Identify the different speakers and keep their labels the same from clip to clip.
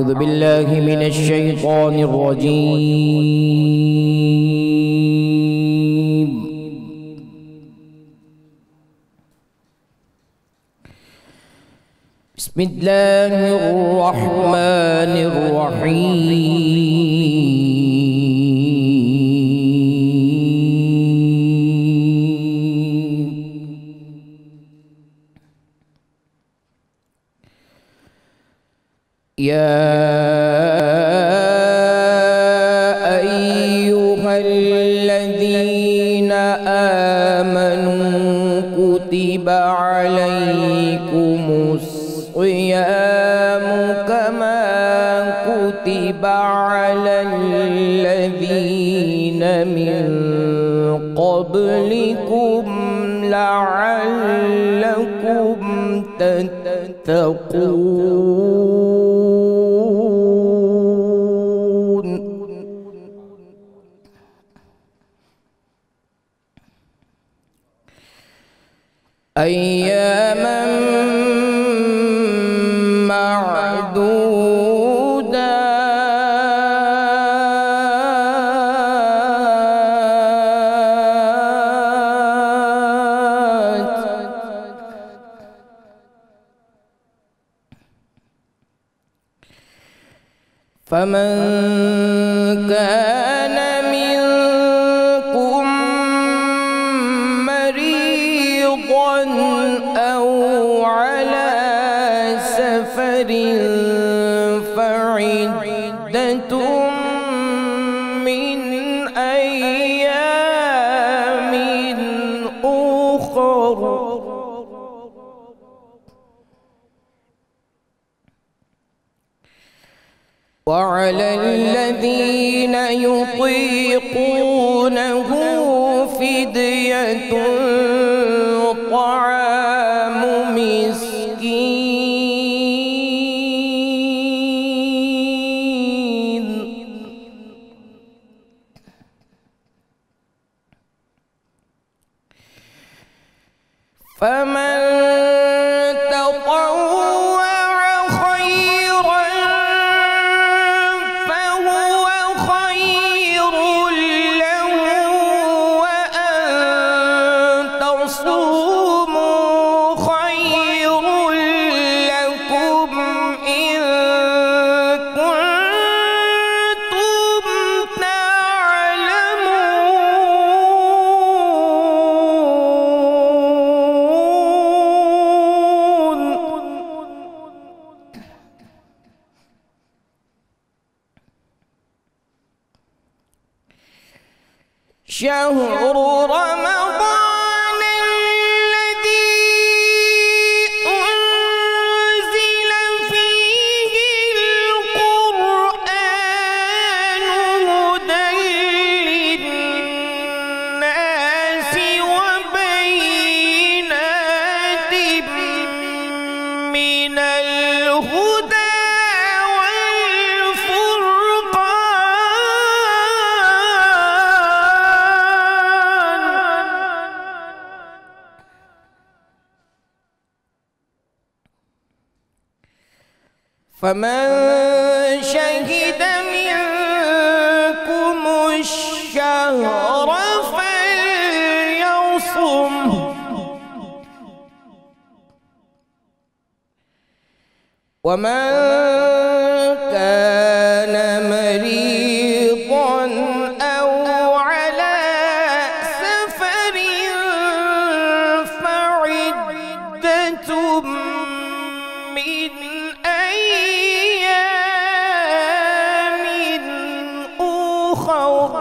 Speaker 1: أعوذ بالله من الشيطان الرجيم. بسم الله الرحمن الرحيم. يا أيها الذين آمنوا كتب عليكم الصيام كما كتب على الذين من قبلكم لعلكم تتقون. أياما معدودات فمن كان منكم مريضا أو على سفر فعدة من أيام أخر. وعلى الذين يطيقونه فدية طعام مسكين. فمن تطوع خيرا فهو خير له، وأن تصوموا خير لكم إن كنتم تعلمون. شهر رمضان الذي أنزل فيه القرآن هدى للناس وبينات من الهدى فمن شهد منكم الشهر فليصم. ومن كان مريضا أو على سفر فعدة من أيام أخر.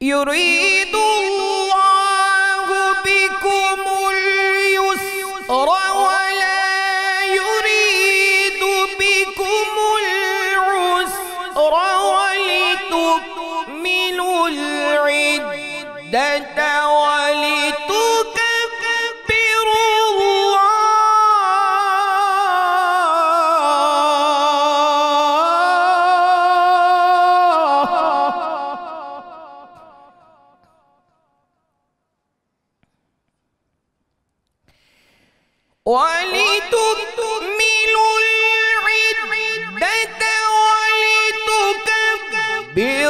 Speaker 1: يريد الله بكم اليسر ولا يريد بكم العسر ولتكملوا العدة ولتكبروا الله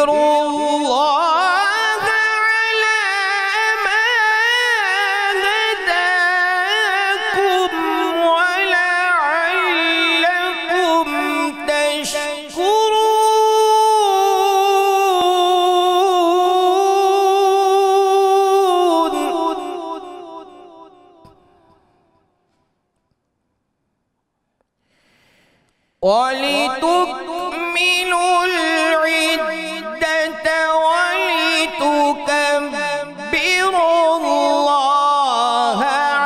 Speaker 1: اللَّهَ عَلَىٰ مَا هَدَاكُمْ وَلَعَلَّكُمْ تَشْكُرُونَ وَلِتُكْمِلُوا الْعِدَّةَ وَلِتُكَبِّرُوا اللَّهَ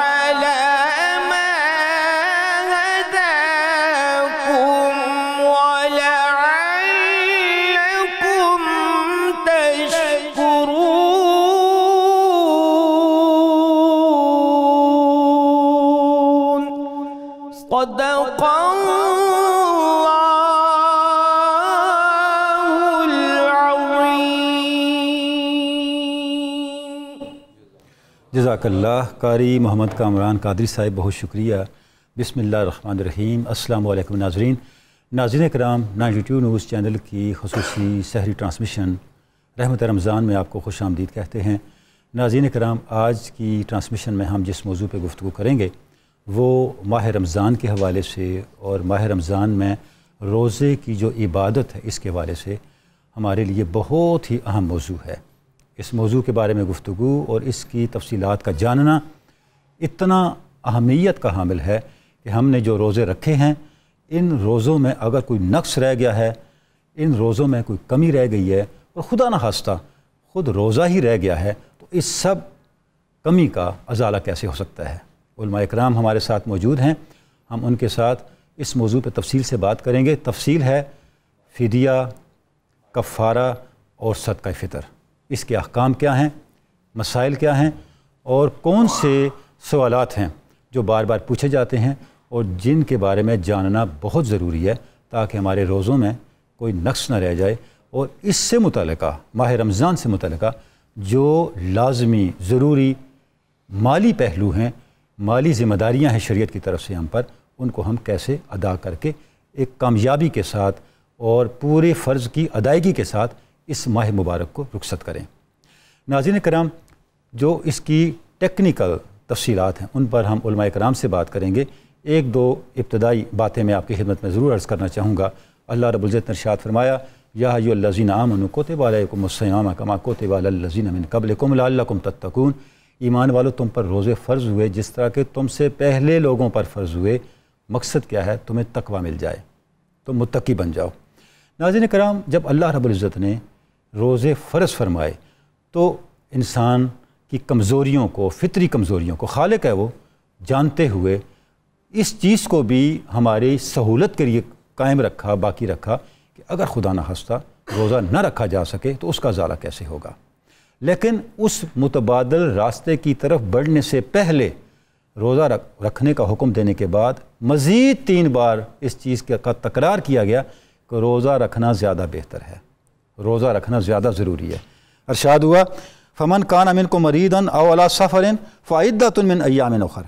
Speaker 1: عَلَىٰ مَا هَدَاكُمْ وَلَعَلَّكُمْ تَشْكُرُونَ صدق
Speaker 2: جزاک اللہ قاری محمد کامران قادری صاحب، بہت شکریہ۔ بسم اللہ الرحمن الرحیم۔ السلام علیکم ناظرین کرام، 92 نیوز چینل کی خصوصی سحری ٹرانسمیشن رحمت رمضان میں آپ کو خوش آمدید کہتے ہیں۔ ناظرین کرام، آج کی ٹرانسمیشن میں ہم جس موضوع پہ گفتگو کریں گے وہ ماہ رمضان کے حوالے سے اور ماہ رمضان میں روزے کی جو عبادت ہے اس کے حوالے سے ہمارے لیے بہت ہی اہم موضوع ہے۔ اس موضوع کے بارے میں گفتگو اور اس کی تفصیلات کا جاننا اتنا اہمیت کا حامل ہے کہ ہم نے جو روزے رکھے ہیں ان روزوں میں اگر کوئی نقص رہ گیا ہے، ان روزوں میں کوئی کمی رہ گئی ہے اور خدا نہ خواستہ خود روزہ ہی رہ گیا ہے تو اس سب کمی کا ازالہ کیسے ہو سکتا ہے۔ علماء اکرام ہمارے ساتھ موجود ہیں، ہم ان کے ساتھ اس موضوع پہ تفصیل سے بات کریں گے۔ تفصیل ہے فدیہ، کفارہ اور صدقہ فطر، اس کے احکام کیا ہیں، مسائل کیا ہیں اور کون سے سوالات ہیں جو بار بار پوچھے جاتے ہیں اور جن کے بارے میں جاننا بہت ضروری ہے تاکہ ہمارے روزوں میں کوئی نقص نہ رہ جائے، اور اس سے متعلقہ ماہ رمضان سے متعلقہ جو لازمی ضروری مالی پہلو ہیں، مالی ذمہ داریاں ہیں شریعت کی طرف سے ہم پر، ان کو ہم کیسے ادا کر کے ایک کامیابی کے ساتھ اور پورے فرض کی ادائیگی کے ساتھ اس ماہ مبارک کو رخصت کریں۔ ناظرین کرام، جو اس کی ٹیکنیکل تفصیلات ہیں ان پر ہم علماء کرام سے بات کریں گے۔ ایک دو ابتدائی باتیں میں آپ کی خدمت میں ضرور عرض کرنا چاہوں گا۔ اللہ رب العزت نے ارشاد فرمایا، یا ایھا الذین آمنوا کتب علیکم الصیام کما کتب علی الذین من قبلکم لعلکم تتقون، ایمان والو تم پر روزے فرض ہوئے جس طرح کہ تم سے پہلے لوگوں پر فرض ہوئے۔ مقصد کیا ہے؟ تمہیں تقوی مل جائے، تم متقی بن جاؤ۔ ناظرین کرام، جب اللہ رب العزت نے روزے فرض فرمائے تو انسان کی کمزوریوں کو، فطری کمزوریوں کو خالق ہے وہ جانتے ہوئے اس چیز کو بھی ہماری سہولت کے لیے قائم رکھا، باقی رکھا کہ اگر خدا نہ خواستہ روزہ نہ رکھا جا سکے تو اس کا ازالہ کیسے ہوگا۔ لیکن اس متبادل راستے کی طرف بڑھنے سے پہلے روزہ رکھنے کا حکم دینے کے بعد مزید 3 بار اس چیز کا تکرار کیا گیا کہ روزہ رکھنا زیادہ بہتر ہے، روزہ رکھنا زیادہ ضروری ہے۔ ارشاد ہوا، فمن کان منکم مریضا او علی سفر فعدۃ من ایام اخر۔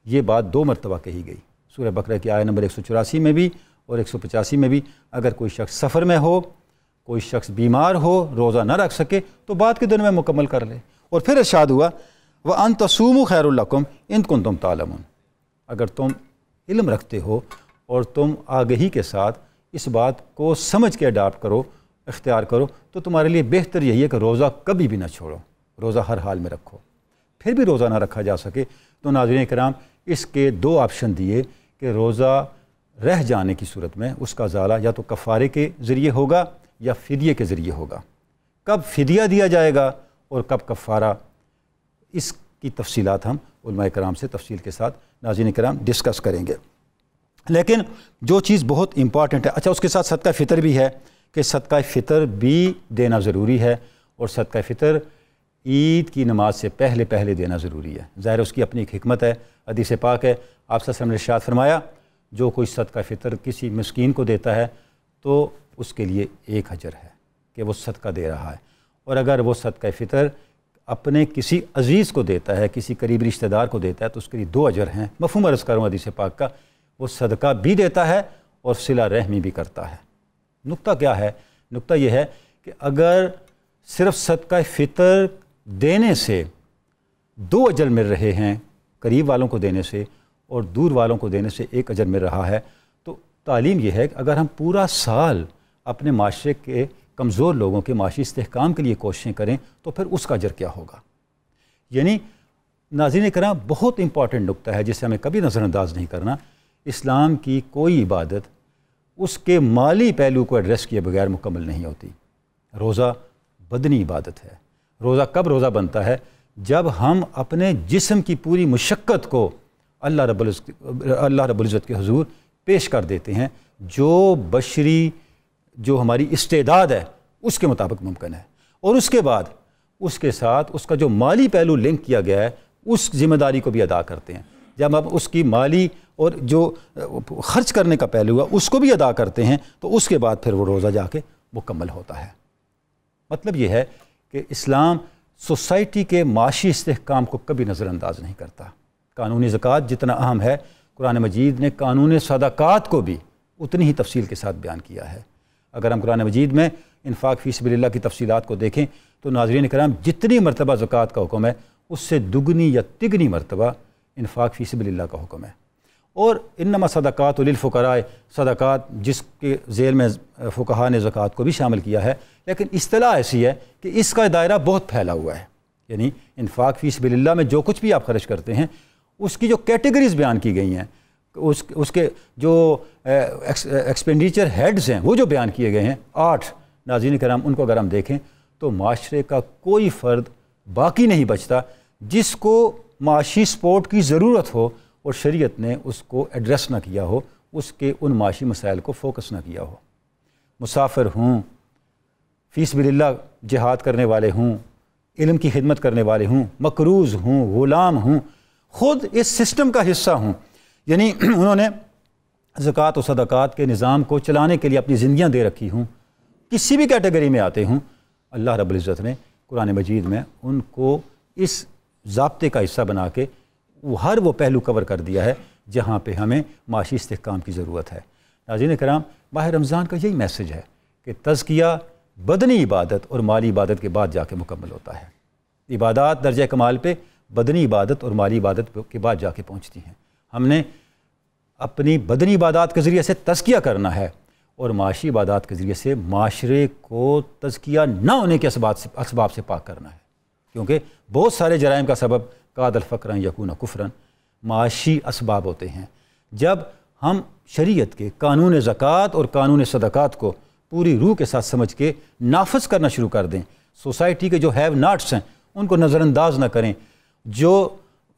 Speaker 2: یہ بات 2 مرتبہ کہی گئی سورہ بقرہ کی آیت نمبر 184 میں بھی اور 185 میں بھی۔ اگر کوئی شخص سفر میں ہو، کوئی شخص بیمار ہو، روزہ نہ رکھ سکے تو بعد کے دن میں مکمل کر لے۔ اور پھر ارشاد ہوا، وَأَن تَصُومُوا خَيْرٌ لَكُمْ إِن كُنتُمْ تَعْلَمُونَ۔ اگر تم علم رکھتے ہو اور تم آگہی کے ساتھ اس بات کو سمجھ کے اڈاپٹ کرو، اختیار کرو، تو تمہارے لیے بہتر یہی ہے کہ روزہ کبھی بھی نہ چھوڑو، روزہ ہر حال میں رکھو۔ پھر بھی روزہ نہ رکھا جا سکے تو ناظرین کرام اس کے 2 آپشن دیے کہ روزہ رہ جانے کی صورت میں اس کا ازالہ یا تو کفارے کے ذریعے ہوگا یا فدیے کے ذریعے ہوگا۔ کب فدیہ دیا جائے گا اور کب کفارہ، اس کی تفصیلات ہم علماء کرام سے تفصیل کے ساتھ ناظرین کرام ڈسکس کریں گے۔ لیکن جو چیز بہت امپارٹنٹ ہے، اچھا اس کے ساتھ صدقہ فطر بھی ہے کہ صدقہ فطر بھی دینا ضروری ہے، اور صدقہ فطر عید کی نماز سے پہلے دینا ضروری ہے۔ ظاہر اس کی اپنی ایک حکمت ہے، حدیث پاک ہے، آپ صلی اللہ علیہ وسلم نے ارشاد فرمایا، جو کوئی صدقہ فطر کسی مسکین کو دیتا ہے تو اس کے لیے 1 اجر ہے کہ وہ صدقہ دے رہا ہے، اور اگر وہ صدقہ فطر اپنے کسی عزیز کو دیتا ہے، کسی قریبی رشتہ دار کو دیتا ہے تو اس کے لیے 2 اجر ہیں۔ مفہوم عرض کروں حدیث پاک کا، وہ صدقہ بھی دیتا ہے اور صلہ رحمی بھی کرتا ہے۔ نقطہ کیا ہے؟ نقطہ یہ ہے کہ اگر صرف صدقہ فطر دینے سے 2 اجر مل رہے ہیں، قریب والوں کو دینے سے اور دور والوں کو دینے سے 1 اجر مل رہا ہے، تو تعلیم یہ ہے کہ اگر ہم پورا سال اپنے معاشرے کے کمزور لوگوں کے معاشی استحکام کے لیے کوششیں کریں تو پھر اس کا اجر کیا ہوگا۔ یعنی ناظرین کرام، بہت امپورٹنٹ نکتہ ہے جسے ہمیں کبھی نظر انداز نہیں کرنا۔ اسلام کی کوئی عبادت اس کے مالی پہلو کو ایڈریس کیے بغیر مکمل نہیں ہوتی۔ روزہ بدنی عبادت ہے۔ روزہ کب روزہ بنتا ہے؟ جب ہم اپنے جسم کی پوری مشقت کو اللہ رب العزت کے حضور پیش کر دیتے ہیں، جو بشری جو ہماری استعداد ہے اس کے مطابق ممکن ہے، اور اس کے بعد اس کے ساتھ اس کا جو مالی پہلو لنک کیا گیا ہے اس ذمہ داری کو بھی ادا کرتے ہیں۔ جب ہم اس کی مالی اور جو خرچ کرنے کا پہلو ہے اس کو بھی ادا کرتے ہیں تو اس کے بعد پھر وہ روزہ جا کے مکمل ہوتا ہے۔ مطلب یہ ہے کہ اسلام سوسائٹی کے معاشی استحکام کو کبھی نظر انداز نہیں کرتا۔ قانون زکوٰۃ جتنا اہم ہے، قرآن مجید نے قانون صدقات کو بھی اتنی ہی تفصیل کے ساتھ بیان کیا ہے۔ اگر ہم قرآن مجید میں انفاق فی سبیل اللہ کی تفصیلات کو دیکھیں تو ناظرین کرام، جتنی مرتبہ زکوٰۃ کا حکم ہے اس سے دگنی یا تگنی مرتبہ انفاق فی سبیل اللہ کا حکم ہے۔ اور انما صدقات للفقراء، صدقات جس کے ذیل میں فقہا نے زکوٰۃ کو بھی شامل کیا ہے، لیکن اصطلاح ایسی ہے کہ اس کا دائرہ بہت پھیلا ہوا ہے۔ یعنی انفاق فی سبیل اللہ میں جو کچھ بھی آپ خرچ کرتے ہیں اس کی جو کیٹیگریز بیان کی گئی ہیں، اس کے جو ایکسپینڈیچر ہیڈز ہیں وہ جو بیان کیے گئے ہیں 8، ناظرین کرام ان کو اگر ہم دیکھیں تو معاشرے کا کوئی فرد باقی نہیں بچتا جس کو معاشی سپورٹ کی ضرورت ہو اور شریعت نے اس کو ایڈریس نہ کیا ہو، اس کے ان معاشی مسائل کو فوکس نہ کیا ہو۔ مسافر ہوں، فی سبیل اللہ جہاد کرنے والے ہوں، علم کی خدمت کرنے والے ہوں، مقروض ہوں، غلام ہوں، خود اس سسٹم کا حصہ ہوں، یعنی انہوں نے زکوٰۃ و صدقات کے نظام کو چلانے کے لیے اپنی زندگیاں دے رکھی ہوں، کسی بھی کیٹیگری میں آتے ہوں، اللہ رب العزت نے قرآن مجید میں ان کو اس ضابطے کا حصہ بنا کے ہر وہ پہلو کور کر دیا ہے جہاں پہ ہمیں معاشی استحکام کی ضرورت ہے۔ ناظرین کرام، ماہ رمضان کا یہی میسج ہے کہ تزکیہ بدنی عبادت اور مالی عبادت کے بعد جا کے مکمل ہوتا ہے۔ عبادات درجہ کمال پہ بدنی عبادت اور مالی عبادت کے بعد جا کے پہنچتی ہیں۔ ہم نے اپنی بدنی عبادات کے ذریعے سے تزکیہ کرنا ہے اور معاشی عبادات کے ذریعے سے معاشرے کو تزکیہ نہ ہونے کے اسباب سے پاک کرنا ہے، کیونکہ بہت سارے جرائم کا سبب قاد الفقر یکون کفرن معاشی اسباب ہوتے ہیں۔ جب ہم شریعت کے قانون زکوٰۃ اور قانون صدقات کو پوری روح کے ساتھ سمجھ کے نافذ کرنا شروع کر دیں، سوسائٹی کے جو ہیو ناٹس ہیں ان کو نظر انداز نہ کریں، جو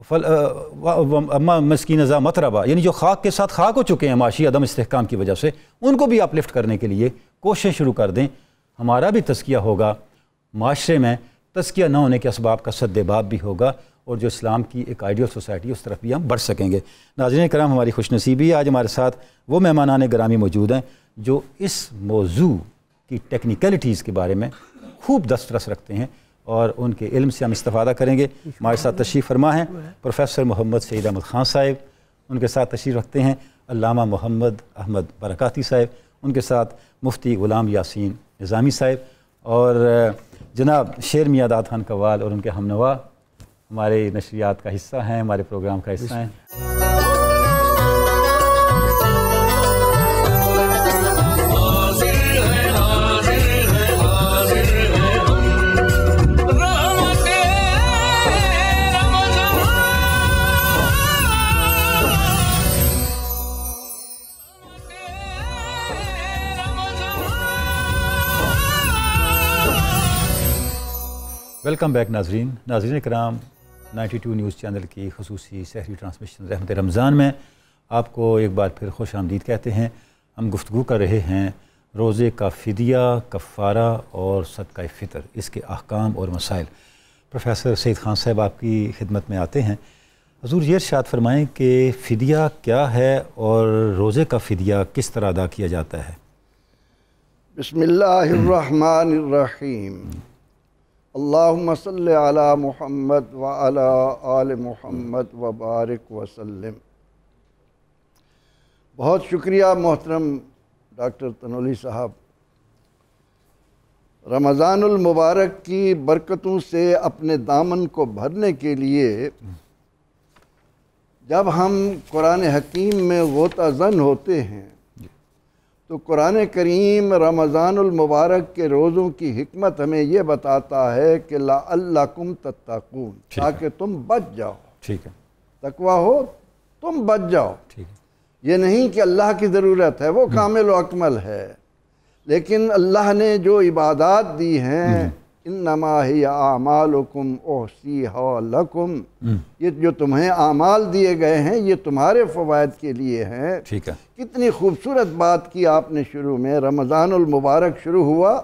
Speaker 2: اما مسکین ذا متربہ یعنی جو خاک کے ساتھ خاک ہو چکے ہیں معاشی عدم استحکام کی وجہ سے، ان کو بھی اپلفٹ کرنے کے لیے کوشش شروع کر دیں۔ ہمارا بھی تزکیہ ہوگا، معاشرے میں تزکیہ نہ ہونے کے اسباب کا سد باب بھی ہوگا، اور جو اسلام کی ایک آئیڈیل سوسائٹی اس طرف بھی ہم بڑھ سکیں گے۔ ناظرین کرام، ہماری خوش نصیبی آج ہمارے ساتھ وہ مہمانان گرامی موجود ہیں جو اس موضوع کی ٹیکنیکلٹیز کے بارے میں خوب دسترس رکھتے ہیں اور ان کے علم سے ہم استفادہ کریں گے۔ ہمارے ساتھ تشریف فرما ہیں پروفیسر محمد سعید احمد خان صاحب، ان کے ساتھ تشریف رکھتے ہیں علامہ محمد احمد برکاتی صاحب، ان کے ساتھ مفتی غلام یاسین نظامی صاحب، اور جناب شیر میاں داد خان قوال اور ان کے ہمنوا ہمارے نشریات کا حصہ ہیں، ہمارے پروگرام کا حصہ ہیں۔ ویلکم بیک ناظرین کرام، 92 نیوز چینل کی خصوصی سحری ٹرانسمیشن رحمت رمضان میں آپ کو ایک بار پھر خوش آمدید کہتے ہیں۔ ہم گفتگو کر رہے ہیں روزے کا فدیہ، کفارہ اور صدقہ فطر، اس کے احکام اور مسائل۔ پروفیسر سعید خان صاحب آپ کی خدمت میں آتے ہیں۔ حضور یہ ارشاد فرمائیں کہ فدیہ کیا ہے اور روزے کا فدیہ کس طرح ادا کیا جاتا ہے؟
Speaker 3: بسم اللہ الرحمن الرحیم، اللہم صلی علی محمد وعلی آل محمد وبارک وسلم۔ بہت شکریہ محترم ڈاکٹر تنولی صاحب۔ رمضان المبارک کی برکتوں سے اپنے دامن کو بھرنے کے لیے جب ہم قرآن حکیم میں غوطہ زن ہوتے ہیں تو قرآن کریم رمضان المبارک کے روزوں کی حکمت ہمیں یہ بتاتا ہے کہ لعلکم تتقون، تاکہ تم بچ جاؤ۔
Speaker 2: ٹھیک ہے،
Speaker 3: تقویٰ ہو تم بچ جاؤ۔
Speaker 2: ٹھیک ہے،
Speaker 3: یہ نہیں کہ اللہ کی ضرورت ہے، وہ کامل و اکمل ہے، لیکن اللہ نے جو عبادات دی ہیں انما ہی اعمالکم احصیھا لکم، یہ جو تمہیں اعمال دیے گئے ہیں یہ تمہارے فوائد کے لیے ہیں۔
Speaker 2: ٹھیک ہے،
Speaker 3: کتنی خوبصورت بات کی آپ نے شروع میں، رمضان المبارک شروع ہوا،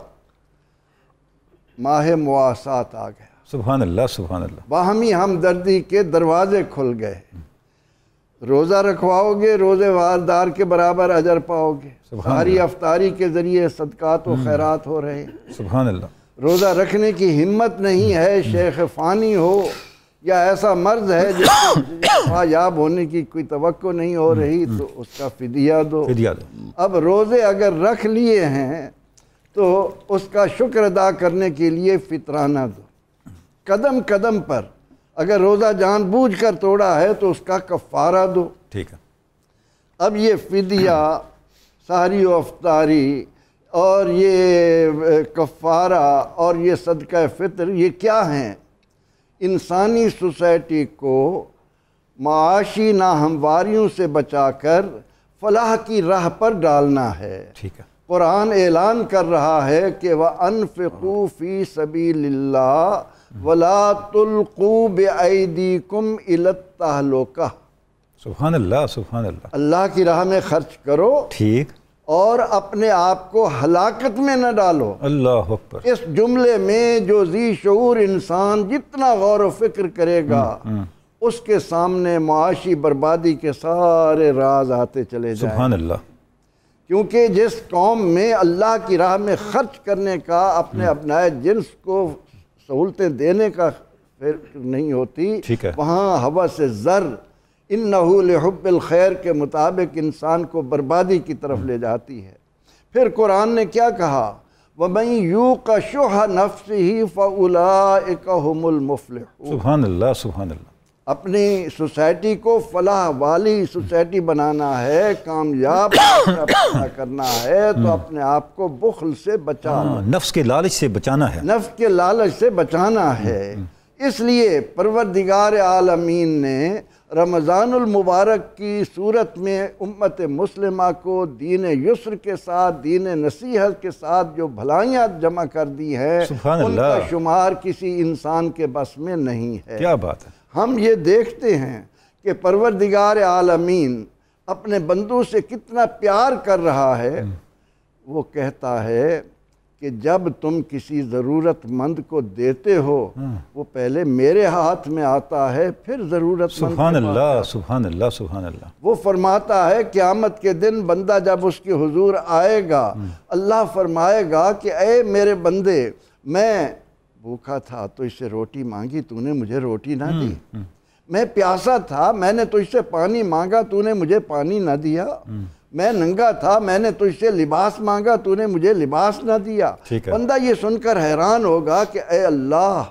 Speaker 3: ماہ مواسات آ گیا،
Speaker 2: سبحان اللہ سبحان اللہ،
Speaker 3: باہمی ہمدردی کے دروازے کھل گئے۔ روزہ رکھواؤ گے، روزے واردار کے برابر اجر پاؤ گے، سحری افطاری کے ذریعے صدقات و خیرات ہو رہے ہیں۔
Speaker 2: سبحان اللہ،
Speaker 3: روزہ رکھنے کی ہمت نہیں ہے، شیخ فانی ہو یا ایسا مرض ہے جس کو شفا یاب ہونے کی کوئی توقع نہیں ہو رہی، تو اس کا فدیہ دو۔
Speaker 2: فدیہ دو۔
Speaker 3: اب روزے اگر رکھ لیے ہیں تو اس کا شکر ادا کرنے کے لیے فطرانہ دو۔ قدم قدم پر اگر روزہ جان بوجھ کر توڑا ہے تو اس کا کفارہ دو۔
Speaker 2: ٹھیک ہے،
Speaker 3: اب یہ فدیہ، سحری و افطاری اور یہ کفارہ اور یہ صدقہ فطر، یہ کیا ہیں؟ انسانی سوسائٹی کو معاشی ناہمواریوں سے بچا کر فلاح کی راہ پر ڈالنا ہے۔
Speaker 2: ٹھیک ہے،
Speaker 3: قرآن اعلان کر رہا ہے کہ وَأَنفِقُوا فِي سَبِيلِ اللَّهِ وَلَا تُلْقُوا بِأَيْدِيكُمْ إِلَى التَّهْلُكَةِ،
Speaker 2: سبحان اللہ سبحان اللہ،
Speaker 3: اللہ کی راہ میں خرچ کرو
Speaker 2: ٹھیک،
Speaker 3: اور اپنے آپ کو ہلاکت میں نہ ڈالو۔
Speaker 2: اللہ اکبر،
Speaker 3: اس جملے میں جو ذی شعور انسان جتنا غور و فکر کرے گا اس کے سامنے معاشی بربادی کے سارے راز آتے چلے جائیں۔
Speaker 2: سبحان اللہ،
Speaker 3: کیونکہ جس قوم میں اللہ کی راہ میں خرچ کرنے کا، اپنے ابنائے جنس کو سہولتیں دینے کا فکر نہیں ہوتی،
Speaker 2: ٹھیک ہے،
Speaker 3: وہاں ہوس زر انہو لحب الخیر کے مطابق انسان کو بربادی کی طرف لے جاتی ہے۔ پھر قرآن نے کیا کہا؟ وَمَن يُوقَ شُحَّ نَفْسِهِ فَأُولَٰئِكَ هُمُ الْمُفْلِحُونَ،
Speaker 2: سبحان اللہ سبحان اللہ،
Speaker 3: اپنی سوسائٹی کو فلاح والی سوسائٹی بنانا ہے، کامیاب پیدا کرنا ہے، تو اپنے آپ کو بخل سے بچا لو،
Speaker 2: نفس کے لالچ سے بچانا ہے،
Speaker 3: نفس کے لالچ سے بچانا ہے۔ اس لیے پروردگار عالمین نے رمضان المبارک کی صورت میں امت مسلمہ کو دین یسر کے ساتھ، دین نصیحت کے ساتھ جو بھلائیاں جمع کر دی ہیں،
Speaker 2: سبحان
Speaker 3: ان کا
Speaker 2: اللہ،
Speaker 3: شمار کسی انسان کے بس میں نہیں ہے۔
Speaker 2: کیا بات ہے،
Speaker 3: ہم یہ دیکھتے ہیں کہ پروردگار عالمین اپنے بندوں سے کتنا پیار کر رہا ہے۔ وہ کہتا ہے کہ جب تم کسی ضرورت مند کو دیتے ہو وہ پہلے میرے ہاتھ میں آتا ہے، پھر ضرورت مند
Speaker 2: سبحان اللہ سبحان اللہ سبحان اللہ،
Speaker 3: وہ فرماتا ہے قیامت کے دن بندہ جب اس کے حضور آئے گا، اللہ فرمائے گا کہ اے میرے بندے، میں بھوکا تھا تو اس سے روٹی مانگی، تو نے مجھے روٹی نہ دی، میں پیاسا تھا، میں نے تجھ سے پانی مانگا، تو نے مجھے پانی نہ دیا، میں ننگا تھا، میں نے تجھ سے لباس مانگا، تو نے مجھے لباس نہ دیا۔ بندہ یہ سن کر حیران ہوگا کہ اے اللہ،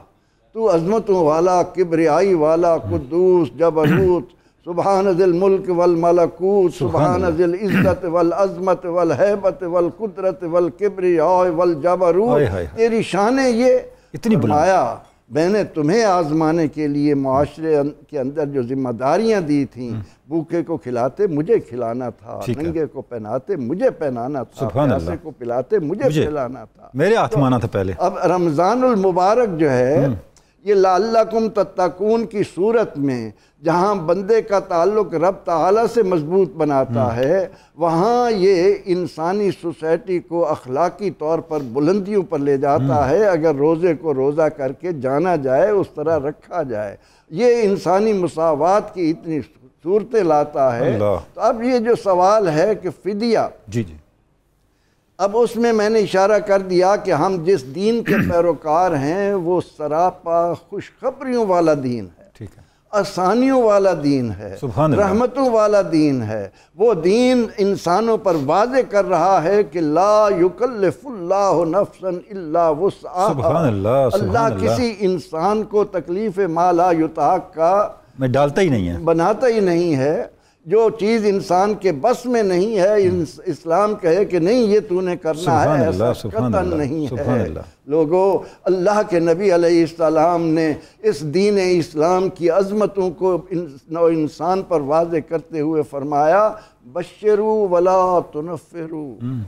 Speaker 3: تو عظمتوں والا، کبریائی والا، قدوس، جبروت، سبحان ذی الملک والملکوت، سبحان ذی العزت والعظمت والہیبت والقدرت والکبریاء والجبروت، تیری شانیں یہ
Speaker 2: اتنی
Speaker 3: فرمایا میں نے تمہیں آزمانے کے لیے معاشرے کے اندر جو ذمہ داریاں دی تھیں، بھوکے کو کھلاتے مجھے کھلانا تھا، ننگے کو پہناتے مجھے پہنانا تھا، پیاسے کو پلاتے مجھے پلانا تھا،
Speaker 2: میرے ہاتھ مانا تھا پہلے۔
Speaker 3: اب رمضان المبارک جو ہے یہ لعلکم تتقون کی صورت میں جہاں بندے کا تعلق رب تعالیٰ سے مضبوط بناتا ہے، وہاں یہ انسانی سوسائٹی کو اخلاقی طور پر بلندیوں پر لے جاتا ہے۔ اگر روزے کو روزہ کر کے جانا جائے، اس طرح رکھا جائے، یہ انسانی مساوات کی اتنی صورتیں لاتا ہے۔ تو اب یہ جو سوال ہے کہ فدیہ،
Speaker 2: جی جی،
Speaker 3: اب اس میں میں نے اشارہ کر دیا کہ ہم جس دین کے پیروکار ہیں وہ سراپا خوشخبریوں والا دین ہے،
Speaker 2: ٹھیک ہے،
Speaker 3: آسانیوں والا دین ہے، رحمتوں والا دین ہے۔ وہ دین انسانوں پر واضح کر رہا ہے کہ لا یکلف اللہ نفسا الا وسعہا۔
Speaker 2: سبحان اللہ، سبحان
Speaker 3: اللہ
Speaker 2: اللہ۔
Speaker 3: کسی انسان کو تکلیف ما لا یطاق کا
Speaker 2: میں ڈالتا ہی نہیں ہے،
Speaker 3: بناتا ہی نہیں ہے۔ جو چیز انسان کے بس میں نہیں ہے، اسلام کہے کہ نہیں یہ تو نے کرنا
Speaker 2: سبحان
Speaker 3: ہے،
Speaker 2: اللہ،
Speaker 3: ایسا
Speaker 2: سبحان
Speaker 3: قطعاً
Speaker 2: اللہ،
Speaker 3: نہیں
Speaker 2: سبحان
Speaker 3: ہے۔
Speaker 2: اللہ۔
Speaker 3: لوگو، اللہ کے نبی علیہ السلام نے اس دین اسلام کی عظمتوں کو نو انسان پر واضح کرتے ہوئے فرمایا بشروا ولا تنفروا،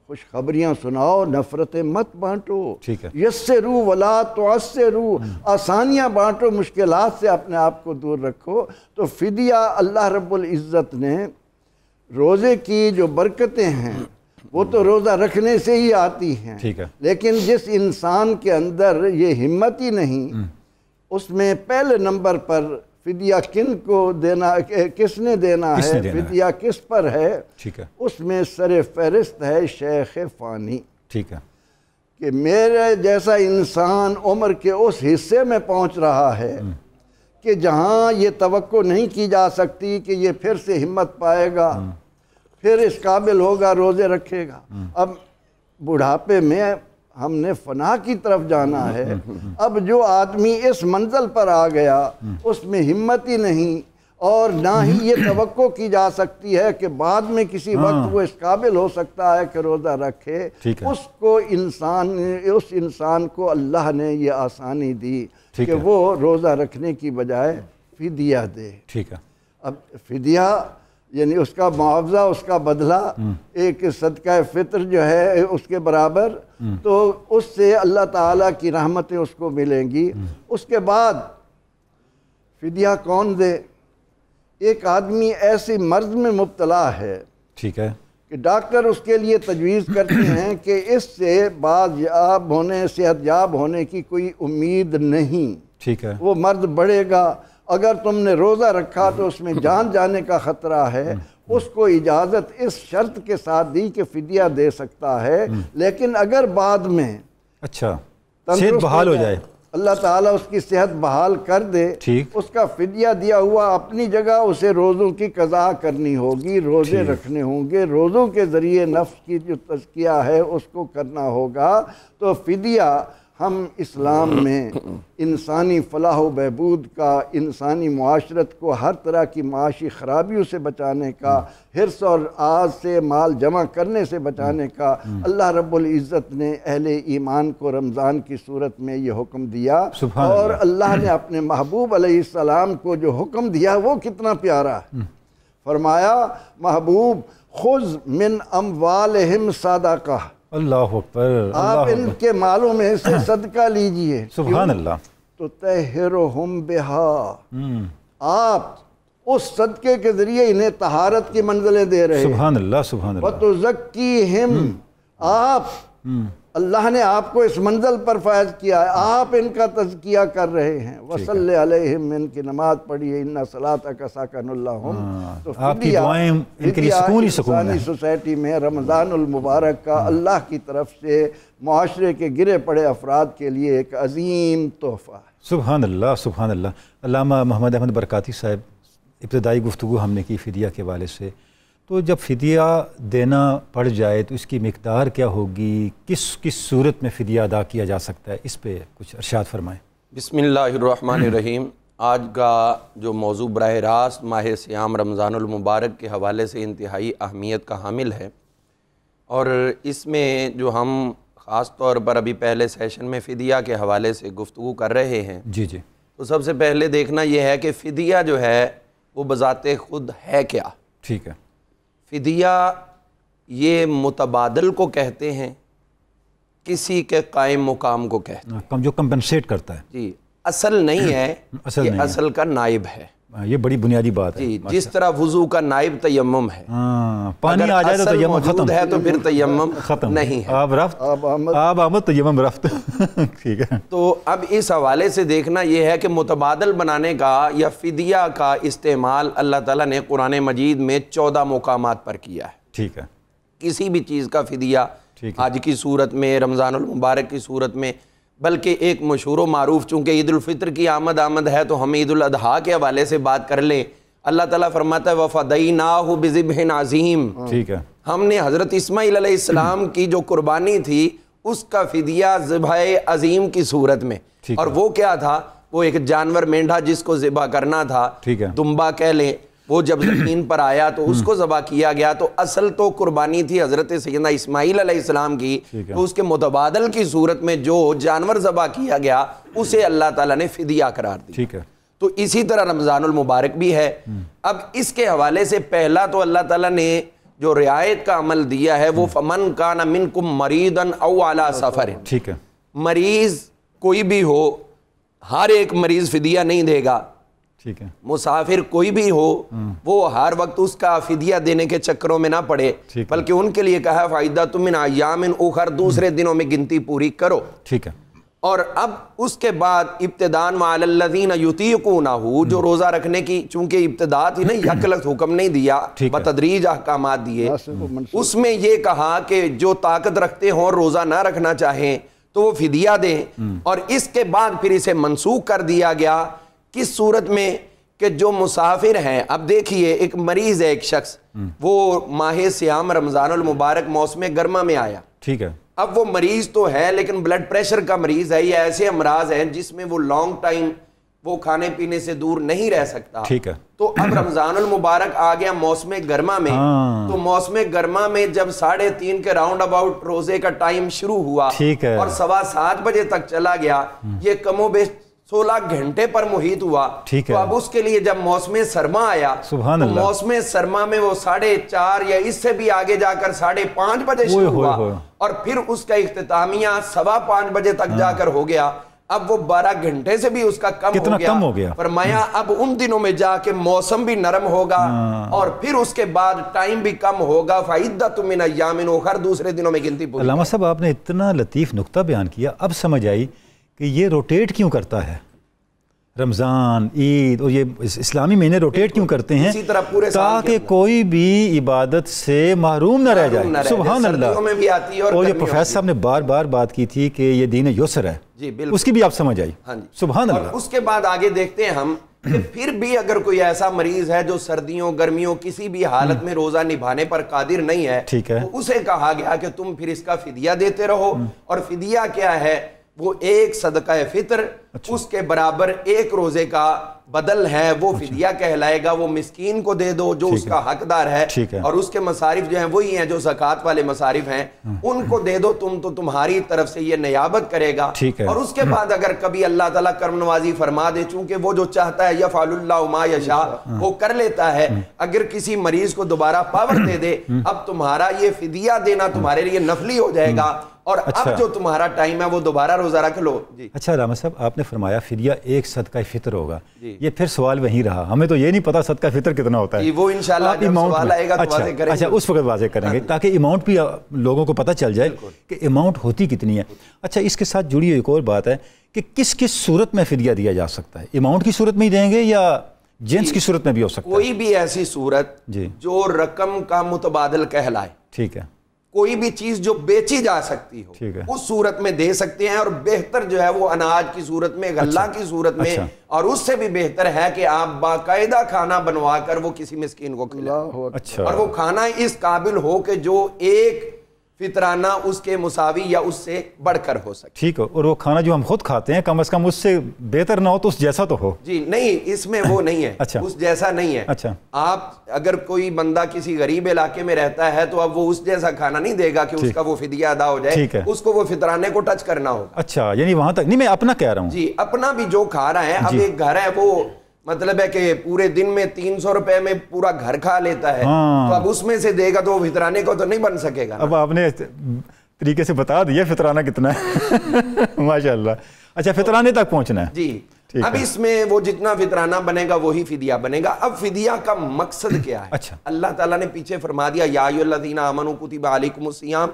Speaker 3: خوشخبریاں سناؤ، نفرتیں مت بانٹو،
Speaker 2: ٹھیک ہے۔
Speaker 3: یسروا ولا تعسروا، آسانیاں بانٹو، مشکلات سے اپنے آپ کو دور رکھو۔ تو فدیہ اللہ رب العزت نے روزے کی جو برکتیں ہیں وہ تو روزہ رکھنے سے ہی آتی ہیں،
Speaker 2: ٹھیک ہے۔
Speaker 3: لیکن جس انسان کے اندر یہ ہمت ہی نہیں، اس میں پہلے نمبر پر فدیہ کن کو دینا، کس نے دینا
Speaker 2: کس
Speaker 3: ہے،
Speaker 2: نے دینا ہے؟
Speaker 3: فدیہ کس پر ہے،
Speaker 2: ٹھیک ہے،
Speaker 3: اس میں سر فہرست ہے شیخ فانی،
Speaker 2: ٹھیک ہے،
Speaker 3: کہ میرے جیسا انسان عمر کے اس حصے میں پہنچ رہا ہے کہ جہاں یہ توقع نہیں کی جا سکتی کہ یہ پھر سے ہمت پائے گا، پھر اس قابل ہوگا، روزے رکھے گا۔ اب بڑھاپے میں ہم نے فنا کی طرف جانا ہے، اب جو آدمی اس منزل پر آ گیا اس میں ہمت ہی نہیں، اور نہ ہی یہ توقع کی جا سکتی ہے کہ بعد میں کسی وقت وہ اس قابل ہو سکتا ہے کہ روزہ رکھے،
Speaker 2: ٹھیک ہے۔
Speaker 3: اس انسان کو اللہ نے یہ آسانی دی کہ وہ روزہ رکھنے کی بجائے فدیہ دے۔
Speaker 2: ٹھیک ہے۔
Speaker 3: اب فدیہ یعنی اس کا معاوضہ، اس کا بدلہ ایک صدقہ فطر جو ہے اس کے برابر، تو اس سے اللہ تعالیٰ کی رحمتیں اس کو ملیں گی۔ اس کے بعد فدیہ کون دے؟ ایک آدمی ایسی مرض میں مبتلا ہے،
Speaker 2: ٹھیک ہے،
Speaker 3: کہ ڈاکٹر اس کے لیے تجویز کرتے ہیں کہ اس سے باز یاب ہونے، صحت یاب ہونے کی کوئی امید نہیں،
Speaker 2: ٹھیک ہے،
Speaker 3: وہ مرض بڑھے گا، اگر تم نے روزہ رکھا تو اس میں جان جانے کا خطرہ ہے۔ اس کو اجازت اس شرط کے ساتھ دی کہ فدیہ دے سکتا ہے، لیکن اگر بعد میں
Speaker 2: اچھا
Speaker 3: تندرست
Speaker 2: صحت بحال ہو جائے،
Speaker 3: اللہ تعالیٰ اس کی صحت بحال کر دے،
Speaker 2: ٹھیک،
Speaker 3: اس کا فدیہ دیا ہوا اپنی جگہ، اسے روزوں کی قضا کرنی ہوگی، روزے رکھنے ہوں گے، روزوں کے ذریعے نفس کی جو تزکیہ ہے اس کو کرنا ہوگا۔ تو فدیہ ہم اسلام میں انسانی فلاح و بہبود کا، انسانی معاشرت کو ہر طرح کی معاشی خرابیوں سے بچانے کا، حرص اور آز سے مال جمع کرنے سے بچانے کا، اللہ رب العزت نے اہل ایمان کو رمضان کی صورت میں یہ حکم دیا۔
Speaker 2: سبحان
Speaker 3: اور اللہ نے اپنے محبوب علیہ السلام کو جو حکم دیا وہ کتنا پیارا ہے۔ فرمایا محبوب خذ من اموالہم صدقہ،
Speaker 2: اللہ اکبر،
Speaker 3: آپ
Speaker 2: اللہ
Speaker 3: ان کے مالوں میں سے صدقہ لیجئے،
Speaker 2: سبحان اللہ،
Speaker 3: تو تطہرہم بہا، آپ اس صدقے کے ذریعے انہیں طہارت کی منزلیں دے رہے ہیں،
Speaker 2: سبحان اللہ، سبحان اللہ،
Speaker 3: وتزکیہم، آپ اللہ نے آپ کو اس منزل پر فائز کیا ہے، آپ ان کا تزکیہ کر رہے ہیں، وصلی علیہم، ان کی نماز پڑھیے، ان صلاتک سکن لہم۔ تو
Speaker 2: آپ کی دعائیں ان کے لیے سکون ہی سکون ہے۔
Speaker 3: انسانی سوسائٹی میں رمضان المبارک کا اللہ کی طرف سے معاشرے کے گرے پڑے افراد کے لیے ایک عظیم تحفہ ہے۔
Speaker 2: سبحان اللہ، سبحان اللہ۔ علامہ محمد احمد برکاتی صاحب، ابتدائی گفتگو ہم نے کی فدیہ کے حوالے سے، تو جب فدیہ دینا پڑ جائے تو اس کی مقدار کیا ہوگی، کس صورت میں فدیہ ادا کیا جا سکتا ہے، اس پہ کچھ ارشاد فرمائیں۔
Speaker 4: بسم اللہ الرحمن الرحیم۔ آج کا جو موضوع براہ راست ماہ صیام رمضان المبارک کے حوالے سے انتہائی اہمیت کا حامل ہے، اور اس میں جو ہم خاص طور پر ابھی پہلے سیشن میں فدیہ کے حوالے سے گفتگو کر رہے ہیں،
Speaker 2: جی جی،
Speaker 4: تو سب سے پہلے دیکھنا یہ ہے کہ فدیہ جو ہے وہ بذات خود ہے کیا۔
Speaker 2: ٹھیک ہے،
Speaker 4: فدیہ یہ متبادل کو کہتے ہیں، کسی کے قائم مقام کو کہتے ہیں،
Speaker 2: جو کمپنسیٹ کرتا ہے،
Speaker 4: جی اصل نہیں ہے،
Speaker 2: اصل
Speaker 4: یہ
Speaker 2: نہیں ہے،
Speaker 4: اصل کا نائب ہے۔
Speaker 2: یہ بڑی بنیادی بات ہے۔
Speaker 4: جی جس طرح وضو کا نائب تیمم ہے،
Speaker 2: پانی
Speaker 4: اگر
Speaker 2: آ جائے تو
Speaker 4: اصل
Speaker 2: تیمم
Speaker 4: موجود
Speaker 2: ختم
Speaker 4: ہے تو پھر تیمم
Speaker 2: ختم
Speaker 4: نہیں ہے۔
Speaker 2: آب رفت،
Speaker 3: آب
Speaker 2: آمد تیمم رفت۔ ٹھیک ہے،
Speaker 4: تو اب اس حوالے سے دیکھنا یہ ہے کہ متبادل بنانے کا یا فدیہ کا استعمال اللہ تعالیٰ نے قرآن مجید میں 14 مقامات پر کیا ہے۔
Speaker 2: ٹھیک ہے،
Speaker 4: کسی بھی چیز کا فدیہ، حج کی صورت میں، رمضان المبارک کی صورت میں، بلکہ ایک مشہور و معروف، چونکہ عید الفطر کی آمد ہے تو ہم عید الاضحیٰ کے حوالے سے بات کر لیں۔ اللہ تعالیٰ فرماتا ہے وَفَدَيْنَاهُ بِذِبْحٍ عَظِيمٍ،
Speaker 2: ٹھیک ہے،
Speaker 4: ہم نے حضرت اسماعیل علیہ السلام کی جو قربانی تھی اس کا فدیہ ذبح عظیم کی صورت میں، اور وہ کیا تھا، وہ ایک جانور مینڈھا جس کو ذبح کرنا تھا، دمبا کہہ لیں، وہ جب زمین پر آیا تو اس کو ذبح کیا گیا، تو اصل تو قربانی تھی حضرت سیدنا اسماعیل علیہ السلام کی، تو اس کے متبادل کی صورت میں جو جانور ذبح کیا گیا اسے اللہ تعالیٰ نے فدیہ قرار دیا۔ تو اسی طرح رمضان المبارک بھی ہے۔ اب اس کے حوالے سے پہلا تو اللہ تعالیٰ نے جو رعایت کا عمل دیا ہے وہ فمن کان منکم مریضا او علی سفر، مریض کوئی بھی ہو، ہر ایک مریض فدیہ نہیں دے گا، مسافر کوئی بھی ہو وہ ہر وقت اس کا فدیہ دینے کے چکروں میں نہ پڑے، بلکہ ان کے لیے کہا فائدۃ من ایام اخر، دوسرے دنوں میں گنتی پوری کرو۔ اور اب اس کے بعد ابتداء وعلی الذین یطیقونہ، جو روزہ رکھنے کی چونکہ ابتدا تھی نا، یک لخت حکم نہیں دیا، بتدریج احکامات دیے، اس میں یہ کہا کہ جو طاقت رکھتے ہوں روزہ نہ رکھنا چاہیں تو وہ فدیہ دیں، اور اس کے بعد پھر اسے منسوخ کر دیا گیا کس صورت میں کہ جو مسافر ہیں، اب دیکھیے ایک مریض ہے ایک شخص، وہ ماہ سیام رمضان المبارک موسم گرما میں آیا، اب وہ مریض تو ہے لیکن بلڈ پریشر کا مریض ہے، یہ ایسے امراض ہیں جس میں وہ لانگ ٹائم وہ کھانے پینے سے دور نہیں رہ سکتا، تو اب رمضان المبارک آ گیا موسم گرما میں، تو موسم گرما میں جب 3:30 کے راؤنڈ اباؤٹ روزے کا ٹائم شروع ہوا اور 7:15 بجے تک چلا گیا، یہ کم و بیش 16 گھنٹے پر محیط ہوا، تو اب اس کے لیے جب موسم سرما آیا تو موسم سرما میں وہ 4:30 یا اس سے بھی آگے جا کر 5:30 بجے شروع ہوا، اور پھر اس کا اختتامیہ 5:15 بجے تک جا کر ہو گیا، اب وہ 12 گھنٹے سے بھی اس کا کم ہو گیا، فرمایا اب ان دنوں میں جا کے موسم بھی نرم ہوگا اور پھر اس کے بعد ٹائم بھی کم ہوگا، فَعِدَّةٌ مِّنْ أَيَّامٍ أُخَرَ، دوسرے دنوں میں گنتی پوری۔
Speaker 2: علامہ صاحب آپ نے اتنا لطیف نقطہ بیان کیا، اب سمجھ آئی کہ یہ روٹیٹ کیوں کرتا ہے، رمضان، عید اور یہ اسلامی مہینے روٹیٹ کیوں کرتے ہیں، تاکہ کوئی بھی عبادت سے محروم نہ رہ جائے۔ سبحان اللہ۔ اور یہ پروفیسر صاحب نے بار بار بات کی تھی کہ یہ دین یسر ہے، اس کی بھی آپ سمجھ آئی۔ سبحان اللہ۔
Speaker 4: اس کے بعد آگے دیکھتے ہیں ہم کہ پھر بھی اگر کوئی ایسا مریض ہے جو سردیوں گرمیوں کسی بھی حالت میں روزہ نبھانے پر قادر نہیں ہے، تو اسے کہا گیا کہ تم پھر اس کا فدیہ دیتے رہو، اور فدیہ کیا ہے، وہ ایک صدقہ فطر اس کے برابر ایک روزے کا بدل ہے، وہ فدیہ کہلائے گا، وہ مسکین کو دے دو جو اس کا حقدار ہے، اور اس کے مصارف جو ہیں وہی ہیں جو زکوٰۃ والے مصارف ہیں، ان کو دے دو تم، تو تمہاری طرف سے یہ نیابت کرے گا، اور اس کے بعد اگر کبھی اللہ تعالیٰ کرم نوازی فرما دے، چونکہ وہ جو چاہتا ہے یفعل اللہ ما یشاء، وہ کر لیتا ہے، اگر کسی مریض کو دوبارہ پاور دے دے، اب تمہارا یہ فدیہ دینا تمہارے لیے نفلی ہو جائے گا، اور اب جو تمہارا ٹائم ہے وہ دوبارہ روزہ رکھ لو۔
Speaker 2: اچھا علامہ صاحب، آپ نے فرمایا فدیہ ایک صدقہ فطر ہوگا، یہ پھر سوال وہیں رہا، ہمیں تو یہ نہیں پتا صدقہ فطر کتنا ہوتا ہے،
Speaker 4: وہ انشاءاللہ جب سوال آئے گا تو واضح کریں گے۔
Speaker 2: اچھا اس وقت واضح کریں گے تاکہ اماؤنٹ بھی لوگوں کو پتہ چل جائے کہ اماؤنٹ ہوتی کتنی ہے۔ اچھا اس کے ساتھ جڑی ہوئی ایک اور بات ہے کہ کس کس صورت میں فدیہ دیا جا سکتا ہے، اماؤنٹ کی صورت میں ہی دیں گے یا جنس کی صورت میں بھی ہو سکتا ہے؟
Speaker 4: کوئی بھی ایسی صورت جو رقم کا متبادل کہلائے، ٹھیک ہے، کوئی بھی چیز جو بیچی جا سکتی ہو اس صورت میں دے سکتے ہیں، اور بہتر جو ہے وہ اناج کی صورت میں، غلہ کی صورت میں، اور اس سے بھی بہتر ہے کہ آپ باقاعدہ کھانا بنوا کر وہ کسی مسکین کو کھلائیں، اور وہ کھانا اس قابل ہو کہ جو ایک فطرانہ اس کے مساوی یا اس سے بڑھ کر ہو سکے،
Speaker 2: ٹھیک ہے، اور وہ کھانا جو ہم خود کھاتے ہیں کم از کم اس سے بہتر نہ ہو تو اس جیسا تو ہو۔
Speaker 4: جی نہیں، اس میں وہ نہیں ہے، اس جیسا نہیں ہے۔ آپ اگر کوئی بندہ کسی غریب علاقے میں رہتا ہے تو اب وہ اس جیسا کھانا نہیں دے گا کہ اس کا وہ فدیہ ادا ہو جائے، اس کو وہ فطرانے کو ٹچ کرنا ہوگا۔
Speaker 2: اچھا، یعنی وہاں تک نہیں، میں اپنا کہہ رہا ہوں۔
Speaker 4: جی اپنا بھی جو کھا رہا ہے، اب ایک گھر ہے وہ مطلب ہے کہ پورے دن میں 300 روپے میں پورا گھر کھا لیتا ہے، تو اب اس میں سے دے گا تو وہ فطرانے کو تو نہیں بن سکے گا۔
Speaker 2: اب آپ نے طریقے سے بتا دیا فطرانہ کتنا ہے، ماشاءاللہ۔ اچھا فطرانے تک پہنچنا ہے۔
Speaker 4: جی اب اس میں وہ جتنا فطرانہ بنے گا وہی فدیہ بنے گا۔ اب فدیہ کا مقصد کیا ہے؟ اللہ تعالیٰ نے پیچھے فرما دیا یا ایھا الذین آمنوا کتب علیکم الصیام،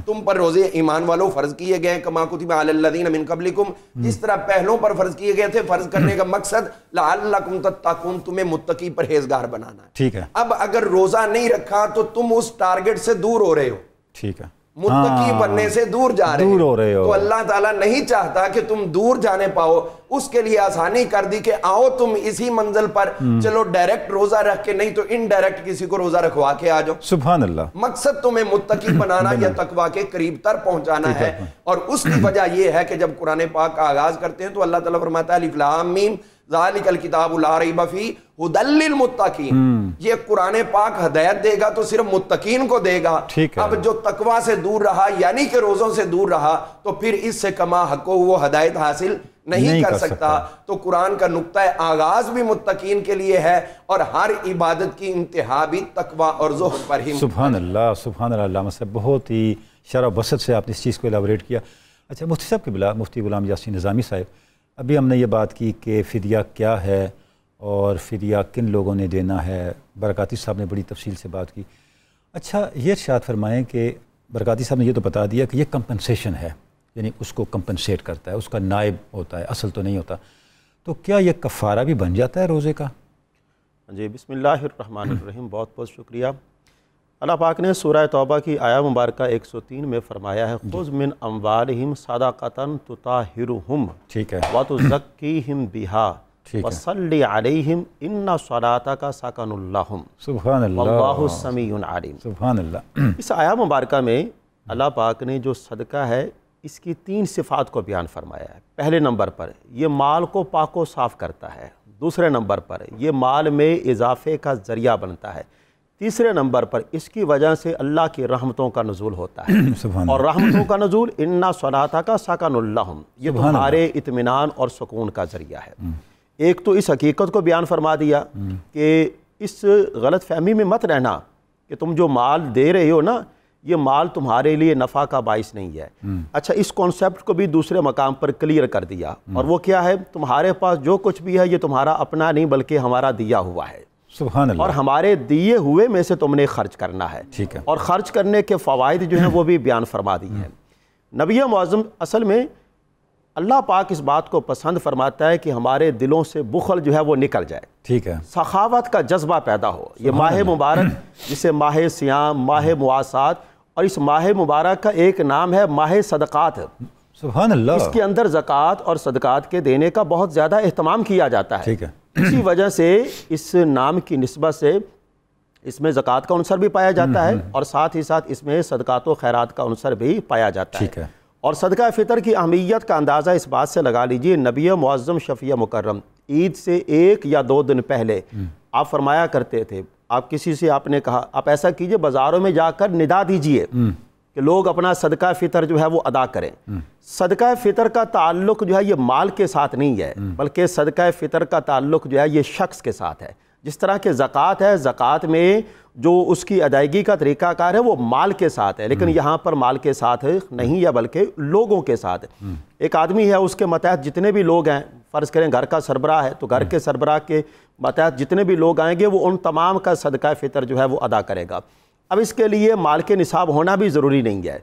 Speaker 4: تم پر روزے ایمان والوں فرض کیے گئے، کما کتب علی الذین من قبلکم، جس طرح پہلوں پر فرض کیے گئے تھے۔ فرض کرنے کا مقصد لعلکم تتقون، تمہیں متقی پرہیزگار بنانا ہے۔
Speaker 2: ٹھیک ہے،
Speaker 4: اب اگر روزہ نہیں رکھا تو تم اس ٹارگٹ سے دور ہو رہے ہو،
Speaker 2: ٹھیک ہے،
Speaker 4: متقی بننے سے دور جا رہے ہو، تو اللہ تعالیٰ نہیں چاہتا کہ تم دور جانے پاؤ، اس کے لیے آسانی کر دی کہ آؤ تم اسی منزل پر، چلو ڈائریکٹ روزہ رکھ کے نہیں تو انڈائریکٹ کسی کو روزہ رکھوا کے آ جاؤ۔
Speaker 2: سبحان اللہ۔
Speaker 4: مقصد تمہیں متقی بنانا یا تقوی کے قریب تر پہنچانا ہے، اور اس کی وجہ یہ ہے کہ جب قرآن پاک کا آغاز کرتے ہیں تو اللہ تعالیٰ فرماتا ہے الف لام میم ذالک الکتاب لا ریب فیہ ھدی للمتقین، یہ قرآن پاک ہدایت دے گا تو صرف متقین کو دے گا۔ اب جو تقوی سے دور رہا یعنی کہ روزوں سے دور رہا تو پھر اس سے کما حق وہ ہدایت حاصل نہیں کر سکتا۔ تو قرآن کا نقطہ آغاز بھی متقین کے لیے ہے، اور ہر عبادت کی انتہا بھی تقوی اور زہد پر ہی۔
Speaker 2: سبحان اللہ، سبحان اللہ۔ علامہ صاحب بہت ہی شرح بسط سے آپ نے اس چیز کو الیبوریٹ کیا۔ اچھا مفتی صاحب کے بلا، مفتی غلام یاسین نظامی صاحب، ابھی ہم نے یہ بات کی کہ فدیہ کیا ہے اور فدیہ کن لوگوں نے دینا ہے، برکاتی صاحب نے بڑی تفصیل سے بات کی۔ اچھا یہ ارشاد فرمائیں کہ برکاتی صاحب نے یہ تو بتا دیا کہ یہ کمپنسیشن ہے، یعنی اس کو کمپنسیٹ کرتا ہے، اس کا نائب ہوتا ہے، اصل تو نہیں ہوتا، تو کیا یہ کفارہ بھی بن جاتا ہے روزے کا؟
Speaker 5: جی بسم اللہ الرحمن الرحیم، بہت بہت شکریہ۔ اللہ پاک نے سورہ توبہ کی آیہ مبارکہ 103 میں فرمایا ہے خذ من اموالہم صدقۃ تطہرہم وتزکیہم بہا وصلی علیہم ان صلاتک سکن لہم
Speaker 2: سبحان اللہ،
Speaker 5: واللہ سمیع علیم۔
Speaker 2: سبحان اللہ۔
Speaker 5: اس آیہ مبارکہ میں اللہ پاک نے جو صدقہ ہے اس کی 3 صفات کو بیان فرمایا ہے۔ پہلے نمبر پر یہ مال کو پاک و صاف کرتا ہے، دوسرے نمبر پر یہ مال میں اضافے کا ذریعہ بنتا ہے، تیسرے نمبر پر اس کی وجہ سے اللہ کی رحمتوں کا نزول ہوتا ہے، اور رحمتوں کا نزول اِنَّ صَلَاتَكَ سَكَنٌ لَهُمْ، یہ تمہارے اطمینان اور سکون کا ذریعہ ہے۔ ایک تو اس حقیقت کو بیان فرما دیا کہ اس غلط فہمی میں مت رہنا کہ تم جو مال دے رہے ہو نا یہ مال تمہارے لیے نفع کا باعث نہیں ہے۔ اچھا اس کانسیپٹ کو بھی دوسرے مقام پر کلیئر کر دیا، اور وہ کیا ہے، تمہارے پاس جو کچھ بھی ہے یہ تمہارا اپنا نہیں بلکہ ہمارا دیا ہوا ہے،
Speaker 2: سبحان اللہ،
Speaker 5: اور ہمارے دیے ہوئے میں سے تم نے خرچ کرنا ہے، اور خرچ کرنے کے فوائد جو ہیں وہ بھی بیان فرما دی ہیں۔ نبی معظم اصل میں اللہ پاک اس بات کو پسند فرماتا ہے کہ ہمارے دلوں سے بخل جو ہے وہ نکل جائے، ٹھیک ہے، سخاوت کا جذبہ پیدا ہو۔ یہ ماہ مبارک جسے ماہ صیام، ماہ مواسات، اور اس ماہ مبارک کا ایک نام ہے ماہ صدقات،
Speaker 2: سبحان اللہ،
Speaker 5: اس کے اندر زکوٰۃ اور صدقات کے دینے کا بہت زیادہ اہتمام کیا جاتا ہے، ٹھیک ہے، اسی وجہ سے اس نام کی نسبت سے اس میں زکوٰۃ کا عنصر بھی پایا جاتا ہے، اور ساتھ ہی ساتھ اس میں صدقات و خیرات کا عنصر بھی پایا جاتا ہے۔ اور صدقہ فطر کی اہمیت کا اندازہ اس بات سے لگا لیجئے، نبی معظم شفیع مکرم عید سے 1 یا 2 دن پہلے آپ فرمایا کرتے تھے، آپ کسی سے آپ نے کہا آپ ایسا کیجئے بازاروں میں جا کر ندا دیجئے کہ لوگ اپنا صدقہ فطر جو ہے وہ ادا کریں۔ صدقہ فطر کا تعلق جو ہے یہ مال کے ساتھ نہیں ہے، بلکہ صدقہ فطر کا تعلق جو ہے یہ شخص کے ساتھ ہے۔ جس طرح کہ زکوٰۃ ہے، زکوٰۃ میں جو اس کی ادائیگی کا طریقہ کار ہے وہ مال کے ساتھ ہے، لیکن یہاں پر مال کے ساتھ نہیں ہے بلکہ لوگوں کے ساتھ۔ ایک آدمی ہے، اس کے ماتحت جتنے بھی لوگ ہیں، فرض کریں گھر کا سربراہ ہے تو گھر کے سربراہ کے ماتحت جتنے بھی لوگ آئیں گے وہ ان تمام کا صدقہ فطر جو ہے وہ ادا کرے گا۔ اب اس کے لیے مال کے نصاب ہونا بھی ضروری نہیں ہے۔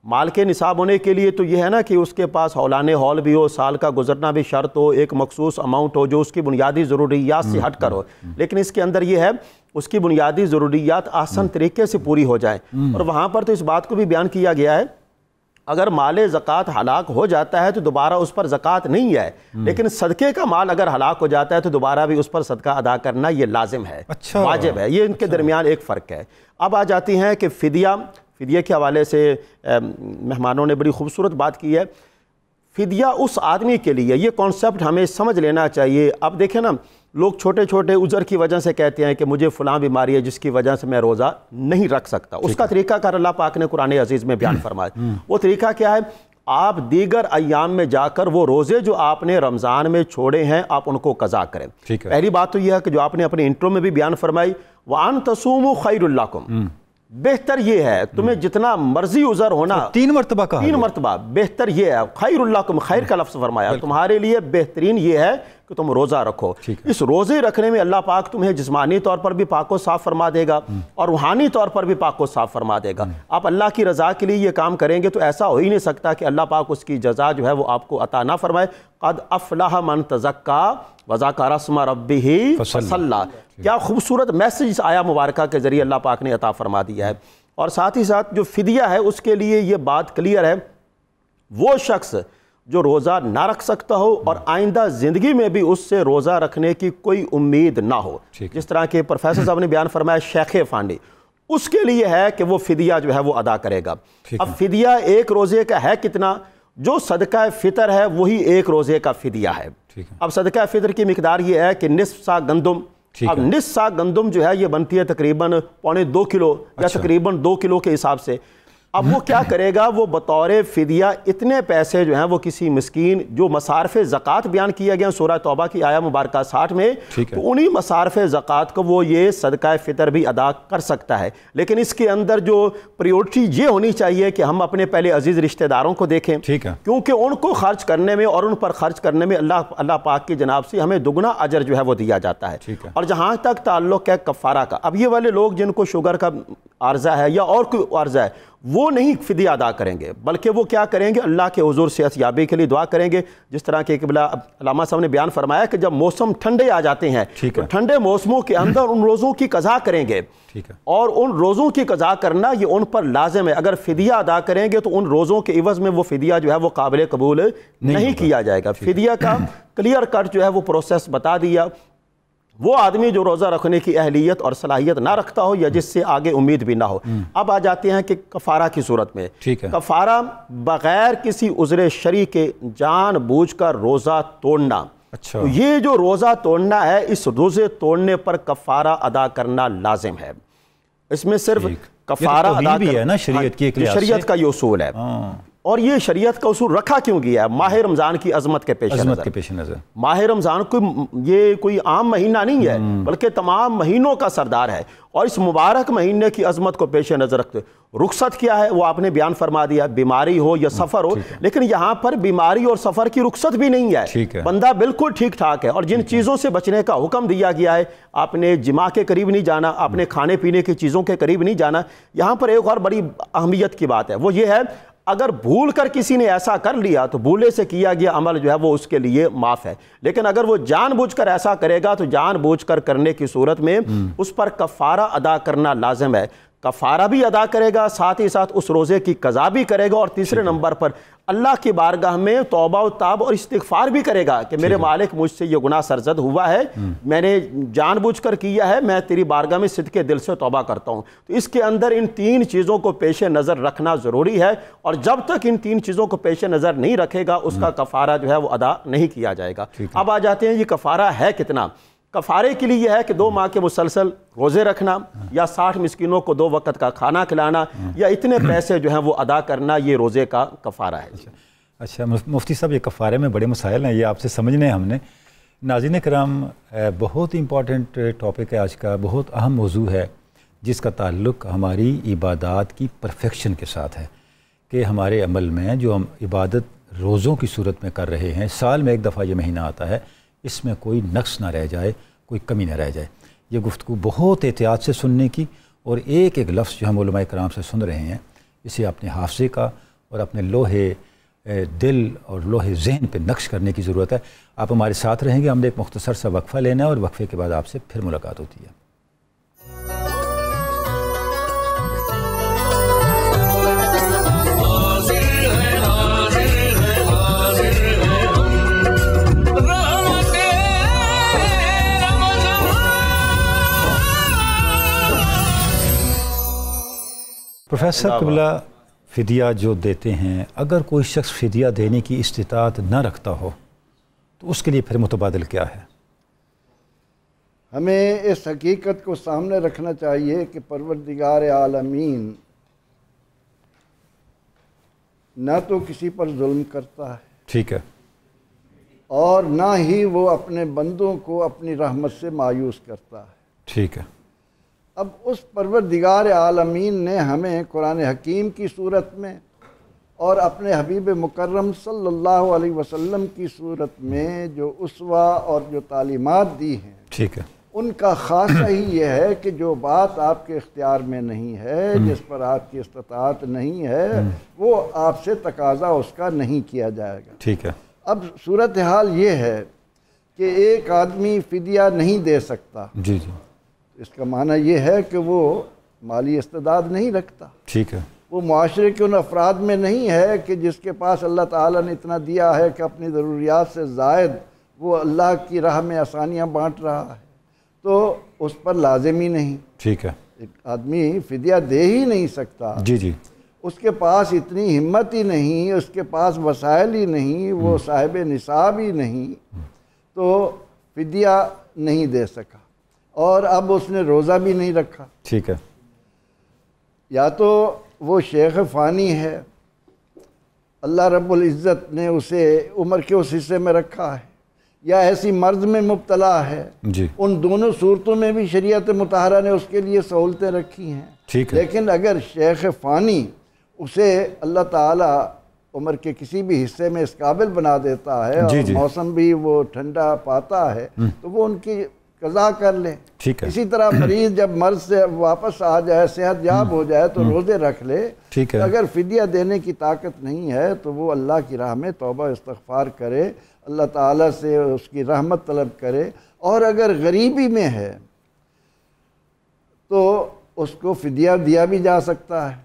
Speaker 5: مال کے نصاب ہونے کے لیے تو یہ ہے نا کہ اس کے پاس ہولان ہال بھی ہو، سال کا گزرنا بھی شرط ہو، ایک مخصوص اماؤنٹ ہو جو اس کی بنیادی ضروریات سے ہٹ کر ہو، لیکن اس کے اندر یہ ہے اس کی بنیادی ضروریات آسان طریقے سے پوری ہو جائیں۔ اور وہاں پر تو اس بات کو بھی بیان کیا گیا ہے اگر مال زکوٰۃ ہلاک ہو جاتا ہے تو دوبارہ اس پر زکوٰۃ نہیں ہے، لیکن صدقے کا مال اگر ہلاک ہو جاتا ہے تو دوبارہ بھی اس پر صدقہ ادا کرنا یہ لازم ہے، واجب ہے۔ یہ ان کے درمیان ایک فرق ہے۔ اب آ جاتی ہیں کہ فدیہ کے حوالے سے مہمانوں نے بڑی خوبصورت بات کی ہے۔ فدیہ اس آدمی کے لیے، یہ کانسیپٹ ہمیں سمجھ لینا چاہیے۔ اب دیکھیں نا، لوگ چھوٹے چھوٹے عذر کی وجہ سے کہتے ہیں کہ مجھے فلاں بیماری ہے جس کی وجہ سے میں روزہ نہیں رکھ سکتا، اس کا طریقہ کار اللہ پاک نے قرآن عزیز میں بیان فرمایا۔ وہ طریقہ کیا ہے؟ آپ دیگر ایام میں جا کر وہ روزے جو آپ نے رمضان میں چھوڑے ہیں آپ ان کو قضا کریں۔ پہلی بات تو یہ ہے کہ جو آپ نے اپنے انٹرو میں بھی بیان فرمائی، وَأَن تَصُومُوا خَيْرٌ لَكُمْ، بہتر یہ ہے تمہیں جتنا مرضی عذر ہونا،
Speaker 2: 3 مرتبہ کہا،
Speaker 5: 3 مرتبہ بہتر یہ ہے، خیر لکم، خیر کا لفظ فرمایا، تمہارے لیے بہترین یہ ہے کہ تم روزہ رکھو۔ اس روزے رکھنے میں اللہ پاک تمہیں جسمانی طور پر بھی پاک و صاف فرما دے گا اور روحانی طور پر بھی پاک و صاف فرما دے گا۔ آپ اللہ کی رضا کے لیے یہ کام کریں گے تو ایسا ہو ہی نہیں سکتا کہ اللہ پاک اس کی جزا جو ہے وہ آپ کو عطا نہ فرمائے۔ قد افلح من تزکا وذکر اسم ربہ فصلی، کیا خوبصورت میسج اس آیہ مبارکہ کے ذریعے اللہ پاک نے عطا فرما دیا ہے۔ اور ساتھ ہی ساتھ جو فدیہ ہے اس کے لیے یہ بات کلیئر ہے، وہ شخص جو روزہ نہ رکھ سکتا ہو اور آئندہ زندگی میں بھی اس سے روزہ رکھنے کی کوئی امید نہ ہو، جس طرح کہ پروفیسر صاحب نے بیان فرمایا شیخ فانڈی، اس کے لیے ہے کہ وہ فدیہ جو ہے وہ ادا کرے گا۔ اب فدیہ ایک روزے کا ہے کتنا؟ جو صدقہ فطر ہے وہی ایک روزے کا فدیہ ہے۔ اب صدقہ فطر کی مقدار یہ ہے کہ نصف سا گندم، اب نصف سا گندم جو ہے یہ بنتی ہے تقریباً 1.25 کلو یا تقریباً 2 کلو کے حساب سے۔ اب وہ کیا کرے گا؟ وہ بطور فدیہ اتنے پیسے جو ہیں وہ کسی مسکین، جو مصارف زکوٰۃ بیان کیا گیا سورہ توبہ کی آیہ مبارکہ 60 میں، تو انہی مصارف زکوٰۃ کو وہ یہ صدقہ فطر بھی ادا کر سکتا ہے۔ لیکن اس کے اندر جو پریورٹی یہ ہونی چاہیے کہ ہم اپنے پہلے عزیز رشتہ داروں کو دیکھیں، کیونکہ ان کو خرچ کرنے میں اور ان پر خرچ کرنے میں اللہ پاک کی جناب سے ہمیں دگنا اجر جو ہے وہ دیا جاتا ہے۔ اور جہاں تک تعلق ہے کفارہ کا، اب یہ والے لوگ جن کو شوگر کا عارضہ ہے یا اور کوئی عارضہ ہے، وہ نہیں فدیہ ادا کریں گے، بلکہ وہ کیا کریں گے؟ اللہ کے حضور صحت یابی کے لیے دعا کریں گے، جس طرح کہ قبلہ علامہ صاحب نے بیان فرمایا کہ جب موسم ٹھنڈے آ جاتے ہیں تو ٹھنڈے موسموں کے اندر ان روزوں کی قضا کریں گے، اور ان روزوں کی قضا کرنا یہ ان پر لازم ہے۔ اگر فدیہ ادا کریں گے تو ان روزوں کے عوض میں وہ فدیہ جو ہے وہ قابل قبول نہیں کیا جائے گا۔ فدیہ کا کلیئر کٹ جو ہے وہ پروسیس بتا دیا۔ وہ آدمی جو روزہ رکھنے کی اہلیت اور صلاحیت نہ رکھتا ہو یا جس سے آگے امید بھی نہ ہو۔ اب آ جاتے ہیں کہ کفارہ کی صورت میں، کفارہ بغیر کسی عذر شرعی کے جان بوجھ کر روزہ توڑنا، تو یہ جو روزہ توڑنا ہے، اس روزے توڑنے پر کفارہ ادا کرنا لازم ہے۔ اس میں صرف کفارہ ادا کرنا شریعت کا یہ اصول ہے، اور یہ شریعت کا اصول رکھا کیوں گیا ہے؟ ماہ رمضان کی عظمت کے پیش نظر۔ ماہ رمضان یہ کوئی عام مہینہ نہیں ہے، بلکہ تمام مہینوں کا سردار ہے، اور اس مبارک مہینے کی عظمت کو پیش نظر رکھتے رخصت کیا ہے وہ آپ نے بیان فرما دیا، بیماری ہو یا سفر ہو، لیکن یہاں پر بیماری اور سفر کی رخصت بھی نہیں ہے، بندہ بالکل ٹھیک ٹھاک ہے، اور جن چیزوں سے بچنے کا حکم دیا گیا ہے، آپ نے جماع کے قریب نہیں جانا، آپ نے کھانے پینے کی چیزوں کے قریب نہیں جانا۔ یہاں پر ایک اور بڑی اہمیت کی بات ہے، وہ یہ ہے اگر بھول کر کسی نے ایسا کر لیا تو بھولے سے کیا گیا عمل جو ہے وہ اس کے لیے معاف ہے، لیکن اگر وہ جان بوجھ کر ایسا کرے گا تو جان بوجھ کر کرنے کی صورت میں اس پر کفارہ ادا کرنا لازم ہے۔ کفارہ بھی ادا کرے گا، ساتھ ہی ساتھ اس روزے کی قضا بھی کرے گا، اور تیسرے نمبر پر اللہ کی بارگاہ میں توبہ و تاب اور استغفار بھی کرے گا کہ میرے مالک مجھ سے یہ گناہ سرزد ہوا ہے، میں نے جان بوجھ کر کیا ہے، میں تیری بارگاہ میں صدقے دل سے توبہ کرتا ہوں۔ تو اس کے اندر ان 3 چیزوں کو پیش نظر رکھنا ضروری ہے، اور جب تک ان 3 چیزوں کو پیش نظر نہیں رکھے گا اس کا کفارہ جو ہے وہ ادا نہیں کیا جائے گا۔ اب آ جاتے ہیں یہ کفارہ ہے کتنا۔ کفارے کے لیے یہ ہے کہ 2 ماہ کے مسلسل روزے رکھنا، یا 60 مسکینوں کو 2 وقت کا کھانا کھلانا، یا اتنے پیسے جو ہیں وہ ادا کرنا، یہ روزے کا کفارہ ہے۔
Speaker 2: اچھا مفتی صاحب، یہ کفارے میں بڑے مسائل ہیں، یہ آپ سے سمجھنے ہیں ہم نے۔ ناظرین کرام، بہت امپورٹنٹ ٹاپک ہے آج کا، بہت اہم موضوع ہے، جس کا تعلق ہماری عبادات کی پرفیکشن کے ساتھ ہے، کہ ہمارے عمل میں جو ہم عبادت روزوں کی صورت میں کر رہے ہیں، سال میں 1 دفعہ یہ مہینہ آتا ہے، اس میں کوئی نقص نہ رہ جائے، کوئی کمی نہ رہ جائے۔ یہ گفتگو بہت احتیاط سے سننے کی، اور ایک ایک لفظ جو ہم علماء کرام سے سن رہے ہیں، اسے اپنے حافظے کا اور اپنے لوہے دل اور لوہے ذہن پہ نقش کرنے کی ضرورت ہے۔ آپ ہمارے ساتھ رہیں گے، ہم نے ایک مختصر سا وقفہ لینا ہے، اور وقفے کے بعد آپ سے پھر ملاقات ہوتی ہے۔ پروفیسر قبلہ، فدیہ جو دیتے ہیں، اگر کوئی شخص فدیہ دینے کی استطاعت نہ رکھتا ہو تو اس کے لیے پھر متبادل کیا ہے؟
Speaker 3: ہمیں اس حقیقت کو سامنے رکھنا چاہیے کہ پروردگار عالمین نہ تو کسی پر ظلم کرتا ہے،
Speaker 2: ٹھیک ہے،
Speaker 3: اور نہ ہی وہ اپنے بندوں کو اپنی رحمت سے مایوس کرتا ہے،
Speaker 2: ٹھیک ہے۔
Speaker 3: اب اس پروردگار عالمین نے ہمیں قرآن حکیم کی صورت میں اور اپنے حبیب مکرم صلی اللہ علیہ وسلم کی صورت میں جو اسوہ اور جو تعلیمات دی ہیں،
Speaker 2: ٹھیک ہے،
Speaker 3: ان کا خاصہ ہی یہ ہے کہ جو بات آپ کے اختیار میں نہیں ہے، جس پر آپ کی استطاعت نہیں ہے، وہ آپ سے تقاضا اس کا نہیں کیا جائے گا،
Speaker 2: ٹھیک ہے۔
Speaker 3: اب صورتحال یہ ہے کہ ایک آدمی فدیہ نہیں دے سکتا،
Speaker 2: جی جی،
Speaker 3: اس کا معنی یہ ہے کہ وہ مالی استعداد نہیں رکھتا،
Speaker 2: ٹھیک ہے،
Speaker 3: وہ معاشرے کے ان افراد میں نہیں ہے کہ جس کے پاس اللہ تعالیٰ نے اتنا دیا ہے کہ اپنی ضروریات سے زائد وہ اللہ کی راہ میں آسانیاں بانٹ رہا ہے، تو اس پر لازم ہی نہیں،
Speaker 2: ٹھیک ہے،
Speaker 3: ایک آدمی فدیہ دے ہی نہیں سکتا،
Speaker 2: جی جی،
Speaker 3: اس کے پاس اتنی ہمت ہی نہیں، اس کے پاس وسائل ہی نہیں، وہ صاحب نصاب ہی نہیں، تو فدیہ نہیں دے سکا، اور اب اس نے روزہ بھی نہیں رکھا،
Speaker 2: ٹھیک ہے،
Speaker 3: یا تو وہ شیخ فانی ہے، اللہ رب العزت نے اسے عمر کے اس حصے میں رکھا ہے، یا ایسی مرض میں مبتلا ہے،
Speaker 2: جی،
Speaker 3: ان دونوں صورتوں میں بھی شریعت مطہرہ نے اس کے لیے سہولتیں رکھی ہیں،
Speaker 2: ٹھیک ہے،
Speaker 3: لیکن اگر شیخ فانی اسے اللہ تعالیٰ عمر کے کسی بھی حصے میں اس قابل بنا دیتا ہے
Speaker 2: جی
Speaker 3: اور
Speaker 2: جی،
Speaker 3: موسم بھی وہ ٹھنڈا پاتا ہے تو وہ ان کی قضا کر لے،
Speaker 2: ٹھیک ہے،
Speaker 3: اسی طرح مریض جب مرض سے واپس آ جائے، صحت یاب ہو جائے تو روزے رکھ لے،
Speaker 2: ٹھیک ہے،
Speaker 3: اگر فدیہ دینے کی طاقت نہیں ہے تو وہ اللہ کی راہ میں توبہ استغفار کرے، اللہ تعالیٰ سے اس کی رحمت طلب کرے، اور اگر غریبی میں ہے تو اس کو فدیہ دیا بھی جا سکتا ہے،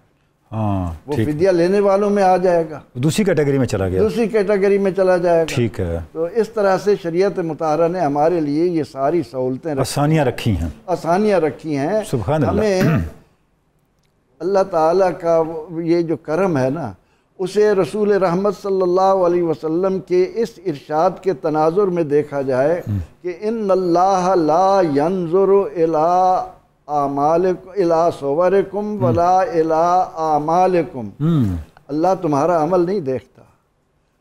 Speaker 2: ہاں،
Speaker 3: وہ فدیہ لینے والوں میں آ جائے گا،
Speaker 2: دوسری کیٹیگری میں چلا گیا،
Speaker 3: دوسری کیٹیگری میں چلا جائے گا،
Speaker 2: ٹھیک ہے،
Speaker 3: تو اس طرح سے شریعت مطہرہ نے ہمارے لیے یہ ساری سہولتیں
Speaker 2: آسانیاں رکھی ہیں،
Speaker 3: آسانیاں رکھی ہیں،
Speaker 2: سبحان اللہ،
Speaker 3: ہمیں اللہ تعالیٰ کا یہ جو کرم ہے نا، اسے رسول رحمت صلی اللہ علیہ وسلم کے اس ارشاد کے تناظر میں دیکھا جائے کہ ان اللہ لا ينظر الى اعمالکم الی صورکم ولا الی اعمالکم، اللہ تمہارا عمل نہیں دیکھتا،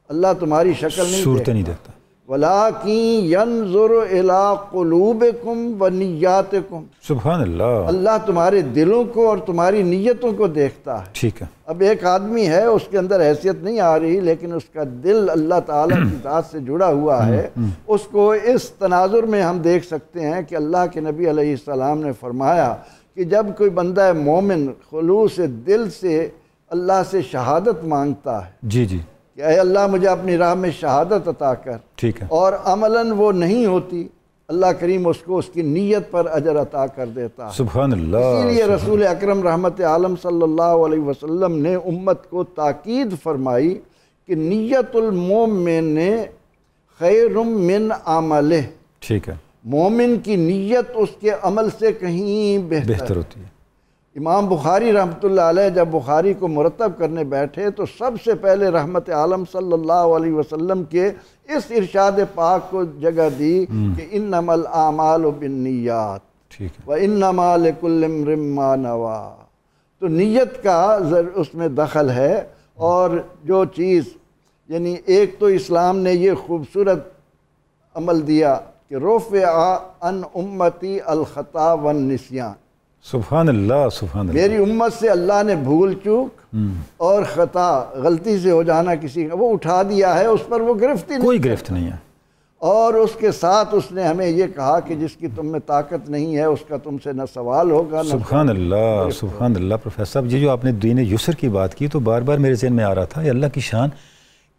Speaker 3: اللہ تمہاری شکل نہیں
Speaker 2: صورتیں نہیں
Speaker 3: دیکھتا،
Speaker 2: دیکھتا،
Speaker 3: وَلَٰكِن يَنظُرُ إِلَىٰ قُلُوبِكُمْ وَنِيَّاتِكُمْ،
Speaker 2: سبحان اللہ،
Speaker 3: اللہ تمہارے دلوں کو اور تمہاری نیتوں کو دیکھتا ہے۔
Speaker 2: ٹھیک ہے،
Speaker 3: اب ایک آدمی ہے، اس کے اندر حیثیت نہیں آ رہی لیکن اس کا دل اللہ تعالیٰ کی ذات سے جڑا ہوا ہے، اس کو اس تناظر میں ہم دیکھ سکتے ہیں کہ اللہ کے نبی علیہ السلام نے فرمایا کہ جب کوئی بندہ مومن خلوص دل سے اللہ سے شہادت مانگتا ہے
Speaker 2: جی جی،
Speaker 3: کہ اے اللہ مجھے اپنی راہ میں شہادت عطا کر،
Speaker 2: ٹھیک ہے،
Speaker 3: اور عملاً وہ نہیں ہوتی، اللہ کریم اس کو اس کی نیت پر اجر عطا کر دیتا ہے۔
Speaker 2: سبحان
Speaker 3: اسی
Speaker 2: اللہ،
Speaker 3: لیے رسول اکرم رحمت عالم صلی اللہ علیہ وسلم نے امت کو تاکید فرمائی کہ نیت المومن خیر من عملہ،
Speaker 2: ٹھیک ہے،
Speaker 3: مومن کی نیت اس کے عمل سے کہیں
Speaker 2: بہتر ہوتی ہے،
Speaker 3: امام بخاری رحمۃ اللہ علیہ جب بخاری کو مرتب کرنے بیٹھے تو سب سے پہلے رحمت عالم صلی اللہ علیہ وسلم کے اس ارشاد پاک کو جگہ دی کہ انما الاعمال بالنیات
Speaker 2: ٹھیک ہے،
Speaker 3: وانما لکل امرئ ما نوی، تو نیت کا اس میں دخل ہے، اور جو چیز یعنی ایک تو اسلام نے یہ خوبصورت عمل دیا کہ رفع عن امتی الخطا والنسیان،
Speaker 2: سبحان اللہ، سبحان اللہ،
Speaker 3: میری امت سے اللہ نے بھول چوک اور خطا غلطی سے ہو جانا کسی کا وہ اٹھا دیا ہے، اس پر وہ گرفت ہی نہیں،
Speaker 2: کوئی گرفت نہیں ہے،
Speaker 3: اور اس کے ساتھ اس نے ہمیں یہ کہا کہ جس کی تم میں طاقت نہیں ہے اس کا تم سے نہ سوال ہوگا نہ
Speaker 2: سبحان اللہ، سبحان اللہ۔ پروفیسر صاحب یہ جو آپ نے دین یسر کی بات کی تو بار بار میرے ذہن میں آ رہا تھا، یہ اللہ کی شان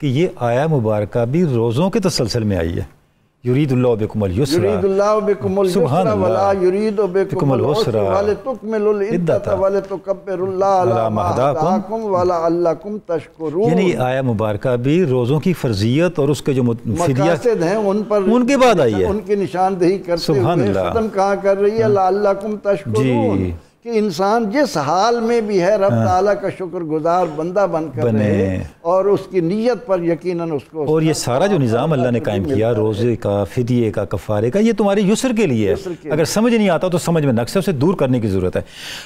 Speaker 2: کہ یہ آیا مبارکہ بھی روزوں کے تسلسل میں آئی ہے، یرید اللہ بکم اليسر،
Speaker 3: یرید اللہ بکم
Speaker 2: سبحان
Speaker 3: اليسر
Speaker 2: اللہ،
Speaker 3: ولا یرید بکم العسر
Speaker 2: العسر
Speaker 3: ولتکملوا العدۃ ولتکبروا اللہ علی ما ہداکم ولعلکم تشکرون،
Speaker 2: یعنی آیا مبارکہ بھی روزوں کی فرضیت اور اس کے جو فدیہ
Speaker 3: مقاصد ہیں ان پر
Speaker 2: ان کے بعد آئی ہے،
Speaker 3: ان کی نشاندہی کرتے
Speaker 2: سبحان
Speaker 3: ہوئے
Speaker 2: اللہ،
Speaker 3: ختم کہاں کر رہی ہے لعلکم تشکرون،
Speaker 2: جی،
Speaker 3: کہ انسان جس حال میں بھی ہے رب تعالیٰ کا شکر گزار بندہ بن کر رہے اور اس کی نیت پر یقیناً اس کو،
Speaker 2: اور یہ سارا جو نظام اللہ نے قائم کیا روزے کا، فدیے کا، کفارے کا، یہ تمہارے یسر کے لیے ہے، اگر سمجھ نہیں آتا تو سمجھ میں نقص ہے، اسے دور کرنے کی ضرورت ہے۔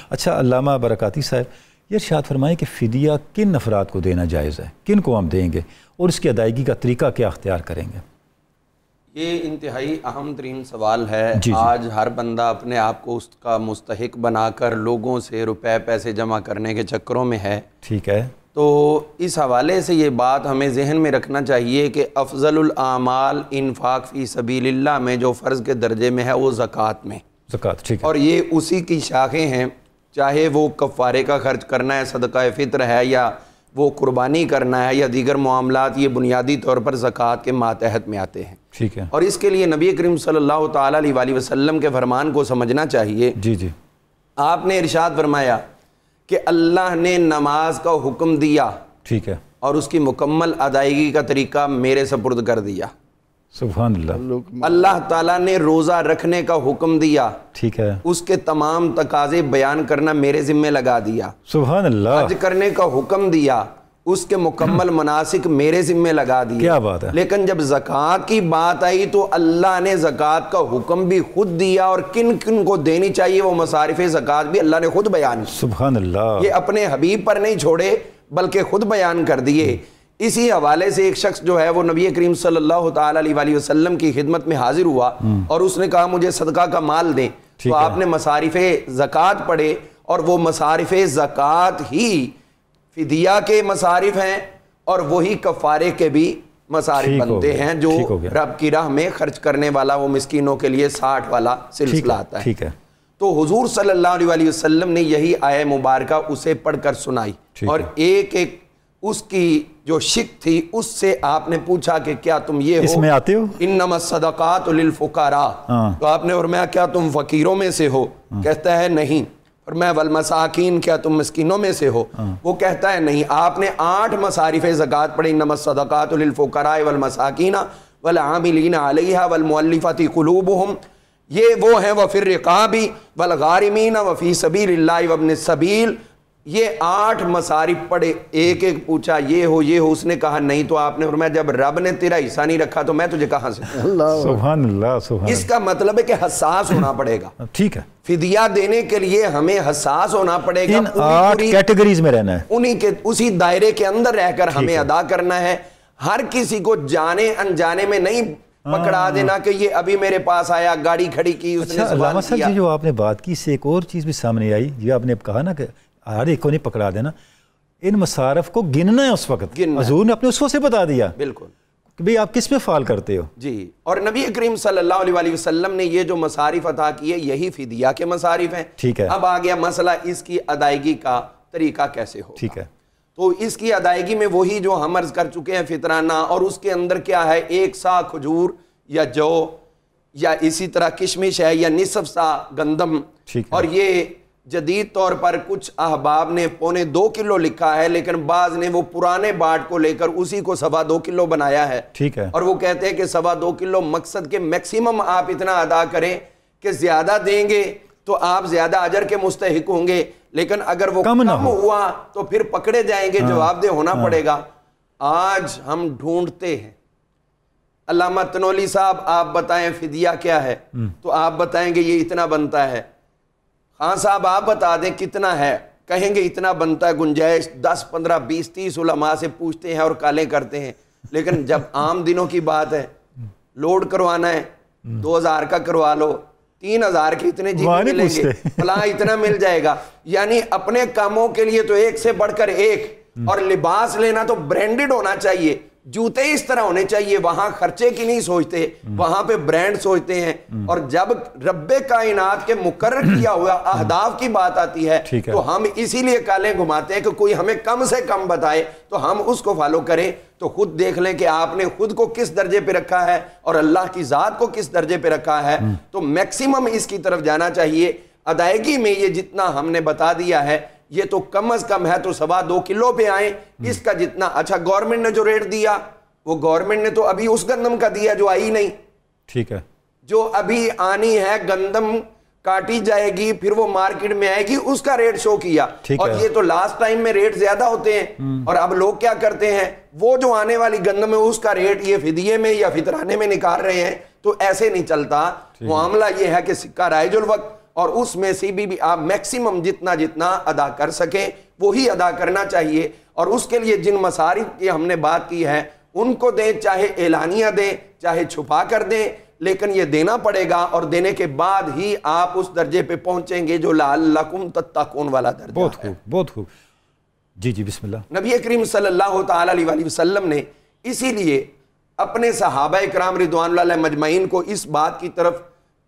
Speaker 2: اچھا علامہ برکاتی صاحب یہ ارشاد فرمائیں کہ فدیہ کن افراد کو دینا جائز ہے، کن کو ہم دیں گے اور اس کی ادائیگی کا طریقہ کیا اختیار کریں گے؟
Speaker 4: یہ انتہائی اہم ترین سوال ہے،
Speaker 2: جی جی،
Speaker 4: آج ہر بندہ اپنے آپ کو اس کا مستحق بنا کر لوگوں سے روپے پیسے جمع کرنے کے چکروں میں ہے،
Speaker 2: ٹھیک ہے،
Speaker 4: تو اس حوالے سے یہ بات ہمیں ذہن میں رکھنا چاہیے کہ افضل الاعمال انفاق فی سبیل اللہ میں جو فرض کے درجے میں ہے وہ زکوٰۃ میں،
Speaker 2: زکوٰۃ، ٹھیک ہے،
Speaker 4: اور یہ اسی کی شاخیں ہیں، چاہے وہ کفارے کا خرچ کرنا ہے، صدقہ فطر ہے، یا وہ قربانی کرنا ہے، یا دیگر معاملات، یہ بنیادی طور پر زکوٰۃ کے ماتحت میں آتے ہیں،
Speaker 2: ٹھیک ہے،
Speaker 4: اور اس کے لیے نبی کریم صلی اللہ تعالیٰ علیہ وآلہ وسلم کے فرمان کو سمجھنا چاہیے
Speaker 2: جی جی،
Speaker 4: آپ نے ارشاد فرمایا کہ اللہ نے نماز کا حکم دیا،
Speaker 2: ٹھیک ہے،
Speaker 4: اور اس کی مکمل ادائیگی کا طریقہ میرے سپرد کر دیا۔
Speaker 2: سبحان اللہ۔
Speaker 4: اللہ تعالیٰ نے روزہ رکھنے کا حکم دیا،
Speaker 2: ٹھیک ہے،
Speaker 4: اس کے تمام تقاضے بیان کرنا میرے ذمہ لگا دیا۔
Speaker 2: سبحان اللہ۔
Speaker 4: حج کرنے کا حکم دیا، اس کے مکمل مناسک میرے ذمہ لگا دیے۔
Speaker 2: کیا بات ہے۔
Speaker 4: لیکن جب زکوٰۃ کی بات آئی تو اللہ نے زکوٰۃ کا حکم بھی خود دیا، اور کن کن کو دینی چاہیے وہ مصارف زکوٰۃ بھی اللہ نے خود بیان کی۔
Speaker 2: سبحان اللہ۔
Speaker 4: یہ اپنے حبیب پر نہیں چھوڑے بلکہ خود بیان کر دیے۔ اسی حوالے سے ایک شخص جو ہے وہ نبی کریم صلی اللہ تعالیٰ علیہ وسلم کی خدمت میں حاضر ہوا اور اس نے کہا مجھے صدقہ کا مال دیں، تو آپ نے مصارف زکوٰۃ پڑھے، اور وہ مصارف زکوٰۃ ہی فدیہ کے مصارف ہیں اور وہی کفارے کے بھی مصارف بنتے ہیں جو رب کی راہ میں خرچ کرنے والا وہ مسکینوں کے لیے 60 والا سلسلہ آتا ہے۔
Speaker 2: ٹھیک ہے۔
Speaker 4: تو حضور صلی اللہ علیہ وسلم نے یہی آیہ مبارکہ اسے پڑھ کر سنائی، اور ایک ایک اس کی جو شک تھی اس سے آپ نے پوچھا کہ کیا تم یہ ہو،
Speaker 2: اس میں آتے ہو؟
Speaker 4: انما الصدقات للفقراء، تو آپ نے فرمایا کیا تم فقیروں میں سے ہو؟ کہتا ہے نہیں۔ فرمایا والمساکین، کیا تم مسکینوں میں سے ہو؟ وہ کہتا ہے نہیں۔ آپ نے 8 مصارف زکوٰۃ پڑھی، انما الصدقات للفقراء والمساکین والعاملین علیہا والمؤلفۃ قلوبہم، یہ وہ ہیں وفی الرقاب والغارمین وفی سبیل اللہ وابن السبیل، یہ 8 مصارف پڑھے۔ ایک ایک پوچھا یہ ہو یہ ہو، اس نے کہا نہیں۔ تو آپ نے فرمایا جب رب نے تیرا حصہ نہیں رکھا تو میں تجھے کہاں سے؟
Speaker 2: سبحان اللہ، سبحان۔
Speaker 4: اس کا مطلب ہے کہ حساس ہونا پڑے گا۔
Speaker 2: ٹھیک ہے،
Speaker 4: فدیہ دینے کے لیے ہمیں حساس ہونا پڑے گا،
Speaker 2: ان 8 کیٹیگریز میں رہنا ہے،
Speaker 4: انہی کے اسی دائرے کے اندر رہ کر ہمیں ادا کرنا ہے۔ ہر کسی کو جانے انجانے میں نہیں پکڑا دینا کہ یہ ابھی میرے پاس آیا، گاڑی کھڑی کی، اس نے
Speaker 2: علامہ
Speaker 4: سوال کیا۔
Speaker 2: صاحب جو آپ نے بات کی، اس سے ایک اور چیز بھی سامنے آئی، جو آپ نے کہا نا کہ ہر ایک کو نہیں پکڑا دینا، ان مصارف کو گننا ہے اس وقت۔ حضور نے اپنے اسوہ سے بتا دیا
Speaker 4: بالکل
Speaker 2: کہ بھئی آپ کس میں فعال کرتے ہو۔
Speaker 4: جی، اور نبی کریم صلی اللہ علیہ وسلم نے یہ جو مصارف عطا کیے یہی فدیہ کے مصارف ہیں۔
Speaker 2: ٹھیک ہے،
Speaker 4: اب آ گیا مسئلہ اس کی ادائیگی کا طریقہ کیسے ہو۔
Speaker 2: ٹھیک ہے،
Speaker 4: تو اس کی ادائیگی میں وہی جو ہم عرض کر چکے ہیں فطرانہ، اور اس کے اندر کیا ہے، 1 سا کھجور یا جو یا اسی طرح کشمش ہے یا نصف سا گندم، اور یہ جدید طور پر کچھ احباب نے 1.25 کلو لکھا ہے، لیکن بعض نے وہ پرانے باٹ کو لے کر اسی کو 2.25 کلو بنایا ہے۔
Speaker 2: ٹھیک ہے،
Speaker 4: اور وہ کہتے ہیں کہ 2.25 کلو مقصد کے میکسیمم آپ اتنا ادا کریں کہ زیادہ دیں گے تو آپ زیادہ اجر کے مستحق ہوں گے، لیکن اگر وہ کم ہوا تو پھر پکڑے جائیں گے، جواب دہ ہونا پڑے گا۔ آج ہم ڈھونڈتے ہیں، علامہ تنولی صاحب آپ بتائیں فدیہ کیا ہے، تو آپ بتائیں گے یہ اتنا بنتا ہے۔ خان صاحب آپ بتا دیں کتنا ہے، کہیں گے اتنا بنتا ہے، گنجائش 10 15 20 30 علماء سے پوچھتے ہیں اور کالیں کرتے ہیں، لیکن جب عام دنوں کی بات ہے، لوڈ کروانا ہے 2000 کا کروا لو، 3000 کے اتنے جی ملیں گے، فلاں اتنا مل جائے گا۔ یعنی اپنے کاموں کے لیے تو ایک سے بڑھ کر ایک، اور لباس لینا تو برینڈڈ ہونا چاہیے، جوتے اس طرح ہونے چاہیے، وہاں خرچے کی نہیں سوچتے، وہاں پہ برانڈ سوچتے ہیں۔ اور جب رب کائنات کے مقرر کیا ہوا اہداف کی بات آتی ہے تو ہم اسی لیے کالیں گھماتے ہیں کہ کوئی ہمیں کم سے کم بتائے تو ہم اس کو فالو کریں۔ تو خود دیکھ لیں کہ آپ نے خود کو کس درجے پہ رکھا ہے اور اللہ کی ذات کو کس درجے پہ رکھا ہے، تو میکسیمم اس کی طرف جانا چاہیے۔ ادائیگی میں یہ جتنا ہم نے بتا دیا ہے یہ تو کم از کم ہے تو 2.25 کلو پہ آئیں، اس کا جتنا اچھا گورنمنٹ نے جو ریٹ دیا وہ گورنمنٹ نے تو ابھی اس گندم کا دیا جو آئی نہیں،
Speaker 2: ٹھیک ہے،
Speaker 4: جو ابھی آنی ہے گندم کاٹی جائے گی پھر وہ مارکیٹ میں آئے گی، اس کا ریٹ شو کیا، اور یہ تو لاسٹ ٹائم میں ریٹ زیادہ ہوتے ہیں، اور اب لوگ کیا کرتے ہیں وہ جو آنے والی گندم ہے اس کا ریٹ یہ فدیے میں یا فطرانے میں نکال رہے ہیں۔ تو ایسے نہیں چلتا، معاملہ یہ ہے کہ سکہ رائج الوقت، اور اس میں سے بھی آپ میکسیمم جتنا ادا کر سکیں وہی ادا کرنا چاہیے۔ اور اس کے لیے جن مصارف کی ہم نے بات کی ہے ان کو دیں، چاہے اعلانیہ دیں چاہے چھپا کر دیں، لیکن یہ دینا پڑے گا، اور دینے کے بعد ہی آپ اس درجے پہ پہنچیں گے جو لعلکم تتقون والا درجہ ہے۔
Speaker 2: بہت خوب، بہت خوب، جی جی بسم اللہ۔
Speaker 4: نبی کریم صلی اللہ تعالی علیہ وسلم نے اسی لیے اپنے صحابہ کرام رضوان اللہ علیہم مجمعین کو اس بات کی طرف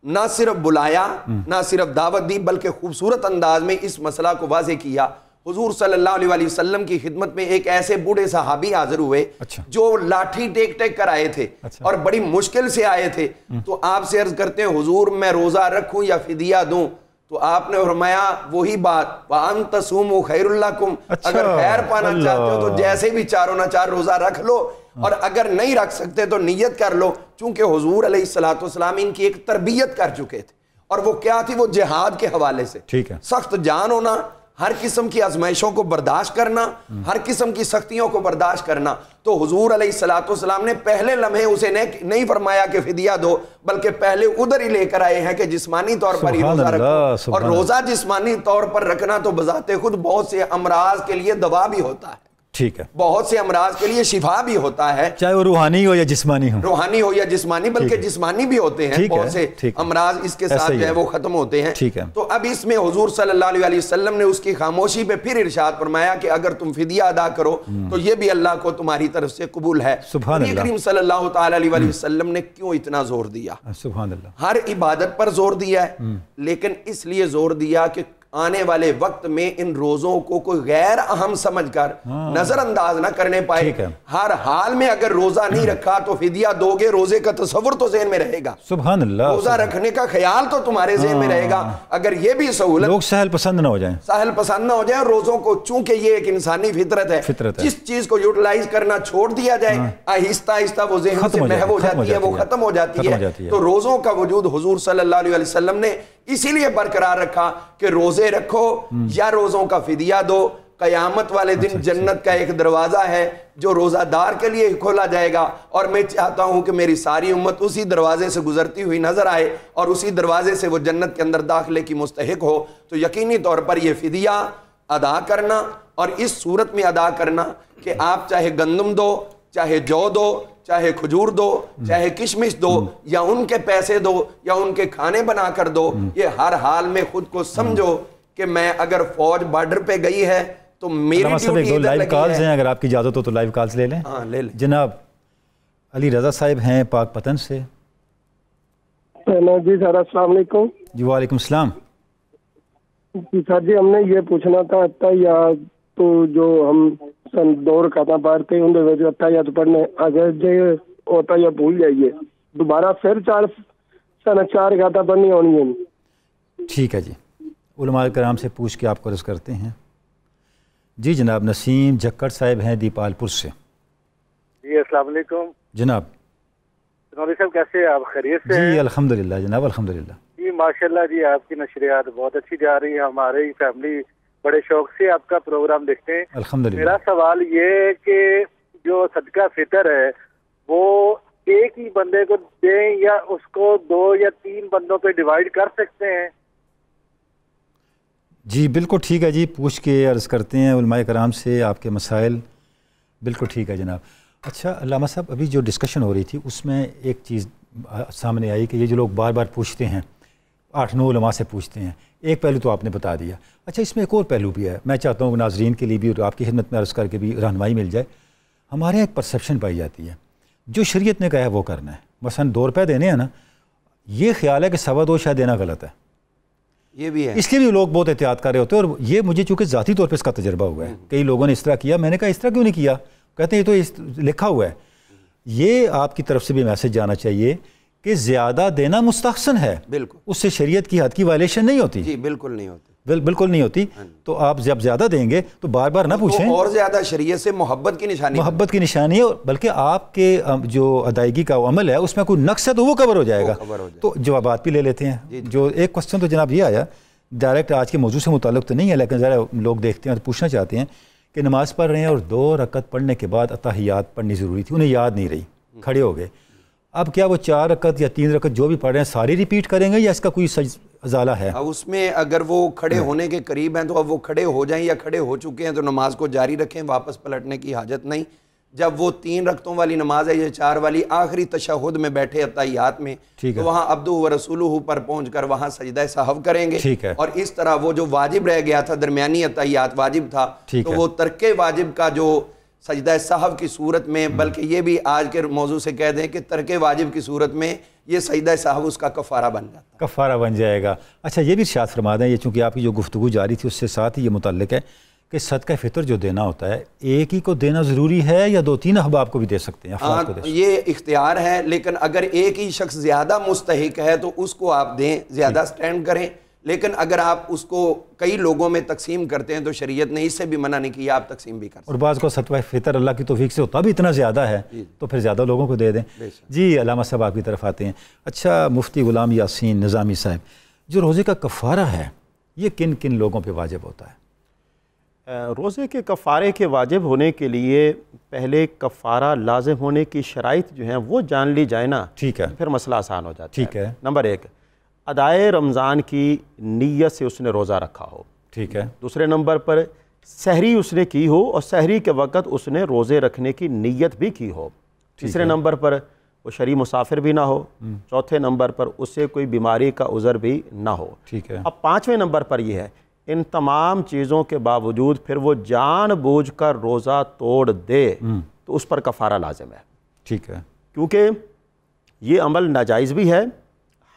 Speaker 4: نہ صرف بلایا، نہ صرف دعوت دی، بلکہ خوبصورت انداز میں اس مسئلہ کو واضح کیا۔ حضور صلی اللہ علیہ وسلم کی خدمت میں ایک ایسے بوڑھے صحابی حاضر ہوئے جو لاٹھی ٹیک ٹیک کر آئے تھے اور بڑی مشکل سے آئے تھے، تو آپ سے عرض کرتے ہیں حضور میں روزہ رکھوں یا فدیہ دوں؟ تو آپ نے فرمایا وہی بات وَأَن تَصُومُوا خَيْرٌ لَكُمْ، اگر خیر پانا چاہتے ہو تو جیسے بھی چاروں نہ چار روزہ رکھ لو، اور اگر نہیں رکھ سکتے تو نیت کر لو، چونکہ حضور علیہ السلام ان کی ایک تربیت کر چکے تھے، اور وہ کیا تھی؟ وہ جہاد کے حوالے سے سخت جان ہونا، ہر قسم کی آزمائشوں کو برداشت کرنا، ہر قسم کی سختیوں کو برداشت کرنا۔ تو حضور علیہ السلام نے پہلے لمحے اسے نہیں فرمایا کہ فدیہ دو، بلکہ پہلے ادھر ہی لے کر آئے ہیں کہ جسمانی طور پر ہی روزہ رکھو، اور روزہ جسمانی طور پر رکھنا تو بذات خود بہت سے امراض کے لیے دوا بھی ہوتا ہے، ٹھیک ہے، بہت سے امراض کے لیے شفا بھی ہوتا ہے،
Speaker 2: چاہے وہ روحانی ہو یا جسمانی ہو،
Speaker 4: روحانی ہو یا جسمانی، بلکہ جسمانی بھی ہوتے ہیں، بہت سے امراض اس کے ساتھ جو ہے وہ ختم ہوتے ہیں۔ تو اب اس میں حضور صلی اللہ علیہ وسلم نے اس کی خاموشی پہ پھر ارشاد فرمایا کہ اگر تم فدیہ ادا کرو تو یہ بھی اللہ کو تمہاری طرف سے قبول ہے۔ نبی کریم صلی اللہ تعالی علیہ وسلم نے کیوں اتنا زور دیا؟ سبحان اللہ، ہر عبادت پر زور دیا ہے، لیکن اس لیے زور دیا کہ آنے والے وقت میں ان روزوں کو کوئی غیر اہم سمجھ کر نظر انداز نہ کرنے پائے۔ ہر حال میں اگر روزہ نہیں رکھا تو فدیہ دو گے، روزے کا تصور تو ذہن میں رہے گا، سبحان اللہ، روزہ رکھنے کا خیال تو تمہارے ذہن میں رہے گا۔ اگر یہ بھی سہولت،
Speaker 2: لوگ سہل پسند نہ ہو جائیں،
Speaker 4: سہل پسند نہ ہو جائیں روزوں کو، چونکہ یہ ایک انسانی فطرت ہے، جس چیز کو یوٹیلائز کرنا چھوڑ دیا جائے آہستہ آہستہ وہ ذہن سے محو ہو جاتی ہے، وہ ختم ہو جاتی ہے۔ تو روزوں کا وجود حضور صلی اللہ علیہ وسلم نے اسی لیے برقرار رکھا کہ روزے رکھو یا روزوں کا فدیہ دو، قیامت والے دن جنت کا ایک دروازہ ہے جو روزہ دار کے لیے کھولا جائے گا، اور میں چاہتا ہوں کہ میری ساری امت اسی دروازے سے گزرتی ہوئی نظر آئے اور اسی دروازے سے وہ جنت کے اندر داخلے کی مستحق ہو۔ تو یقینی طور پر یہ فدیہ ادا کرنا، اور اس صورت میں ادا کرنا کہ آپ چاہے گندم دو، چاہے جو دو، چاہے کھجور دو، چاہے کشمش دو، یا ان کے پیسے دو، یا ان کے کھانے بنا کر دو، یہ ہر حال میں خود کو سمجھو کہ میں اگر فوج بارڈر پہ گئی ہے تو میری ڈیوٹی ادھر لگی ہے۔
Speaker 2: اگر آپ کی اجازت ہو تو لائیو کالز لے لیں۔
Speaker 4: ہاں لے لیں۔
Speaker 2: جناب علی رضا صاحب ہیں پاک پتن سے۔
Speaker 6: جی سر السلام علیکم۔
Speaker 2: جی وعلیکم السلام۔
Speaker 6: جی سر جی ہم نے یہ پوچھنا تھا اتحیات تو جو ہم دو رکعتاں پڑھتے ہیں ان میں اتحیات پڑھنے اگر جی ہوتا یا بھول جائیے دوبارہ پھر چار رکعتاں پڑھنی ہونی ہیں۔
Speaker 2: ٹھیک ہے جی، علماء کرام سے پوچھ کے آپ کو عرض کرتے ہیں۔ جی جناب نسیم جکڑ صاحب ہیں دیپال پور سے۔
Speaker 6: جی السلام علیکم
Speaker 2: جناب۔
Speaker 6: نوری صاحب کیسے ہیں آپ؟ خیریت سے؟
Speaker 2: جی الحمدللہ جناب الحمدللہ۔
Speaker 6: جی ماشاءاللہ جی آپ کی نشریات بہت اچھی جا رہی ہے، ہماری فیملی بڑے شوق سے آپ کا پروگرام دیکھتے ہیں
Speaker 2: الحمدللہ۔
Speaker 6: میرا سوال یہ ہے کہ جو صدقہ فطر ہے وہ ایک ہی بندے کو دیں یا اس کو 2 یا 3 بندوں پہ ڈیوائیڈ کر سکتے ہیں؟
Speaker 2: جی بالکل ٹھیک ہے جی، پوچھ کے عرض کرتے ہیں علماء کرام سے آپ کے مسائل۔ بالکل ٹھیک ہے جناب۔ اچھا علامہ صاحب ابھی جو ڈسکشن ہو رہی تھی اس میں ایک چیز سامنے آئی کہ یہ جو لوگ بار بار پوچھتے ہیں 8-9 علماء سے پوچھتے ہیں، ایک پہلو تو آپ نے بتا دیا۔ اچھا اس میں ایک اور پہلو بھی ہے، میں چاہتا ہوں کہ ناظرین کے لیے بھی اور آپ کی خدمت میں عرض کر کے بھی رہنمائی مل جائے۔ ہمارے یہاں ایک پرسیپشن پائی جاتی ہے جو شریعت نے کہا ہے وہ کرنا ہے، مثلا 2 روپے دینے ہیں نا، یہ خیال ہے کہ 2.25 شاید دینا غلط ہے،
Speaker 4: یہ بھی ہے،
Speaker 2: اس لیے بھی لوگ بہت احتیاط کر رہے ہوتے ہیں۔ اور یہ مجھے چونکہ ذاتی طور پہ اس کا تجربہ ہوا ہے، کئی لوگوں نے اس طرح کیا، میں نے کہا اس طرح کیوں نہیں کیا؟ کہتے ہیں یہ تو لکھا ہوا ہے۔ یہ آپ کی طرف سے بھی میسج جانا چاہیے کہ زیادہ دینا مستحسن ہے، بالکل اس سے شریعت کی حد کی وائلیشن نہیں ہوتی۔
Speaker 4: جی بالکل نہیں ہوتی،
Speaker 2: بالکل نہیں ہوتی۔ تو آپ جب زیادہ دیں گے تو بار بار نہ پوچھیں،
Speaker 4: اور زیادہ شریعت سے محبت کی نشانی
Speaker 2: ہے، بلکہ آپ کے جو ادائیگی کا عمل ہے اس میں کوئی نقص ہے تو وہ کور ہو جائے گا۔ تو جوابات بھی لے لیتے ہیں۔ جو ایک کوسچن تو جناب یہ آیا، ڈائریکٹ آج کے موضوع سے متعلق تو نہیں ہے لیکن ذرا لوگ دیکھتے ہیں تو پوچھنا چاہتے ہیں کہ نماز پڑھ رہے ہیں اور 2 رکعت پڑھنے کے بعد اتحیات پڑھنی ضروری تھی، انہیں یاد نہیں رہی، کھڑے ہو گئے، اب کیا وہ 4 رکعت یا 3 رکعت جو بھی پڑھ رہے ہیں ساری ریپیٹ کریں گے یا اس کا کوئی ازالہ ہے؟
Speaker 4: اس میں اگر وہ کھڑے ہونے کے قریب ہیں تو اب وہ کھڑے ہو جائیں یا کھڑے ہو چکے ہیں تو نماز کو جاری رکھیں، واپس پلٹنے کی حاجت نہیں۔ جب وہ 3 رکعتوں والی نماز ہے یا 4 والی آخری تشہد میں بیٹھے اتحیات میں تو وہاں عبدہ و رسولہ پر پہنچ کر وہاں سجدہ سہو کریں گے، اور اس طرح وہ جو واجب رہ گیا تھا درمیانی اتحیات واجب تھا تو وہ ترک واجب کا جو سجدہ سہو کی صورت میں، بلکہ یہ بھی آج کے موضوع سے کہہ دیں کہ ترک واجب کی صورت میں یہ سجدہ سہو اس کا کفارہ بن جاتا ہے،
Speaker 2: کفارہ بن جائے گا۔ اچھا یہ بھی ارشاد فرما دیں، یہ چونکہ آپ کی جو گفتگو جاری تھی اس سے ساتھ ہی یہ متعلق ہے کہ صدقہ فطر جو دینا ہوتا ہے ایک ہی کو دینا ضروری ہے یا 2-3 احباب کو بھی دے سکتے ہیں؟
Speaker 4: یہ اختیار ہے، لیکن اگر ایک ہی شخص زیادہ مستحق ہے تو اس کو آپ دیں، زیادہ سٹینڈ کریں، لیکن اگر آپ اس کو کئی لوگوں میں تقسیم کرتے ہیں تو شریعت نے اس سے بھی منع نہیں کیا، آپ تقسیم بھی کر سکتے ہیں۔
Speaker 2: اور بعض کو ستوہ فطر اللہ کی توفیق سے ہوتا بھی اتنا زیادہ ہے تو پھر زیادہ لوگوں کو دے دیں۔ جی علامہ صاحب آپ کی طرف آتے ہیں۔ اچھا مفتی غلام یاسین نظامی صاحب، جو روزے کا کفارہ ہے یہ کن کن لوگوں پہ واجب ہوتا ہے؟
Speaker 5: روزے کے کفارے کے واجب ہونے کے لیے پہلے کفارہ لازم ہونے کی شرائط جو ہیں وہ جان لی جائے نا،
Speaker 2: ٹھیک ہے،
Speaker 5: پھر مسئلہ آسان ہو جاتا ہے۔
Speaker 2: ٹھیک ہے،
Speaker 5: نمبر 1، ادائے رمضان کی نیت سے اس نے روزہ رکھا ہو۔
Speaker 2: ٹھیک ہے،
Speaker 5: دوسرے نمبر پر سحری اس نے کی ہو اور سحری کے وقت اس نے روزے رکھنے کی نیت بھی کی ہو۔ تیسرے نمبر پر وہ شرعی مسافر بھی نہ ہو۔ چوتھے نمبر پر اسے کوئی بیماری کا عذر بھی نہ ہو۔
Speaker 2: ٹھیک ہے،
Speaker 5: اب پانچویں نمبر پر یہ ہے، ان تمام چیزوں کے باوجود پھر وہ جان بوجھ کر روزہ توڑ دے تو اس پر کفارہ لازم ہے۔
Speaker 2: ٹھیک ہے،
Speaker 5: کیونکہ یہ عمل ناجائز بھی ہے،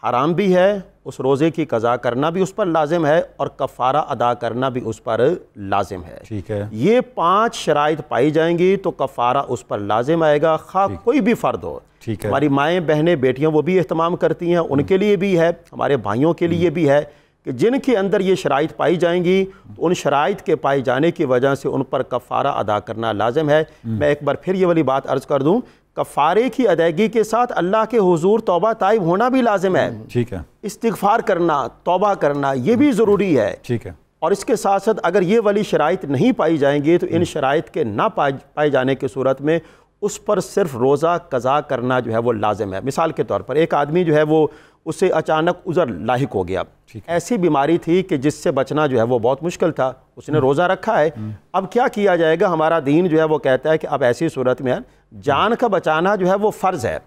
Speaker 5: حرام بھی ہے، اس روزے کی قضا کرنا بھی اس پر لازم ہے اور کفارہ ادا کرنا بھی اس پر لازم ہے۔
Speaker 2: ٹھیک ہے،
Speaker 5: یہ 5 شرائط پائی جائیں گی تو کفارہ اس پر لازم آئے گا، خواہ کوئی بھی فرد ہو۔
Speaker 2: ٹھیک ہے،
Speaker 5: ہماری مائیں بہنیں بیٹیاں وہ بھی اہتمام کرتی ہیں، ان کے لیے بھی ہے، ہمارے بھائیوں کے لیے بھی ہے کہ جن کے اندر یہ شرائط پائی جائیں گی تو ان شرائط کے پائے جانے کی وجہ سے ان پر کفارہ ادا کرنا لازم ہے۔ میں ایک بار پھر یہ والی بات عرض کر دوں، کفارے کی ادائیگی کے ساتھ اللہ کے حضور توبہ طائب ہونا بھی لازم ہے۔
Speaker 2: ٹھیک ہے،
Speaker 5: استغفار کرنا، توبہ کرنا یہ بھی ضروری ہے۔
Speaker 2: ٹھیک ہے،
Speaker 5: اور اس کے ساتھ ساتھ اگر یہ والی شرائط نہیں پائی جائیں گی تو ان شرائط کے نہ پائے جانے کی صورت میں اس پر صرف روزہ قضا کرنا جو ہے وہ لازم ہے۔ مثال کے طور پر ایک آدمی جو ہے وہ اسے اچانک عذر لاحق ہو گیا، ایسی بیماری تھی کہ جس سے بچنا جو ہے وہ بہت مشکل تھا، اس نے روزہ رکھا ہے۔ اب کیا کیا جائے گا؟ ہمارا دین جو ہے وہ کہتا ہے کہ اب ایسی صورت میں جان کا بچانا جو ہے وہ فرض ہے،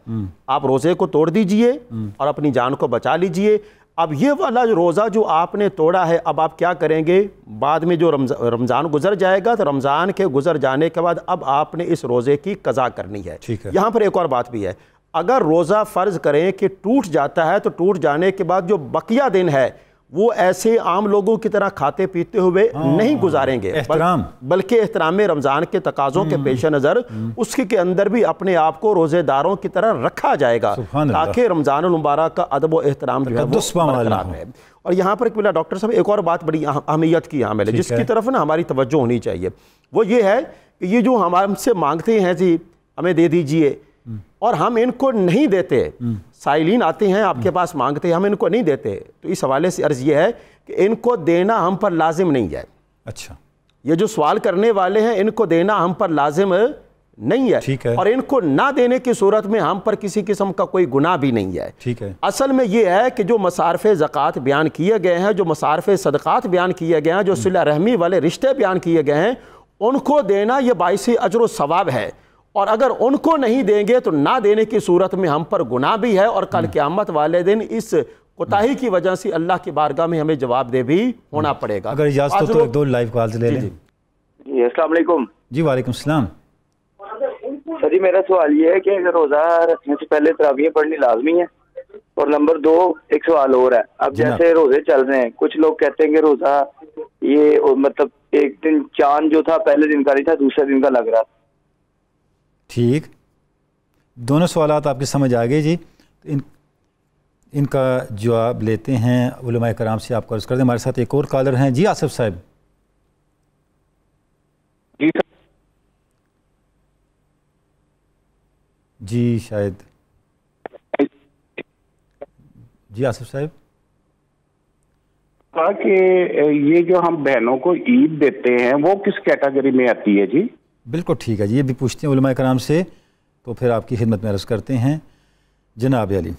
Speaker 5: آپ روزے کو توڑ دیجئے اور اپنی جان کو بچا لیجئے۔ اب یہ والا جو روزہ جو آپ نے توڑا ہے، اب آپ کیا کریں گے؟ بعد میں جو رمضان گزر جائے گا تو رمضان کے گزر جانے کے بعد اب آپ نے اس روزے کی قضا کرنی ہے۔ یہاں پر ایک اور بات بھی ہے، اگر روزہ فرض کریں کہ ٹوٹ جاتا ہے تو ٹوٹ جانے کے بعد جو بقیہ دن ہے وہ ایسے عام لوگوں کی طرح کھاتے پیتے ہوئے نہیں گزاریں گے، بلکہ احترام رمضان کے تقاضوں کے پیش نظر اس کے اندر بھی اپنے آپ کو روزے داروں کی طرح رکھا جائے گا تاکہ رمضان المبارک کا ادب و احترام جو ہے وہ برقرار رہے۔ اور یہاں پر ڈاکٹر صاحب ایک اور بات بڑی اہمیت کی حامل ہے جس کی طرف نا ہماری توجہ ہونی چاہیے، وہ یہ ہے کہ یہ جو ہم سے مانگتے ہیں جی ہمیں دے دیجئے اور ہم ان کو نہیں دیتے، سائلین آتے ہیں آپ کے پاس مانگتے ہیں، ہم ان کو نہیں دیتے، تو اس حوالے سے عرض یہ ہے کہ ان کو دینا ہم پر لازم نہیں ہے۔
Speaker 2: اچھا،
Speaker 5: یہ جو سوال کرنے والے ہیں ان کو دینا ہم پر لازم نہیں ہے، اور ان کو نہ دینے کی صورت میں ہم پر کسی قسم کا کوئی گناہ بھی نہیں ہے۔
Speaker 2: ٹھیک ہے،
Speaker 5: اصل میں یہ ہے کہ جو مصارف زکوٰۃ بیان کیے گئے ہیں، جو مصارف صدقات بیان کیے گئے ہیں، جو صلہ رحمی والے رشتے بیان کیے گئے ہیں، ان کو دینا یہ باعث اجر و ثواب ہے، اور اگر ان کو نہیں دیں گے تو نہ دینے کی صورت میں ہم پر گناہ بھی ہے، اور کل قیامت والے دن اس کوتاہی کی وجہ سے اللہ کی بارگاہ میں ہمیں جواب دے بھی ہونا پڑے گا۔
Speaker 2: اگر اجازت ہو تو ایک دو لائیو کالز لے لیں۔
Speaker 6: جی السلام علیکم۔
Speaker 2: جی وعلیکم السلام۔
Speaker 6: سر جی میرا سوال یہ ہے کہ اگر روزہ رکھنے سے پہلے تراویح پڑھنی لازمی ہے، اور نمبر 2 ایک سوال اور ہے، اب جیسے روزے چل رہے ہیں، کچھ لوگ کہتے ہیں کہ روزہ یہ مطلب ایک دن چاند جو تھا پہلے دن کا نہیں تھا، دوسرے دن کا لگ رہا تھا۔
Speaker 2: ٹھیک، دونوں سوالات آپ کی سمجھ آ گئے جی، ان کا جواب لیتے ہیں علماء کرام سے، آپ کو عرض کر دیں۔ ہمارے ساتھ ایک اور کالر ہیں، جی آصف صاحب۔ جی شاید جی آصف صاحب۔
Speaker 7: کہا کہ یہ جو ہم بہنوں کو عید دیتے ہیں وہ کس کیٹیگری میں آتی ہے جی؟ بالکل
Speaker 2: ٹھیک ہے جی، یہ بھی پوچھتے ہیں علماء کرام سے تو پھر آپ کی خدمت میں عرض کرتے ہیں جناب علی۔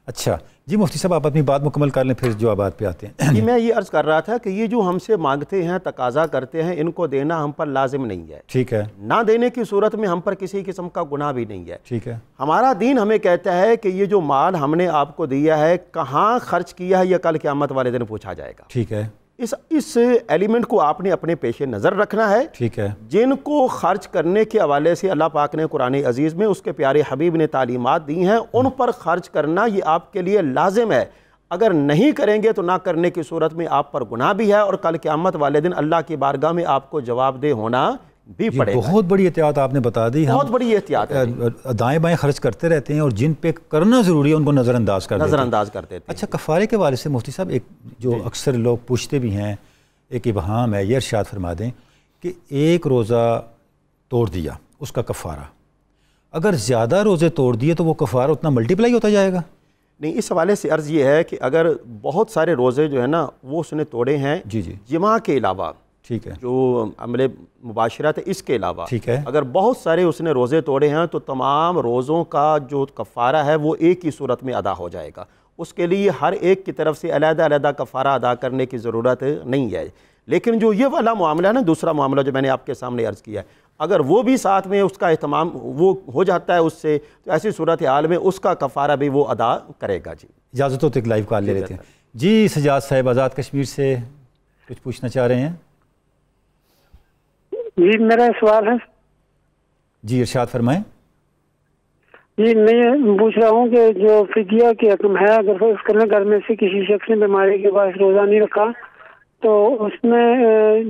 Speaker 2: اچھا جی مفتی صاحب آپ اپنی بات مکمل کر لیں پھر جوابات پہ آتے ہیں۔
Speaker 5: جی میں یہ عرض کر رہا تھا کہ یہ جو ہم سے مانگتے ہیں، تقاضا کرتے ہیں، ان کو دینا ہم پر لازم نہیں ہے۔
Speaker 2: ٹھیک ہے،
Speaker 5: نہ دینے کی صورت میں ہم پر کسی قسم کا گناہ بھی نہیں ہے۔
Speaker 2: ٹھیک ہے،
Speaker 5: ہمارا دین ہمیں کہتا ہے کہ یہ جو مال ہم نے آپ کو دیا ہے کہاں خرچ کیا ہے یہ کل قیامت والے دن پوچھا جائے گا۔
Speaker 2: ٹھیک ہے،
Speaker 5: اس ایلیمنٹ کو آپ نے اپنے پیش نظر رکھنا ہے۔
Speaker 2: ٹھیک ہے،
Speaker 5: جن کو خرچ کرنے کے حوالے سے اللہ پاک نے قرآن عزیز میں اس کے پیارے حبیب نے تعلیمات دی ہیں، ان پر خرچ کرنا یہ آپ کے لیے لازم ہے۔ اگر نہیں کریں گے تو نہ کرنے کی صورت میں آپ پر گناہ بھی ہے، اور کل قیامت والے دن اللہ کی بارگاہ میں آپ کو جواب دہ ہونا بھی پڑے گا۔
Speaker 2: بہت بڑی احتیاط آپ نے بتا دی،
Speaker 5: بہت بڑی احتیاط ہے،
Speaker 2: دائیں بائیں خرچ کرتے رہتے ہیں اور جن پہ کرنا ضروری ہے ان کو نظر انداز کر
Speaker 5: دیتے ہیں۔
Speaker 2: اچھا، کفارے کے حوالے سے مفتی صاحب ایک جو اکثر لوگ پوچھتے بھی ہیں، ایک ابہام ہے، یہ ارشاد فرما دیں کہ ایک روزہ توڑ دیا اس کا کفارہ، اگر زیادہ روزے توڑ دیے تو وہ کفارہ اتنا ملٹیپلائی ہوتا جائے گا؟
Speaker 5: نہیں، اس حوالے سے عرض یہ ہے کہ اگر بہت سارے روزے جو ہے نا وہ اس نے توڑے ہیں جماع کے علاوہ،
Speaker 2: ٹھیک ہے،
Speaker 5: جو عمل مباشرت ہے اس کے علاوہ،
Speaker 2: ٹھیک ہے،
Speaker 5: اگر بہت سارے اس نے روزے توڑے ہیں تو تمام روزوں کا جو کفارہ ہے وہ ایک ہی صورت میں ادا ہو جائے گا، اس کے لیے ہر ایک کی طرف سے علیحدہ علیحدہ کفارہ ادا کرنے کی ضرورت نہیں ہے۔ لیکن جو یہ والا معاملہ ہے نا، دوسرا معاملہ جو میں نے آپ کے سامنے عرض کیا ہے، اگر وہ بھی ساتھ میں اس کا اہتمام وہ ہو جاتا ہے اس سے، تو ایسی صورتحال میں اس کا کفارہ بھی وہ ادا کرے گا۔ جی
Speaker 2: اجازت ہو تو ایک لائیو کال لے لیتے ہیں۔ جی سجاد صاحب آزاد کشمیر سے کچھ پوچھنا چاہ رہے ہیں؟
Speaker 6: جی میرا سوال ہے۔
Speaker 2: جی ارشاد فرمائیں۔
Speaker 6: جی میں پوچھ رہا ہوں کہ جو فدیہ کے حکم ہے، اگر فرض کریں گھر میں سے کسی شخص نے بیماری کے باعث روزہ نہیں رکھا تو اس میں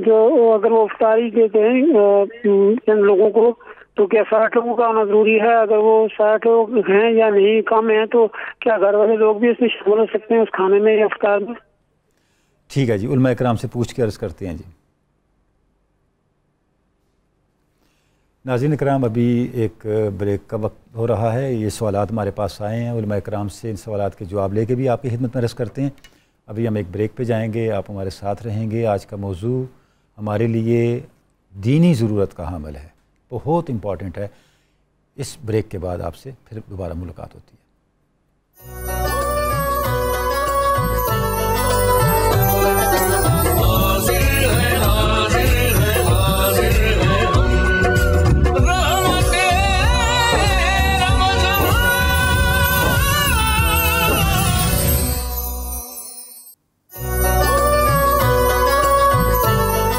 Speaker 6: جو اگر وہ افطاری دیتے ہیں چند لوگوں کو تو کیا 60 لوگوں کا آنا ضروری ہے؟ اگر وہ 60 لوگ ہیں یا نہیں کم ہیں تو کیا گھر والے لوگ بھی اس میں شامل ہو سکتے ہیں اس کھانے میں یا افطار میں؟
Speaker 2: ٹھیک ہے جی، علماء کرام سے پوچھ کے عرض کرتے ہیں۔ جی ناظرین کرام، ابھی ایک بریک کا وقت ہو رہا ہے، یہ سوالات ہمارے پاس آئے ہیں، علماء کرام سے ان سوالات کے جواب لے کے بھی آپ کی خدمت میں عرض کرتے ہیں۔ ابھی ہم ایک بریک پہ جائیں گے، آپ ہمارے ساتھ رہیں گے۔ آج کا موضوع ہمارے لیے دینی ضرورت کا حامل ہے، بہت امپورٹنٹ ہے۔ اس بریک کے بعد آپ سے پھر دوبارہ ملاقات ہوتی ہے۔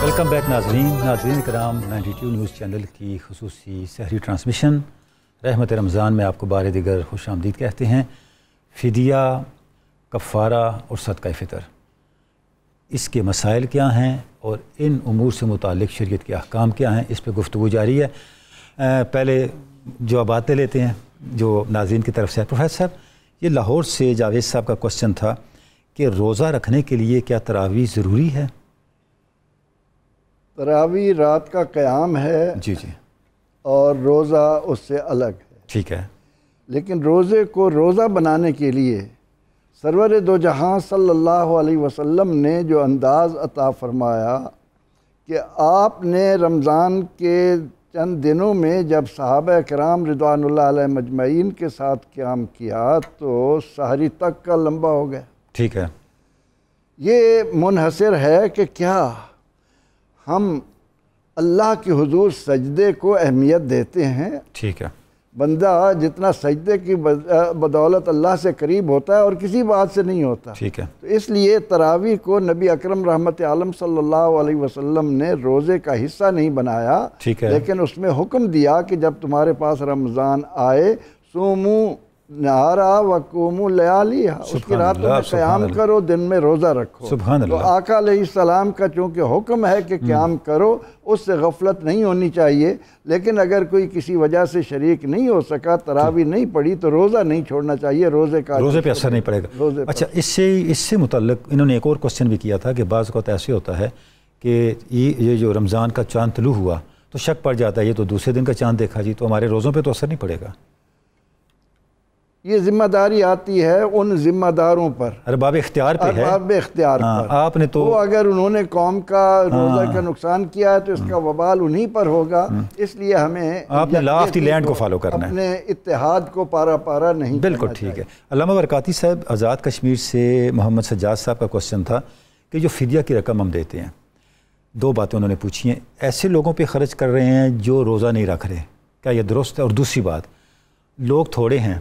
Speaker 2: ویلکم بیک ناظرین کرام، 92 نیوز چینل کی خصوصی سحری ٹرانسمیشن رحمت رمضان میں آپ کو بار دیگر خوش آمدید کہتے ہیں۔ فدیہ، کفارہ اور صدقہ فطر، اس کے مسائل کیا ہیں اور ان امور سے متعلق شریعت کے احکام کیا ہیں، اس پہ گفتگو جاری ہے۔ پہلے جوابات لے لیتے ہیں جو ناظرین کی طرف سے ہے۔ پروفیسر صاحب، یہ لاہور سے جاوید صاحب کا کوسچن تھا کہ روزہ رکھنے کے لیے کیا تراویح ضروری ہے؟
Speaker 3: تراویح رات کا قیام ہے،
Speaker 2: جی
Speaker 3: اور روزہ اس سے الگ ہے،
Speaker 2: ٹھیک ہے،
Speaker 3: لیکن روزے کو روزہ بنانے کے لیے سرور دو جہاں صلی اللہ علیہ وسلم نے جو انداز عطا فرمایا کہ آپ نے رمضان کے چند دنوں میں جب صحابہ کرام رضوان اللہ علیہ مجمعین کے ساتھ قیام کیا تو سحری تک کا لمبا ہو گیا،
Speaker 2: ٹھیک ہے۔
Speaker 3: یہ منحصر ہے کہ کیا ہم اللہ کے حضور سجدے کو اہمیت دیتے ہیں؟
Speaker 2: ٹھیک ہے۔
Speaker 3: بندہ جتنا سجدے کی بدولت اللہ سے قریب ہوتا ہے اور کسی بات سے نہیں ہوتا،
Speaker 2: ٹھیک ہے۔
Speaker 3: تو اس لیے تراویح کو نبی اکرم رحمت عالم صلی اللہ علیہ وسلم نے روزے کا حصہ نہیں بنایا،
Speaker 2: ٹھیک ہے،
Speaker 3: لیکن اس میں حکم دیا کہ جب تمہارے پاس رمضان آئے سومو نہارا وقوموا لیالیہا، اس کی راتوں میں قیام کرو، دن میں روزہ رکھو۔
Speaker 2: سبحان اللہ۔
Speaker 3: تو آقا علیہ السلام کا چونکہ حکم ہے کہ قیام کرو، اس سے غفلت نہیں ہونی چاہیے، لیکن اگر کوئی کسی وجہ سے شریک نہیں ہو سکا، تراویح نہیں پڑھی، تو روزہ نہیں چھوڑنا چاہیے، روزے پہ
Speaker 2: اثر نہیں پڑے گا۔ اچھا، اس سے متعلق انہوں نے ایک اور کوسچن بھی کیا تھا کہ بعض اوقات ایسے ہوتا ہے کہ یہ جو رمضان کا چاند طلوع ہوا تو شک پڑ جاتا ہے یہ تو دوسرے دن کا چاند دیکھا جی، تو ہمارے روزوں پہ تو اثر نہیں پڑے گا؟
Speaker 3: یہ ذمہ داری آتی ہے ان ذمہ داروں پر،
Speaker 2: ارباب اختیار پہ ہے،
Speaker 3: ارباب اختیار پر۔
Speaker 2: آپ نے تو
Speaker 3: اگر انہوں نے قوم کا روزہ کا نقصان کیا ہے تو اس کا وبال انہی پر ہوگا، اس لیے ہمیں
Speaker 2: آپ نے لا آف دی لینڈ کو فالو کرنا ہے،
Speaker 3: اپنے اتحاد کو پارا پارا نہیں،
Speaker 2: بالکل ٹھیک ہے۔ علامہ برکاتی صاحب آزاد کشمیر سے محمد سجاد صاحب کا کوسچن تھا کہ جو فدیہ کی رقم ہم دیتے ہیں، دو باتیں انہوں نے پوچھی ہیں، ایسے لوگوں پہ خرچ کر رہے ہیں جو روزہ نہیں رکھ رہے، کیا یہ درست ہے؟ اور دوسری بات، لوگ تھوڑے ہیں،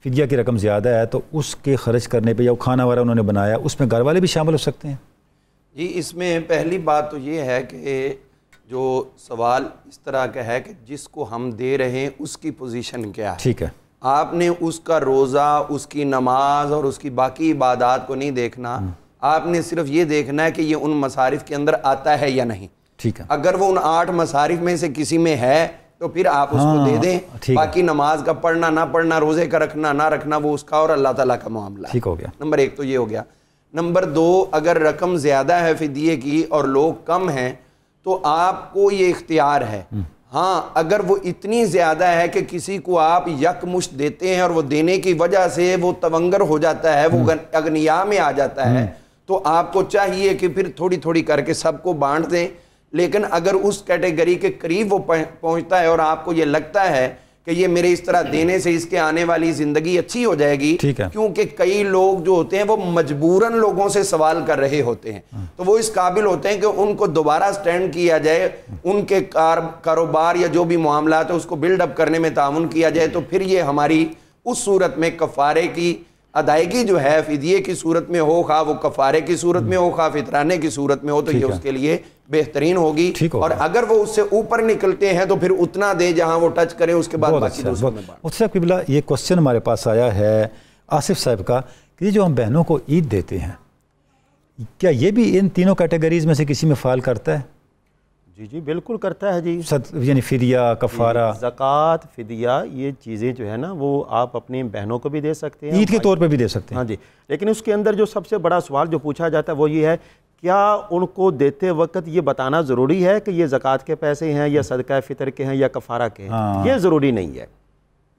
Speaker 2: فدیہ کی رقم زیادہ ہے، تو اس کے خرچ کرنے پہ یا کھانا وغیرہ انہوں نے بنایا، اس میں گھر والے بھی شامل ہو سکتے ہیں؟
Speaker 4: جی، اس میں پہلی بات تو یہ ہے کہ جو سوال اس طرح کا ہے کہ جس کو ہم دے رہے ہیں اس کی پوزیشن کیا ہے،
Speaker 2: ٹھیک ہے۔
Speaker 4: آپ نے اس کا روزہ، اس کی نماز اور اس کی باقی عبادات کو نہیں دیکھنا، آپ نے صرف یہ دیکھنا ہے کہ یہ ان مصارف کے اندر آتا ہے یا نہیں۔
Speaker 2: ٹھیک ہے.
Speaker 4: اگر وہ ان 8 مصارف میں سے کسی میں ہے تو پھر آپ اس کو دے دیں. باقی نماز کا پڑھنا نہ پڑھنا، روزے کا رکھنا نہ رکھنا، وہ اس کا اور اللہ تعالیٰ کا معاملہ ہے.
Speaker 2: ٹھیک ہو گیا.
Speaker 4: نمبر 1 تو یہ ہو گیا. نمبر 2، اگر رقم زیادہ ہے فدیے کی اور لوگ کم ہیں تو آپ کو یہ اختیار ہے. ہاں اگر وہ اتنی زیادہ ہے کہ کسی کو آپ یکمشت دیتے ہیں اور وہ دینے کی وجہ سے وہ تونگر ہو جاتا ہے، وہ اغنیا میں آ جاتا ہے، تو آپ کو چاہیے کہ پھر تھوڑی تھوڑی کر کے سب کو بانٹ دیں. لیکن اگر اس کیٹیگری کے قریب وہ پہنچتا ہے اور آپ کو یہ لگتا ہے کہ یہ میرے اس طرح دینے سے اس کے آنے والی زندگی اچھی ہو جائے گی، کیونکہ کئی لوگ جو ہوتے ہیں وہ مجبوراً لوگوں سے سوال کر رہے ہوتے ہیں، تو وہ اس قابل ہوتے ہیں کہ ان کو دوبارہ سٹینڈ کیا جائے، ان کے کاروبار یا جو بھی معاملات ہیں اس کو بلڈ اپ کرنے میں تعاون کیا جائے، تو پھر یہ ہماری اس صورت میں کفارے کی ادائیگی جو ہے فدیے کی صورت میں ہو، خواہ وہ کفارے کی صورت میں ہو، خواہ فطرانے کی صورت میں ہو، تو یہ اس کے لیے بہترین ہوگی. اور اگر وہ اس سے اوپر نکلتے ہیں تو پھر اتنا دے جہاں وہ ٹچ کریں، اس کے بعد باقی دوسروں میں بات.
Speaker 2: مفتی صاحب قبلہ، یہ کوسچن ہمارے پاس آیا ہے آصف صاحب کا کہ جو ہم بہنوں کو عید دیتے ہیں، کیا یہ بھی ان تینوں کیٹیگریز میں سے کسی میں فال کرتا ہے؟
Speaker 5: جی بالکل کرتا ہے جی.
Speaker 2: یعنی فدیہ، کفارہ،
Speaker 5: زکوٰۃ، فدیہ، یہ چیزیں جو ہے نا وہ آپ اپنی بہنوں کو بھی دے سکتے ہیں،
Speaker 2: عید کے طور پہ بھی دے سکتے ہیں.
Speaker 5: ہاں جی. لیکن اس کے اندر جو سب سے بڑا سوال جو پوچھا جاتا ہے وہ یہ ہے، کیا ان کو دیتے وقت یہ بتانا ضروری ہے کہ یہ زکوٰۃ کے پیسے ہیں یا صدقہ فطر کے ہیں یا کفارہ کے ہیں؟ یہ ضروری نہیں ہے.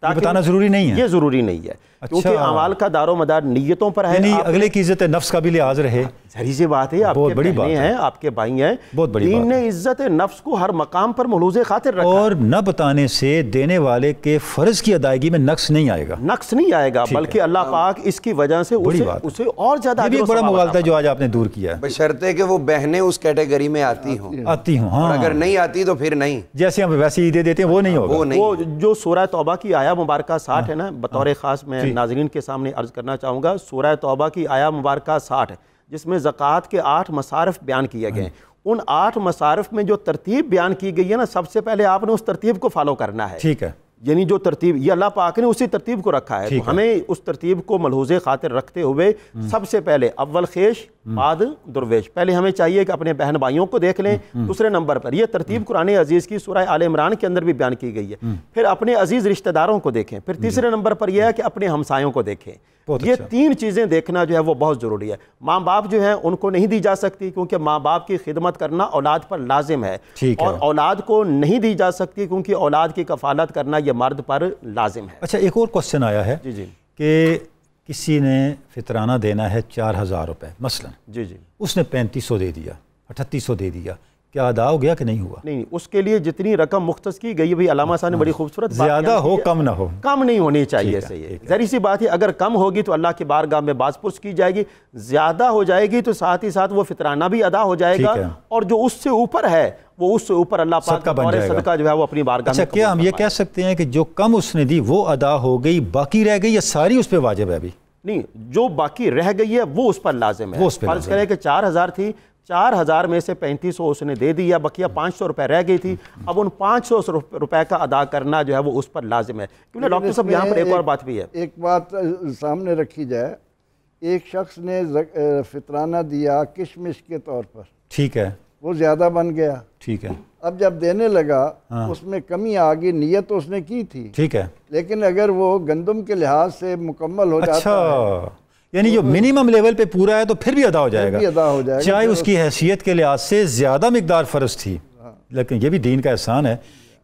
Speaker 2: بتانا ضروری نہیں ہے،
Speaker 5: یہ ضروری نہیں ہے، کیونکہ اعمال کا دار و مدار نیتوں پر ہے.
Speaker 2: یعنی اگلے کی عزت نفس کا بھی لحاظ رہے.
Speaker 5: ظاہر سی بات ہے، آپ کے بہنیں ہیں، آپ کے بھائی ہیں، دین نے عزت نفس کو ہر مقام پر ملحوظ خاطر رکھا.
Speaker 2: اور نہ بتانے سے دینے والے کے فرض کی ادائیگی میں نقص نہیں آئے گا.
Speaker 5: نقص نہیں آئے گا، بلکہ اللہ پاک اس کی وجہ سے اسے اور زیادہ.
Speaker 2: یہ بھی ایک بڑا مغالطہ ہے جو آج آپ نے دور کیا ہے.
Speaker 4: بشرطے کہ وہ بہنیں اس کیٹیگری میں آتی ہوں. اور اگر نہیں آتی تو پھر نہیں.
Speaker 2: جیسے ہم ویسے عیدیں دیتے ہیں وہ نہیں ہوگا.
Speaker 5: وہ جو سورہ توبہ کی آیہ مبارکہ 60 ہے نا، بطور خاص میں ناظرین کے سامنے عرض کرنا چاہوں گا. سورہ توبہ کی آیہ مبارکہ 60 جس میں زکوٰۃ کے 8 مصارف بیان کیے گئے ہیں. ان 8 مصارف میں جو ترتیب بیان کی گئی ہے نا، سب سے پہلے آپ نے اس ترتیب کو فالو کرنا ہے.
Speaker 2: ٹھیک ہے.
Speaker 5: یعنی جو ترتیب یہ اللہ پاک نے اسی ترتیب کو رکھا ہے، تو ہمیں اس ترتیب کو ملحوظ خاطر رکھتے ہوئے سب سے پہلے اول خیش بعد درویش، پہلے ہمیں چاہیے کہ اپنے بہن بھائیوں کو دیکھ لیں. دوسرے نمبر پر یہ ترتیب قرآن عزیز کی سورہ آل عمران کے اندر بھی بیان کی گئی ہے. پھر اپنے عزیز رشتہ داروں کو دیکھیں. پھر تیسرے نمبر پر یہ ہے کہ اپنے ہمسایوں کو دیکھیں. یہ 3 چیزیں دیکھنا جو ہے وہ بہت ضروری ہے. ماں باپ جو ہیں ان کو نہیں دی جا سکتی، کیونکہ ماں باپ کی خدمت کرنا اولاد پر لازم ہے، اور اولاد کو نہیں دی جا سکتی کیونکہ اولاد کی کفالت کرنا یہ مرد پر لازم ہے.
Speaker 2: اچھا، ایک اور کوسچن آیا ہے کہ کسی نے فطرانہ دینا ہے 4000 روپے مثلا، اس نے 3500 دے دیا، 3800 دے دیا، کیا ادا ہو گیا کہ نہیں ہوا؟
Speaker 5: نہیں، اس کے لیے جتنی رقم مختص کی گئی بھی، علامہ صاحب نے بڑی خوبصورت بات
Speaker 2: زیادہ ہو کم نہ ہو،
Speaker 5: کم نہیں ہونی چاہیے. صحیح، ظاہر سی بات ہے، اگر کم ہوگی تو اللہ کی بارگاہ میں باز پرس کی جائے گی، زیادہ ہو جائے گی تو ساتھ ہی ساتھ وہ فطرانہ بھی ادا ہو جائے گا، اور جو اس سے اوپر ہے وہ اس سے اوپر اللہ پاک کا صدقہ جو ہے وہ اپنی بارگاہ میں.
Speaker 2: اچھا، کیا ہم یہ کہہ سکتے ہیں کہ جو کم اس نے دی وہ ادا ہو گئی، باقی رہ گئی، یا ساری اس پہ واجب ہے ابھی؟
Speaker 5: نہیں، جو باقی رہ گئی ہے وہ اس پر لازم ہے. فرض کریں کہ 4000 تھی، 4000 میں سے 3500 اس نے دے دیا، بقیہ 500 روپے رہ گئی تھی. اب ان 500 روپے کا ادا کرنا جو ہے وہ اس پر لازم ہے. کیونکہ ڈاکٹر صاحب یہاں پر ایک اور بات بھی ہے.
Speaker 3: ایک بات سامنے رکھی جائے، ایک شخص نے فطرانہ دیا کشمش کے طور پر،
Speaker 2: ٹھیک ہے،
Speaker 3: وہ زیادہ بن گیا،
Speaker 2: ٹھیک ہے.
Speaker 3: اب جب دینے لگا اس میں کمی آ گئی، نیت تو اس نے کی تھی،
Speaker 2: ٹھیک ہے،
Speaker 3: لیکن اگر وہ گندم کے لحاظ سے مکمل ہو جاتا ہے،
Speaker 2: یعنی جو منیمم لیول پہ پورا ہے تو پھر بھی ادا ہو جائے
Speaker 3: گا،
Speaker 2: چاہے اس کی حیثیت کے لحاظ سے زیادہ مقدار فرض تھی. لیکن یہ بھی دین کا احسان ہے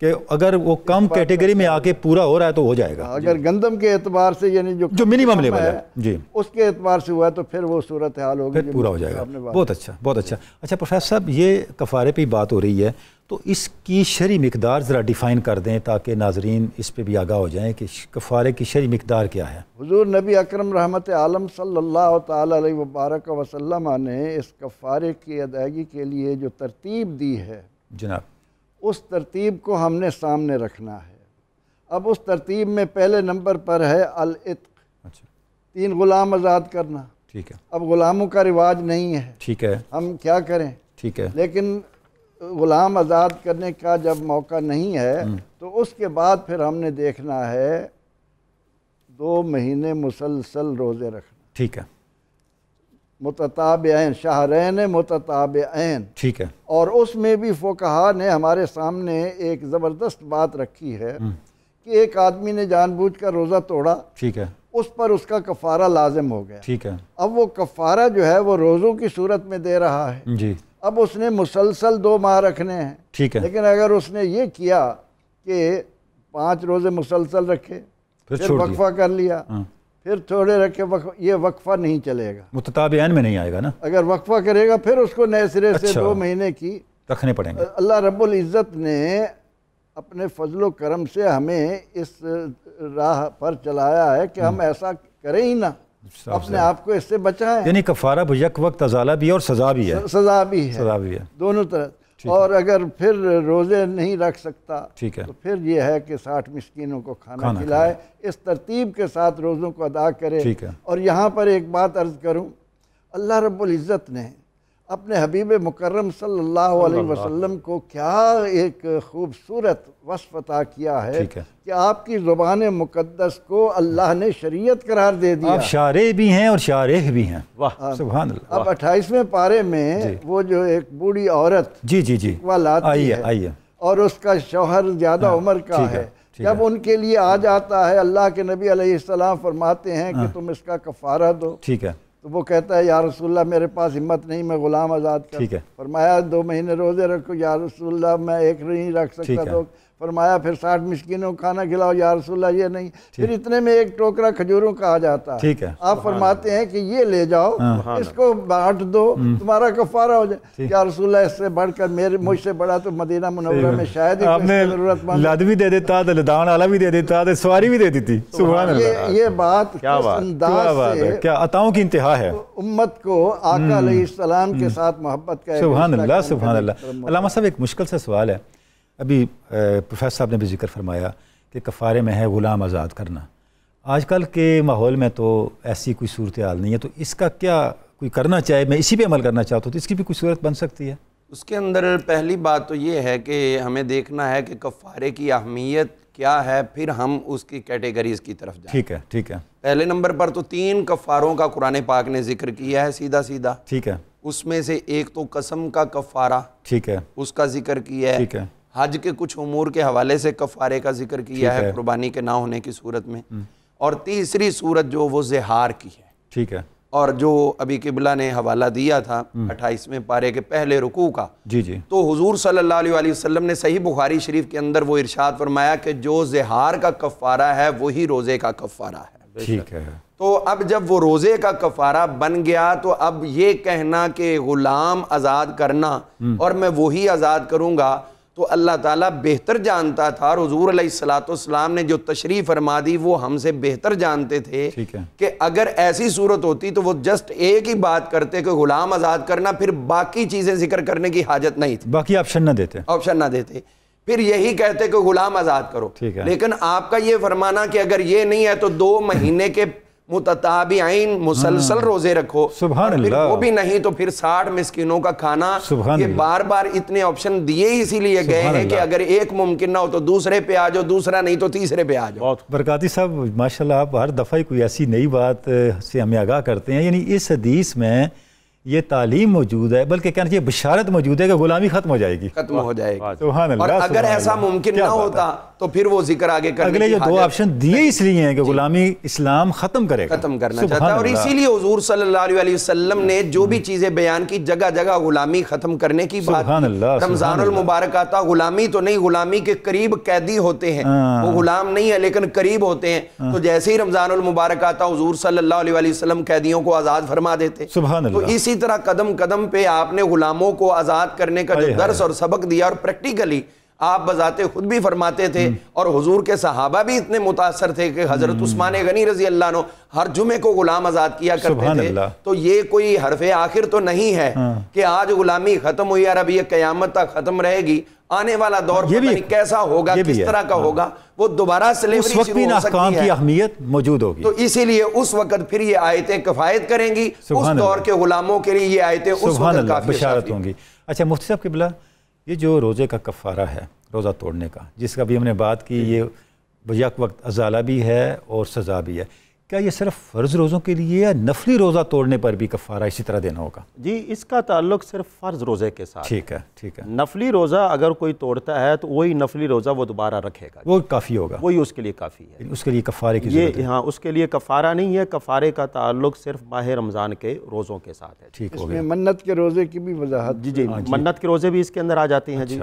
Speaker 2: کہ اگر وہ کم کیٹیگری میں آ کے پورا ہو رہا ہے تو ہو جائے گا.
Speaker 3: اگر گندم کے اعتبار سے یعنی جو
Speaker 2: منیمم لیول ہے جی
Speaker 3: اس کے اعتبار سے ہوا ہے تو پھر وہ صورتحال ہوگی،
Speaker 2: پھر پورا ہو جائے گا. بہت اچھا، بہت اچھا. اچھا پروفیسر صاحب، یہ کفارے پہ بات ہو رہی ہے تو اس کی شرعی مقدار ذرا ڈیفائن کر دیں تاکہ ناظرین اس پہ بھی آگاہ ہو جائیں کہ کفارے کی شرعی مقدار کیا ہے.
Speaker 3: حضور نبی اکرم رحمت عالم صلی اللہ تعالی علیہ وبارک وسلم نے اس کفارے کی ادائیگی کے لیے جو ترتیب دی ہے
Speaker 2: جناب،
Speaker 3: اس ترتیب کو ہم نے سامنے رکھنا ہے. اب اس ترتیب میں پہلے نمبر پر ہے العتق، 3 غلام آزاد کرنا.
Speaker 2: ٹھیک ہے.
Speaker 3: اب غلاموں کا رواج نہیں ہے،
Speaker 2: ٹھیک ہے،
Speaker 3: ہم کیا کریں؟
Speaker 2: ٹھیک ہے.
Speaker 3: لیکن غلام آزاد کرنے کا جب موقع نہیں ہے تو اس کے بعد پھر ہم نے دیکھنا ہے 2 مہینے مسلسل روزے رکھنا.
Speaker 2: ٹھیک ہے.
Speaker 3: متتابعین، شہرین متتابعین،
Speaker 2: ٹھیک ہے،
Speaker 3: اور اس میں بھی فقہا نے ہمارے سامنے ایک زبردست بات رکھی ہے کہ ایک آدمی نے جان بوجھ کر روزہ توڑا،
Speaker 2: ٹھیک ہے،
Speaker 3: اس پر اس کا کفارہ لازم ہو گیا،
Speaker 2: ٹھیک ہے،
Speaker 3: اب وہ کفارہ جو ہے وہ روزوں کی صورت میں دے رہا ہے،
Speaker 2: جی،
Speaker 3: اب اس نے مسلسل 2 ماہ رکھنے ہیں،
Speaker 2: ٹھیک ہے،
Speaker 3: لیکن اگر اس نے یہ کیا کہ 5 روزے مسلسل رکھے، پھر وقفہ کر لیا، پھر تھوڑے رکھے، یہ وقفہ نہیں چلے گا،
Speaker 2: متتابعین میں نہیں آئے گا نا،
Speaker 3: اگر وقفہ کرے گا پھر اس کو نئے سرے سے 2 مہینے کی
Speaker 2: رکھنے پڑیں گے۔
Speaker 3: اللہ رب العزت نے اپنے فضل و کرم سے ہمیں اس راہ پر چلایا ہے کہ ہم ایسا کریں ہی نہ، اپنے آپ کو اس سے بچائیں،
Speaker 2: یعنی کفارہ یک وقت ازالہ بھی ہے اور سزا بھی ہے،
Speaker 3: سزا بھی ہے،
Speaker 2: سزا بھی ہے،
Speaker 3: دونوں طرح، اور اگر پھر روزے نہیں رکھ سکتا
Speaker 2: ٹھیک ہے،
Speaker 3: تو پھر یہ ہے کہ 60 مسکینوں کو کھانا کھلائے، اس ترتیب کے ساتھ روزوں کو ادا کرے۔
Speaker 2: ٹھیک ہے،
Speaker 3: اور یہاں پر ایک بات عرض کروں، اللہ رب العزت نے اپنے حبیب مکرم صلی اللہ علیہ وسلم کو کیا ایک خوبصورت وصف عطا کیا ہے کہ آپ کی زبان مقدس کو اللہ نے شریعت قرار دے دیا،
Speaker 2: آپ شارع بھی ہیں اور شارح بھی ہیں، واہ سبحان اللہ۔
Speaker 3: اب 28ویں پارے میں وہ جو ایک بوڑھی عورت
Speaker 2: جی
Speaker 3: آئی ہے اور اس کا شوہر زیادہ عمر کا ہے، جب ان کے لیے آ جاتا ہے، اللہ کے نبی علیہ السلام فرماتے ہیں کہ تم اس کا کفارہ دو، ٹھیک ہے، تو وہ کہتا ہے یا رسول اللہ میرے پاس ہمت نہیں، میں غلام آزاد کروں، فرمایا 2 مہینے روزے رکھو، یا رسول اللہ میں 1 نہیں رکھ سکتا، تو فرمایا پھر 60 مسکینوں کو کھانا کھلاؤ، یا رسول اللہ یہ نہیں، پھر اتنے میں 1 ٹوکرا کھجوروں کا آ جاتا ہے، آپ فرماتے ہیں کہ یہ لے جاؤ، اس کو بانٹ دو، تمہارا کفارہ ہو جائے، یا رسول اللہ اس سے بڑھ کر مجھ سے بڑا تو مدینہ منورہ میں شاید ہی کوئی ضرورت مند،
Speaker 2: لد بھی دے دیتا، لدان والا بھی دے دیتا، سواری بھی دے دیتی، سبحان اللہ۔
Speaker 3: یہ بات کس انداز سے
Speaker 2: کیا عطاؤں کی انتہا ہے،
Speaker 3: امت کو آقا علیہ السلام کے ساتھ محبت کا،
Speaker 2: سبحان اللہ سبحان اللہ۔ علامہ صاحب ایک مشکل سے سوال ہے، ابھی پروفیسر صاحب نے بھی ذکر فرمایا کہ کفارے میں ہے غلام آزاد کرنا، آج کل کے ماحول میں تو ایسی کوئی صورتحال نہیں ہے، تو اس کا کیا کوئی کرنا چاہے، میں اسی پہ عمل کرنا چاہتا ہوں تو اس کی بھی کوئی صورت بن سکتی ہے؟
Speaker 4: اس کے اندر پہلی بات تو یہ ہے کہ ہمیں دیکھنا ہے کہ کفارے کی اہمیت کیا ہے، پھر ہم اس کی کیٹیگریز کی طرف جائیں۔
Speaker 2: ٹھیک ہے، ٹھیک ہے۔
Speaker 4: پہلے نمبر پر تو 3 کفاروں کا قرآن پاک نے ذکر کیا ہے سیدھا سیدھا،
Speaker 2: ٹھیک ہے،
Speaker 4: اس میں سے ایک تو قسم کا کفارہ،
Speaker 2: ٹھیک ہے،
Speaker 4: اس کا ذکر کیا ہے،
Speaker 2: ٹھیک ہے،
Speaker 4: حج کے کچھ امور کے حوالے سے کفارے کا ذکر کیا ہے قربانی کے نہ ہونے کی صورت میں، اور تیسری صورت جو وہ زہار کی ہے،
Speaker 2: ٹھیک ہے،
Speaker 4: اور جو ابھی قبلہ نے حوالہ دیا تھا 28ویں پارے کے پہلے رکوع کا،
Speaker 2: جی جی،
Speaker 4: تو حضور صلی اللہ علیہ وسلم نے صحیح بخاری شریف کے اندر وہ ارشاد فرمایا کہ جو زہار کا کفارہ ہے وہی روزے کا کفارہ ہے،
Speaker 2: ٹھیک ہے۔
Speaker 4: تو اب جب وہ روزے کا کفارہ بن گیا تو اب یہ کہنا کہ غلام آزاد کرنا اور میں وہی آزاد کروں گا، تو اللہ تعالیٰ بہتر جانتا تھا، اور حضور علیہ السلام نے جو تشریح فرما دی وہ ہم سے بہتر جانتے تھے کہ اگر ایسی صورت ہوتی تو وہ جسٹ ایک ہی بات کرتے کہ غلام آزاد کرنا، پھر باقی چیزیں ذکر کرنے کی حاجت نہیں تھی،
Speaker 2: باقی آپشن نہ دیتے،
Speaker 4: پھر یہی کہتے کہ غلام آزاد کرو، لیکن آپ کا یہ فرمانا کہ اگر یہ نہیں ہے تو 2 مہینے کے متتابعین مسلسل روزے رکھو،
Speaker 2: سبحان اللہ،
Speaker 4: وہ بھی نہیں تو پھر 60 مسکینوں کا کھانا، یہ بار بار اتنے آپشن دیے ہی اسی لیے گئے ہیں کہ اگر ایک ممکن نہ ہو تو دوسرے پہ آ جاؤ، دوسرا نہیں تو تیسرے پہ آ جاؤ۔
Speaker 2: برکاتی صاحب ماشاءاللہ آپ ہر دفعہ کوئی ایسی نئی بات سے ہمیں آگاہ کرتے ہیں، یعنی اس حدیث میں یہ تعلیم موجود ہے، بلکہ کہنا چاہیے بشارت موجود ہے کہ غلامی ختم ہو جائے گی،
Speaker 4: ختم ہو جائے گی،
Speaker 2: سبحان اللہ۔
Speaker 4: اور اگر ایسا ممکن نہ ہوتا تو پھر وہ ذکر آگے کرنے
Speaker 2: اگلے جو 2 آپشن دیے اس لیے ہیں کہ غلامی اسلام ختم کرے گا،
Speaker 4: ختم کرنا چاہتا ہے، اور اسی لیے حضور صلی اللہ علیہ وسلم نے جو بھی چیزیں بیان کی جگہ جگہ غلامی ختم کرنے کی بات کی۔ رمضان المبارک آتا، غلامی تو نہیں، غلامی کے قریب قیدی ہوتے ہیں، وہ غلام نہیں ہے لیکن قریب ہوتے ہیں، تو جیسے ہی رمضان المبارک آتا حضور صلی اللہ علیہ وسلم قیدیوں کو آزاد فرما دیتے، تو اسی طرح قدم قدم پہ آپ نے غلاموں کو آزاد کرنے کا جو درس اور سبق دیا، اور پریکٹیکلی آپ بذات خود بھی فرماتے تھے، اور حضور کے صحابہ بھی اتنے متاثر تھے کہ حضرت عثمان غنی رضی اللہ عنہ ہر جمعے کو غلام آزاد کیا کرتے تھے، تو یہ کوئی حرف آخر تو نہیں ہے کہ آج غلامی ختم ہوئی اور اب یہ قیامت تک ختم رہے گی، آنے والا دور پتہ نہیں کیسا ہوگا، کس طرح کا ہوگا، وہ دوبارہ سلیوری شروع ہو سکتی ہے،
Speaker 2: کی اہمیت موجود ہوگی،
Speaker 4: تو اسی لیے اس وقت پھر یہ آیتیں کفایت کریں گی، اس دور کے غلاموں کے لیے یہ آیتیں اس وقت کافی
Speaker 2: بشارت ہوں گی۔ اچھا مفتی صاحب قبلہ، یہ جو روزے کا کفارہ ہے، روزہ توڑنے کا، جس کا بھی ہم نے بات کی، یہ یک وقت ازالہ بھی ہے اور سزا بھی ہے، کیا یہ صرف فرض روزوں کے لیے یا نفلی روزہ توڑنے پر بھی کفارہ اسی طرح دینا ہوگا؟
Speaker 5: جی اس کا تعلق صرف فرض روزے کے ساتھ.
Speaker 2: ٹھیک ہے ٹھیک ہے.
Speaker 5: نفلی روزہ اگر کوئی توڑتا ہے تو وہی نفلی روزہ وہ دوبارہ رکھے گا,
Speaker 2: وہ کافی ہوگا,
Speaker 5: وہی اس کے لیے کافی ہے.
Speaker 2: اس کے لیے کفارے کی ضرورت ہے؟
Speaker 5: ہاں اس کے لیے کفارہ نہیں ہے, کفارے کا تعلق صرف ماہ رمضان کے روزوں کے ساتھ ہے.
Speaker 2: ٹھیک ہو
Speaker 3: اس
Speaker 2: گیا.
Speaker 3: میں منت کے روزے کی بھی وضاحت.
Speaker 5: جی منت کے روزے بھی اس کے اندر آ جاتے ہیں. جی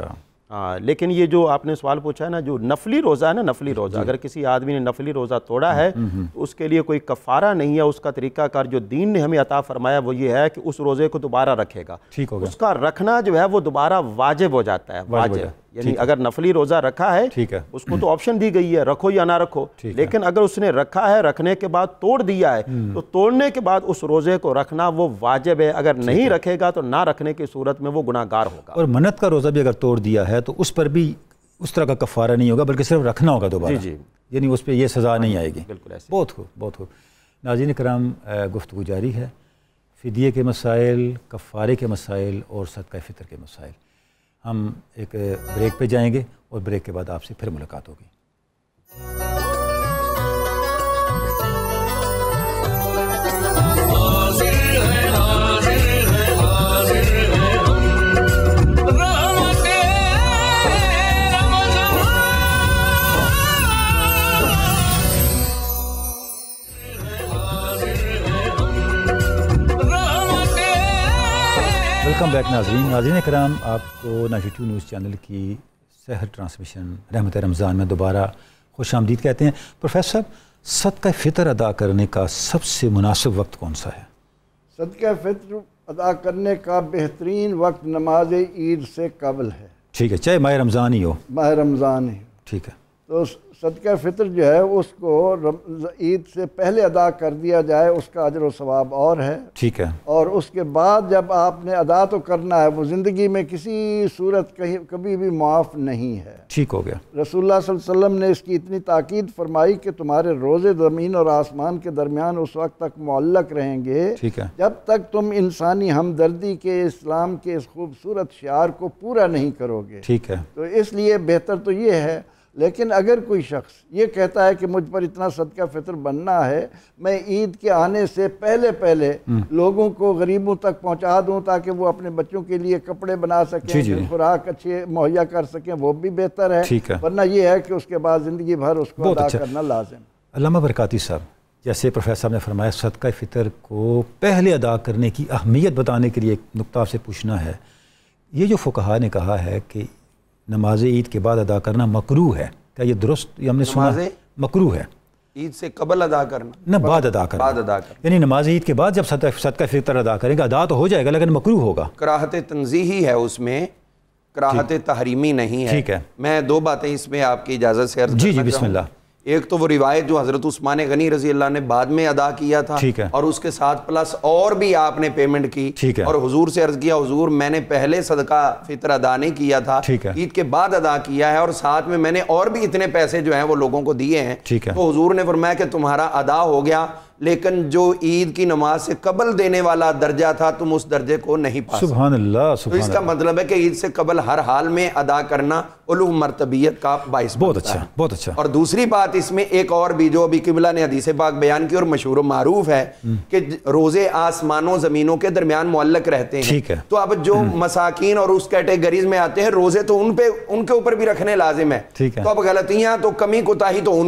Speaker 5: ہاں, لیکن یہ جو آپ نے سوال پوچھا ہے نا, جو نفلی روزہ ہے نا, نفلی روزہ اگر کسی آدمی نے نفلی روزہ توڑا ہے تو اس کے لیے کوئی کفارہ نہیں ہے. اس کا طریقہ کار جو دین نے ہمیں عطا فرمایا وہ یہ ہے کہ اس روزے کو دوبارہ رکھے گا.
Speaker 2: ٹھیک ہو گیا.
Speaker 5: اس کا رکھنا جو ہے وہ دوبارہ واجب ہو جاتا ہے. واجب یعنی اگر نفلی روزہ رکھا ہے اس کو تو آپشن دی گئی ہے رکھو یا نہ رکھو, لیکن اگر اس نے رکھا ہے, رکھنے کے بعد توڑ دیا ہے تو توڑنے کے بعد اس روزے کو رکھنا وہ واجب ہے. اگر نہیں رکھے گا تو نہ رکھنے کی صورت میں وہ گناہگار ہوگا.
Speaker 2: اور منت کا روزہ بھی اگر توڑ دیا ہے تو اس پر بھی اس طرح کا کفارہ نہیں ہوگا بلکہ صرف رکھنا ہوگا دوبارہ.
Speaker 5: جی
Speaker 2: یعنی اس پہ یہ سزا نہیں آئے گی.
Speaker 5: بالکل ایسے.
Speaker 2: بہت خوب بہت خوب. ناظرین کرام, گفتگو جاری ہے. فدیے کے مسائل, کفارے کے مسائل اور صدقہ فطر کے مسائل. ہم ایک بریک پہ جائیں گے اور بریک کے بعد آپ سے پھر ملاقات ہوگی. ویلکم بیک ناظرین کرام, آپ کو 92 نیوز چینل کی سحر ٹرانسمیشن رحمت رمضان میں دوبارہ خوش آمدید کہتے ہیں. پروفیسر صاحب, صدقہ فطر ادا کرنے کا سب سے مناسب وقت کون سا ہے؟
Speaker 3: صدقہ فطر ادا کرنے کا بہترین وقت نماز عید سے قبل ہے.
Speaker 2: ٹھیک ہے, چاہے ماہ رمضان ہی ہو.
Speaker 3: ماہ رمضان ہی.
Speaker 2: ٹھیک ہے.
Speaker 3: تو صدقہ فطر جو ہے اس کو عید سے پہلے ادا کر دیا جائے, اس کا اجر و ثواب اور ہے.
Speaker 2: ٹھیک ہے.
Speaker 3: اور اس کے بعد جب آپ نے ادا تو کرنا ہے, وہ زندگی میں کسی صورت کبھی بھی معاف نہیں ہے.
Speaker 2: ٹھیک ہو گیا.
Speaker 3: رسول اللہ صلی اللہ علیہ وسلم نے اس کی اتنی تاکید فرمائی کہ تمہارے روزے زمین اور آسمان کے درمیان اس وقت تک معلق رہیں گے
Speaker 2: ٹھیک ہے
Speaker 3: جب تک تم انسانی ہمدردی کے اسلام کے اس خوبصورت شعار کو پورا نہیں کرو گے.
Speaker 2: ٹھیک ہے.
Speaker 3: تو اس لیے بہتر تو یہ ہے. لیکن اگر کوئی شخص یہ کہتا ہے کہ مجھ پر اتنا صدقہ فطر بننا ہے, میں عید کے آنے سے پہلے لوگوں کو غریبوں تک پہنچا دوں تاکہ وہ اپنے بچوں کے لیے کپڑے بنا سکیں, خوراک اچھے مہیا کر سکیں, وہ بھی بہتر ہے. ورنہ یہ ہے کہ اس کے بعد زندگی بھر اس کو ادا کرنا لازم.
Speaker 2: علامہ برکاتی صاحب, جیسے پروفیسر صاحب نے فرمایا صدقہ فطر کو پہلے ادا کرنے کی اہمیت بتانے کے لیے ایک نقطہ آپ سے پوچھنا ہے. یہ جو فقہا نے کہا ہے کہ نماز عید کے بعد ادا کرنا مکروہ ہے, کیا یہ درست؟ یہ ہم نے سنا مکروہ ہے
Speaker 4: عید سے قبل ادا کرنا,
Speaker 2: نہ بعد ادا کرنا. یعنی نماز عید کے بعد جب صدقہ فطر ادا کریں گے ادا تو ہو جائے گا لیکن مکروہ ہوگا.
Speaker 4: کراہت تنزیہی ہے اس میں, کراہت تحریمی نہیں ہے.
Speaker 2: ٹھیک ہے.
Speaker 4: میں دو باتیں اس میں آپ کی اجازت سے عرض کرنا
Speaker 2: جی بسم اللہ.
Speaker 4: ایک تو وہ روایت جو حضرت عثمان غنی رضی اللہ نے بعد میں ادا کیا تھا, اور اس کے ساتھ پلس اور بھی آپ نے پیمنٹ کی, اور حضور سے عرض کیا حضور میں نے پہلے صدقہ فطر ادا نہیں کیا تھا, عید کے بعد ادا کیا ہے, اور ساتھ میں نے اور بھی اتنے پیسے جو ہیں وہ لوگوں کو دیے ہیں. تو حضور نے فرمایا کہ تمہارا ادا ہو گیا, لیکن جو عید کی نماز سے قبل دینے والا درجہ تھا تم اس درجے کو نہیں پا سکتے.
Speaker 2: سبحان اللہ.
Speaker 4: تو اس کا مطلب ہے کہ عید سے قبل ہر حال میں ادا کرنا علو مرتبیت کا باعث بنتا ہے.
Speaker 2: بہت اچھا.
Speaker 4: اور دوسری بات اس میں ایک اور بھی جو ابھی قبلہ نے حدیث پاک بیان کی اور مشہور و معروف ہے کہ روزے آسمانوں زمینوں کے درمیان معلق رہتے ہیں. تو اب جو مساکین اور اس کیٹیگریز میں آتے ہیں روزے تو ان کے اوپر بھی رکھنے لازم ہے. تو اب غلطیاں تو کمی کوتاہی تو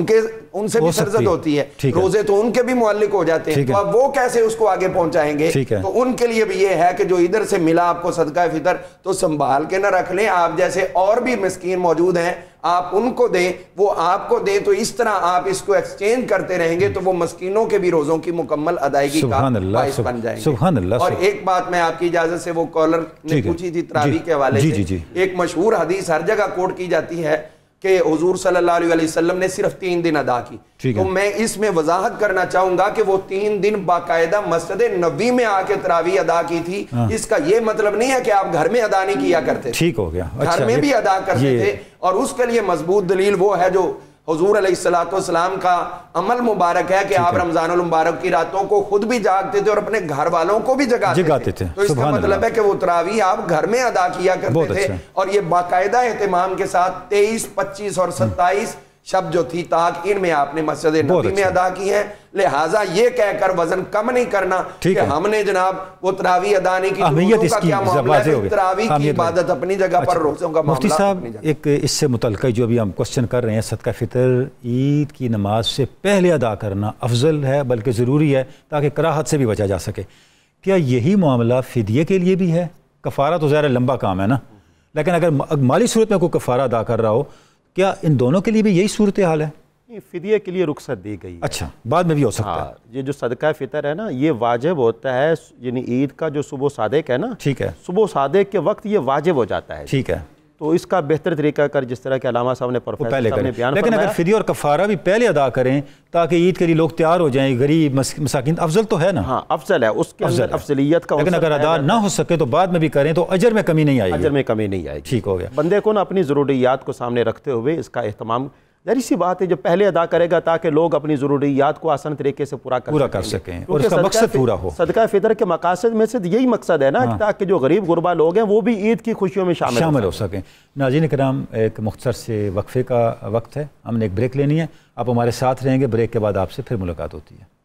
Speaker 4: ان سے بھی سرزد ہوتی ہے, روزے تو ان کے بھی معلق ہو جاتے ہیں, تو اب وہ کیسے اس کو آگے پہنچائیں گے؟ تو ان کے لیے بھی یہ ہے کہ جو ادھر سے ملا آپ کو صدقہ فطر تو سنبھال کے نہ رکھ لیں. آپ جیسے اور بھی مسکین موجود ہیں آپ ان کو دیں, وہ آپ کو دیں, تو اس طرح آپ اس کو ایکسچینج کرتے رہیں گے تو وہ مسکینوں کے بھی روزوں کی مکمل ادائیگی کا باعث بن جائیں گے. اور ایک بات میں آپ کی اجازت سے, وہ کالر نے پوچھی تھی تراویح کے حوالے سے, ایک مشہور حدیث ہر جگہ کوٹ کی جاتی ہے کہ حضور صلی اللہ علیہ وسلم نے صرف 3 دن ادا کی. تو میں اس میں وضاحت کرنا چاہوں گا کہ وہ 3 دن باقاعدہ مسجد نبوی میں آ کے تراویح ادا کی تھی. اس کا یہ مطلب نہیں ہے کہ آپ گھر میں ادا نہیں کیا کرتے,
Speaker 2: ٹھیک ہو گیا,
Speaker 4: گھر میں بھی ادا کرتے تھے. اور اس کے لیے مضبوط دلیل وہ ہے جو حضور علیہ السلام کا عمل مبارک ہے کہ آپ رمضان المبارک کی راتوں کو خود بھی جاگتے تھے اور اپنے گھر والوں کو بھی جگاتے تھے. تو اس کا مطلب ہے کہ وہ تراویح آپ گھر میں ادا کیا کرتے تھے, اور یہ باقاعدہ اہتمام کے ساتھ 23, 25 اور 27 شب جو تھی تاک ان میں آپ نے مسجد نبی میں ادا کی ہیں، لہٰذا یہ کہہ کر وزن کم نہیں کرنا کہ ہم نے جناب وہ تراویح ادا نہیں کی،
Speaker 2: اہمیت اس کی واضح ہو گئی،
Speaker 4: تراویح کی عبادت اپنی جگہ پر، روزوں کا
Speaker 2: مفتی
Speaker 4: معاملہ
Speaker 2: صاحب
Speaker 4: اپنی جگہ۔
Speaker 2: ایک اس سے متعلقہ جو ابھی ہم کوشچن کر رہے ہیں، صدقہ فطر عید کی نماز سے پہلے ادا کرنا افضل ہے بلکہ ضروری ہے تاکہ کراہت سے بھی بچا جا سکے، کیا یہی معاملہ فدیے کے لیے بھی ہے؟ کفارہ تو ظاہر لمبا کام ہے نا، لیکن اگر مالی صورت میں کوئی کفارہ ادا کر رہا ہو، کیا ان دونوں کے لیے بھی یہی صورتحال ہے؟
Speaker 5: فدیے کے لیے رخصت دی گئی ہے۔
Speaker 2: اچھا، بعد میں بھی ہو سکتا ہے۔
Speaker 5: یہ جو صدقہ فطر ہے نا، یہ واجب ہوتا ہے، یعنی عید کا جو صبح صادق ہے نا،
Speaker 2: ٹھیک ہے،
Speaker 5: صبح صادق کے وقت یہ واجب ہو جاتا ہے،
Speaker 2: ٹھیک ہے،
Speaker 5: تو اس کا بہتر طریقہ کر جس طرح کہ علامہ صاحب نے پروفیسر
Speaker 2: پہلے
Speaker 5: صاحب نے
Speaker 2: کریں،
Speaker 5: بیان
Speaker 2: لیکن
Speaker 5: فرمایا،
Speaker 2: اگر فدیہ اور کفارہ بھی پہلے ادا کریں تاکہ عید کے لیے لوگ تیار ہو جائیں، غریب مساکین، افضل تو ہے نا؟
Speaker 5: ہاں افضل ہے، اس کے اندر افضلیت کا،
Speaker 2: لیکن اگر ادا نہ ہو سکے تو بعد میں بھی کریں تو اجر میں کمی نہیں آئے گی،
Speaker 5: اجر میں کمی نہیں آئے گی۔
Speaker 2: ٹھیک ہو گیا۔
Speaker 5: بندے کو نا اپنی ضروریات کو سامنے رکھتے ہوئے اس کا اہتمام، ظاہر سی بات ہے جو پہلے ادا کرے گا تاکہ لوگ اپنی ضروریات کو آسان طریقے سے پورا کر سکیں اور
Speaker 2: اس کا مقصد پورا ہو۔
Speaker 5: صدقہ فطر کے مقاصد میں سے یہی مقصد ہے نا، تاکہ جو غریب غربا لوگ ہیں وہ بھی عید کی خوشیوں میں شامل
Speaker 2: ہو سکیں۔ ناظرین کرام، ایک مختصر سے وقفے کا وقت ہے، ہم نے ایک بریک لینی ہے، آپ ہمارے ساتھ رہیں گے، بریک کے بعد آپ سے پھر ملاقات ہوتی ہے۔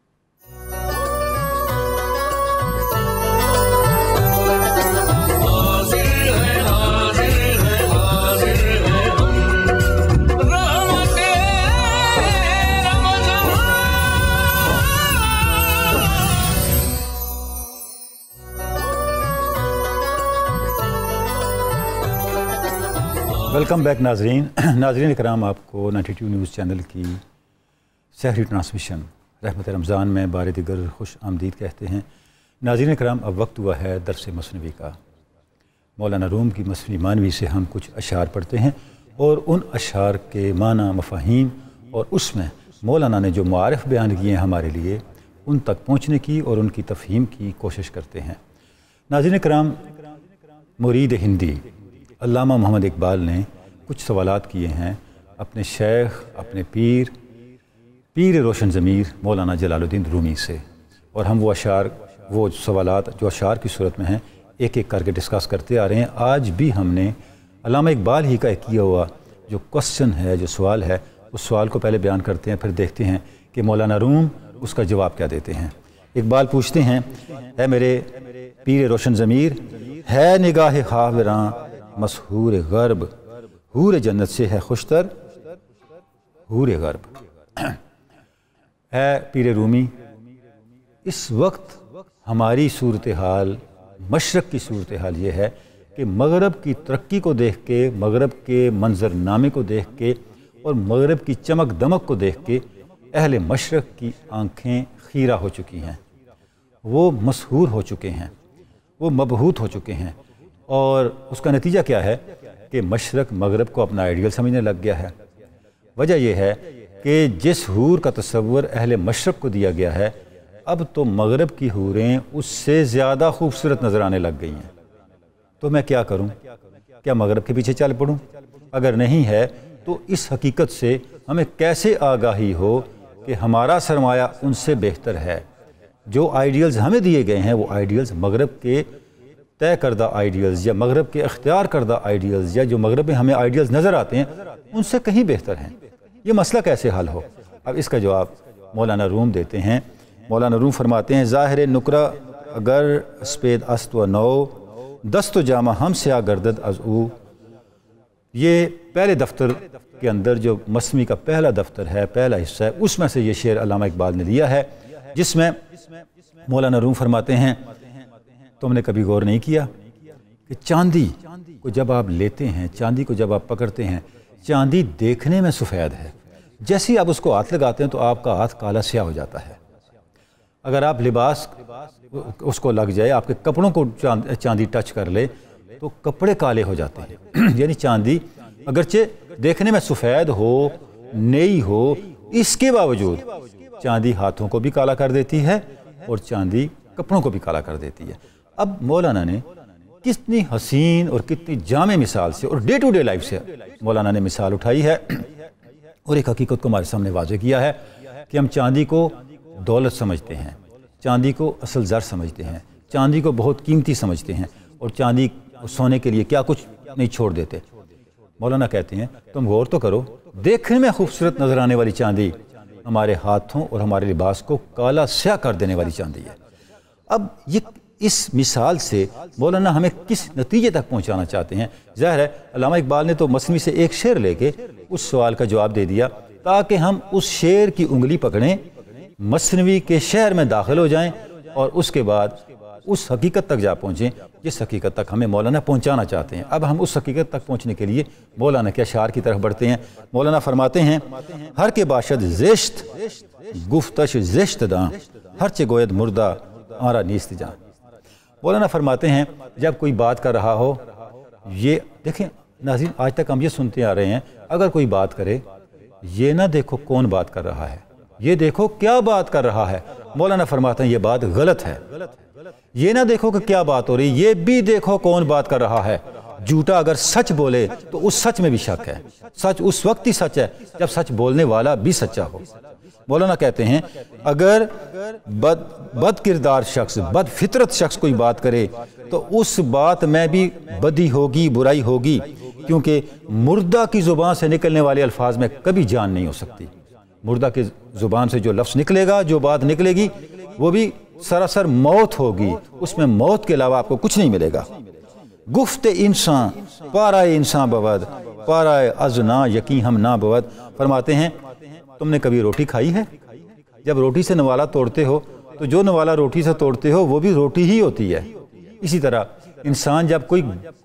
Speaker 2: ویلکم بیک ناظرین اکرام، آپ کو 92 نیوز چینل کی سحری ٹرانسمیشن رحمت رمضان میں بار دیگر خوش آمدید کہتے ہیں۔ ناظرین اکرام، اب وقت ہوا ہے درس مثنوی کا۔ مولانا روم کی مثنوی معنوی سے ہم کچھ اشعار پڑھتے ہیں اور ان اشعار کے معنی، مفاہیم اور اس میں مولانا نے جو معارف بیان کیے ہیں ہمارے لیے، ان تک پہنچنے کی اور ان کی تفہیم کی کوشش کرتے ہیں۔ ناظرین اکرام، مرید ہندی علامہ محمد اقبال نے کچھ سوالات کیے ہیں اپنے شیخ، اپنے پیر روشن ضمیر مولانا جلال الدین رومی سے، اور ہم وہ سوالات جو اشعار کی صورت میں ہیں ایک ایک کر کے ڈسکس کرتے آ رہے ہیں۔ آج بھی ہم نے علامہ اقبال ہی کا ایک کیا ہوا جو کوسچن ہے، جو سوال ہے، اس سوال کو پہلے بیان کرتے ہیں، پھر دیکھتے ہیں کہ مولانا روم اس کا جواب کیا دیتے ہیں۔ اقبال پوچھتے ہیں، اے میرے پیر روشن ضمیر، ہے نگاہ خاوراں مسحور غرب، حور جنت سے ہے خوشتر حور غرب۔ اے پیر رومی، اس وقت ہماری صورتحال، مشرق کی صورتحال یہ ہے کہ مغرب کی ترقی کو دیکھ کے، مغرب کے منظر نامے کو دیکھ کے اور مغرب کی چمک دمک کو دیکھ کے اہل مشرق کی آنکھیں خیرہ ہو چکی ہیں، وہ مسحور ہو چکے ہیں، وہ مبہوت ہو چکے ہیں، اور اس کا نتیجہ کیا ہے کہ مشرق مغرب کو اپنا آئیڈیل سمجھنے لگ گیا ہے۔ وجہ یہ ہے کہ جس حور کا تصور اہل مشرق کو دیا گیا ہے، اب تو مغرب کی حوریں اس سے زیادہ خوبصورت نظر آنے لگ گئی ہیں۔ تو میں کیا کروں؟ کیا مغرب کے پیچھے چل پڑوں؟ اگر نہیں ہے تو اس حقیقت سے ہمیں کیسے آگاہی ہو کہ ہمارا سرمایہ ان سے بہتر ہے؟ جو آئیڈیلز ہمیں دیے گئے ہیں وہ آئیڈیلز مغرب کے طے کردہ آئیڈیلز یا مغرب کے اختیار کردہ آئیڈیلز یا جو مغرب میں ہمیں آئیڈیلز نظر آتے ہیں ان سے کہیں بہتر ہیں۔ یہ مسئلہ کیسے حل ہو؟ اب اس کا جواب مولانا روم دیتے ہیں۔ مولانا روم فرماتے ہیں، ظاہر نکرہ اگر سپید است و نو، دست و جامہ ہم سیاہ گردد از او۔ یہ پہلے دفتر کے اندر جو مثنوی کا پہلا دفتر ہے، پہلا حصہ ہے، اس میں سے یہ شعر علامہ اقبال نے لیا ہے، جس میں مولانا روم فرماتے ہیں، تم نے کبھی غور نہیں کیا کہ چاندی کو جب آپ لیتے ہیں، چاندی کو جب آپ پکڑتے ہیں، چاندی دیکھنے میں سفید ہے، جیسے ہی آپ اس کو ہاتھ لگاتے ہیں تو آپ کا ہاتھ کالا سیاہ ہو جاتا ہے۔ اگر آپ لباس اس کو لگ جائے، آپ کے کپڑوں کو چاندی ٹچ کر لے تو کپڑے کالے ہو جاتے ہیں۔ یعنی چاندی اگرچہ دیکھنے میں سفید ہو، نئی ہو، اس کے باوجود چاندی ہاتھوں کو بھی کالا کر دیتی ہے اور چاندی کپڑوں کو بھی کالا کر دیتی ہے۔ اب مولانا نے کتنی حسین اور کتنی جامع مثال سے اور ڈے ٹو ڈے لائف سے مولانا نے مثال اٹھائی ہے اور ایک حقیقت کو ہمارے سامنے واضح کیا ہے کہ ہم چاندی کو دولت سمجھتے ہیں، چاندی کو اصل زر سمجھتے ہیں، چاندی کو بہت قیمتی سمجھتے ہیں اور چاندی سونے کے لیے کیا کچھ نہیں چھوڑ دیتے۔ مولانا کہتے ہیں تم غور تو کرو، دیکھنے میں خوبصورت نظر آنے والی چاندی ہمارے ہاتھوں اور ہمارے لباس کو کالا سیاہ کر دینے والی چاندی ہے۔ اب یہ اس مثال سے مولانا ہمیں کس نتیجے تک پہنچانا چاہتے ہیں؟ ظاہر ہے علامہ اقبال نے تو مثنوی سے ایک شعر لے کے اس سوال کا جواب دے دیا تاکہ ہم اس شعر کی انگلی پکڑیں، مثنوی کے شہر میں داخل ہو جائیں اور اس کے بعد اس حقیقت تک جا پہنچیں جس حقیقت تک ہمیں مولانا پہنچانا چاہتے ہیں۔ اب ہم اس حقیقت تک پہنچنے کے لیے مولانا کے اشعار کی طرف بڑھتے ہیں۔ مولانا فرماتے ہیں ہر کے باشد زشت گفتش زشت داں ہر چے گوید مردہ آرا نیست جاں۔ مولانا فرماتے ہیں جب کوئی بات کر رہا ہو، یہ دیکھیں ناظرین آج تک ہم یہ سنتے آ رہے ہیں، اگر کوئی بات کرے یہ نہ دیکھو کون بات کر رہا ہے، یہ دیکھو کیا بات کر رہا ہے۔ مولانا فرماتے ہیں یہ بات غلط ہے۔ یہ نہ دیکھو کہ کیا بات ہو رہی، یہ بھی دیکھو کون بات کر رہا ہے۔ جھوٹا اگر سچ بولے تو اس سچ میں بھی شک ہے، سچ اس وقت ہی سچ ہے جب سچ بولنے والا بھی سچا ہو۔ مولانا کہتے ہیں اگر بد کردار شخص، بد فطرت شخص کوئی بات کرے تو اس بات میں بھی بدی ہوگی، برائی ہوگی، کیونکہ مردہ کی زبان سے نکلنے والے الفاظ میں کبھی جان نہیں ہو سکتی۔ مردہ کی زبان سے جو لفظ نکلے گا، جو بات نکلے گی، وہ بھی سراسر موت ہوگی، اس میں موت کے علاوہ آپ کو کچھ نہیں ملے گا۔ گفت انسان پارائے انسان بود پارائے ازنا یقین ہم نہ بود۔ فرماتے ہیں تم نے کبھی روٹی کھائی ہے؟ جب روٹی سے نوالا توڑتے ہو تو جو نوالا روٹی سے توڑتے ہو وہ بھی روٹی ہی ہوتی ہے۔ اسی طرح انسان جب کوئی